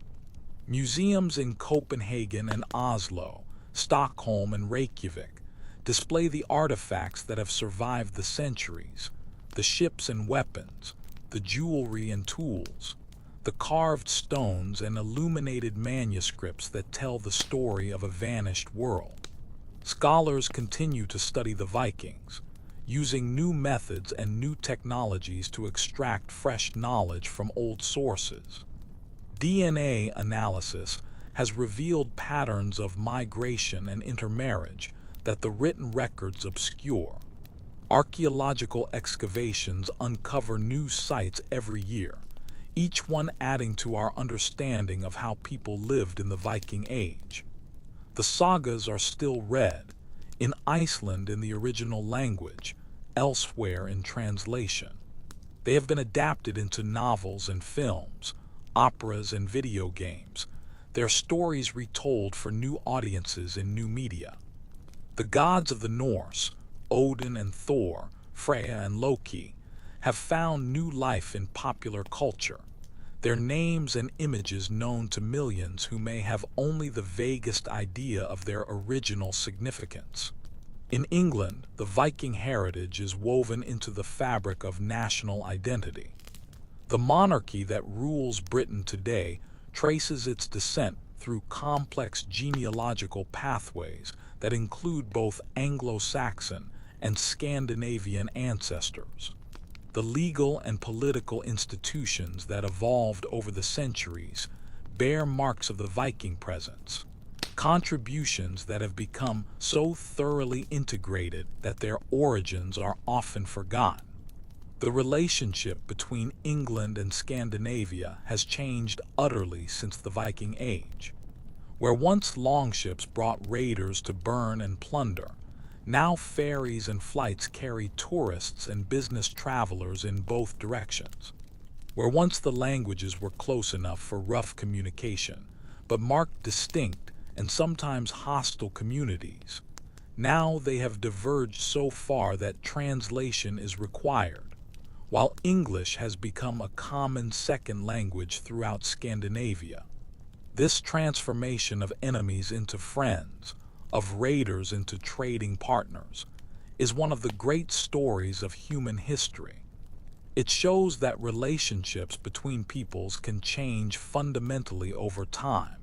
Museums in Copenhagen and Oslo, Stockholm and Reykjavik display the artifacts that have survived the centuries, the ships and weapons, the jewelry and tools, the carved stones and illuminated manuscripts that tell the story of a vanished world. Scholars continue to study the Vikings, using new methods and new technologies to extract fresh knowledge from old sources. DNA analysis has revealed patterns of migration and intermarriage that the written records obscure. Archaeological excavations uncover new sites every year, each one adding to our understanding of how people lived in the Viking Age. The sagas are still read, in Iceland in the original language, elsewhere in translation. They have been adapted into novels and films, operas and video games, their stories retold for new audiences in new media. The gods of the Norse, Odin and Thor, Freya and Loki, have found new life in popular culture, their names and images known to millions who may have only the vaguest idea of their original significance. In England, the Viking heritage is woven into the fabric of national identity. The monarchy that rules Britain today traces its descent through complex genealogical pathways that include both Anglo-Saxon and Scandinavian ancestors. The legal and political institutions that evolved over the centuries bear marks of the Viking presence, contributions that have become so thoroughly integrated that their origins are often forgotten. The relationship between England and Scandinavia has changed utterly since the Viking Age. Where once longships brought raiders to burn and plunder, now ferries and flights carry tourists and business travelers in both directions. Where once the languages were close enough for rough communication, but marked distinct and sometimes hostile communities, now they have diverged so far that translation is required. While English has become a common second language throughout Scandinavia, this transformation of enemies into friends, of raiders into trading partners, is one of the great stories of human history. It shows that relationships between peoples can change fundamentally over time,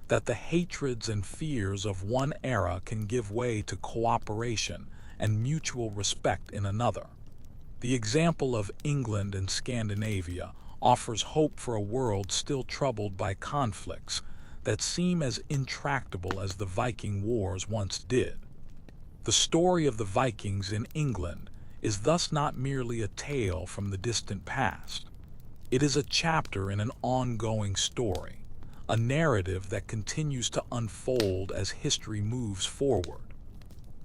that the hatreds and fears of one era can give way to cooperation and mutual respect in another. The example of England and Scandinavia offers hope for a world still troubled by conflicts that seem as intractable as the Viking Wars once did. The story of the Vikings in England is thus not merely a tale from the distant past. It is a chapter in an ongoing story, a narrative that continues to unfold as history moves forward.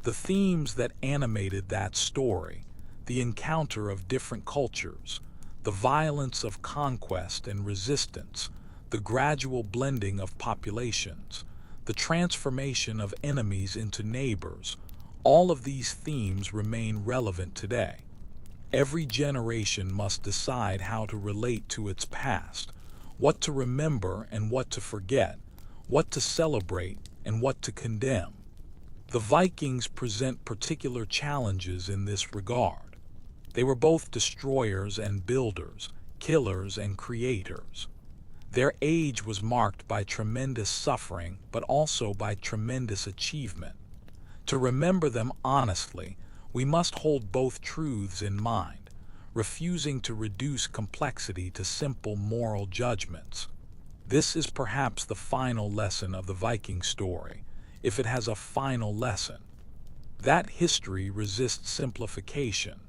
The themes that animated that story, the encounter of different cultures, the violence of conquest and resistance, the gradual blending of populations, the transformation of enemies into neighbors, all of these themes remain relevant today. Every generation must decide how to relate to its past, what to remember and what to forget, what to celebrate and what to condemn. The Vikings present particular challenges in this regard. They were both destroyers and builders, killers and creators. Their age was marked by tremendous suffering, but also by tremendous achievement. To remember them honestly, we must hold both truths in mind, refusing to reduce complexity to simple moral judgments. This is perhaps the final lesson of the Viking story, if it has a final lesson. That history resists simplification,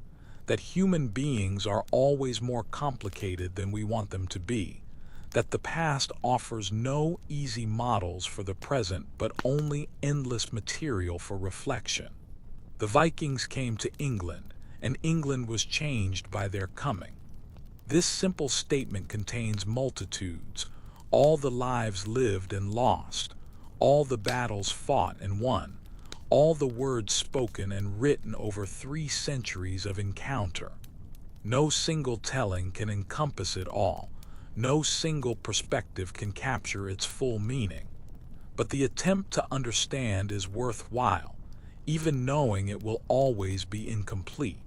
that human beings are always more complicated than we want them to be, that the past offers no easy models for the present but only endless material for reflection. The Vikings came to England, and England was changed by their coming. This simple statement contains multitudes, all the lives lived and lost, all the battles fought and won, all the words spoken and written over 3 centuries of encounter. No single telling can encompass it all. No single perspective can capture its full meaning. But the attempt to understand is worthwhile, even knowing it will always be incomplete.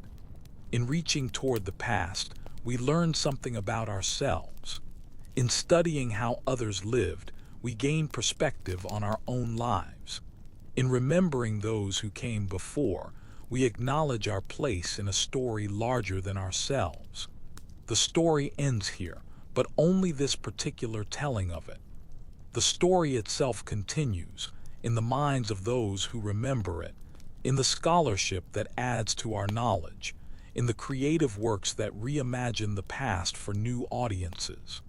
In reaching toward the past, we learn something about ourselves. In studying how others lived, we gain perspective on our own lives. In remembering those who came before, we acknowledge our place in a story larger than ourselves. The story ends here, but only this particular telling of it. The story itself continues, in the minds of those who remember it, in the scholarship that adds to our knowledge, in the creative works that reimagine the past for new audiences.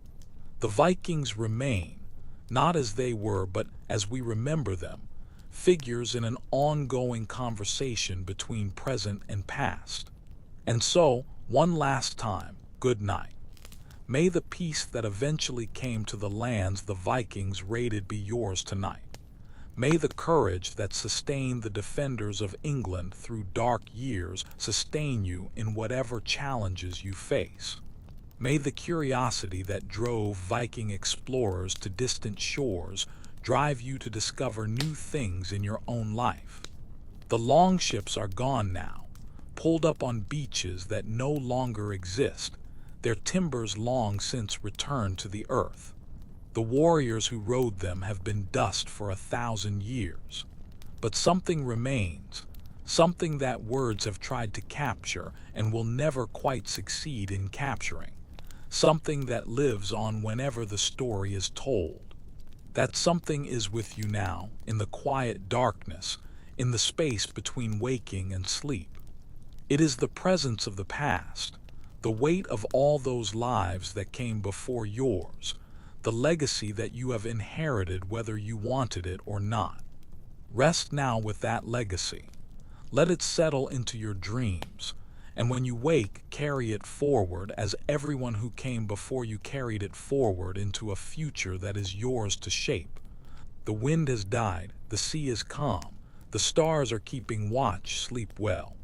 The Vikings remain, not as they were but as we remember them, figures in an ongoing conversation between present and past. And so, one last time, good night. May the peace that eventually came to the lands the Vikings raided be yours tonight. May the courage that sustained the defenders of England through dark years sustain you in whatever challenges you face. May the curiosity that drove Viking explorers to distant shores drive you to discover new things in your own life. The longships are gone now, pulled up on beaches that no longer exist. their timbers long since returned to the earth. The warriors who rode them have been dust for 1,000 years. But something remains, something that words have tried to capture and will never quite succeed in capturing, something that lives on whenever the story is told. That something is with you now, in the quiet darkness, in the space between waking and sleep. It is the presence of the past, the weight of all those lives that came before yours, the legacy that you have inherited whether you wanted it or not. Rest now with that legacy. Let it settle into your dreams, and when you wake, carry it forward as everyone who came before you carried it forward into a future that is yours to shape. The wind has died, the sea is calm, the stars are keeping watch. Sleep well.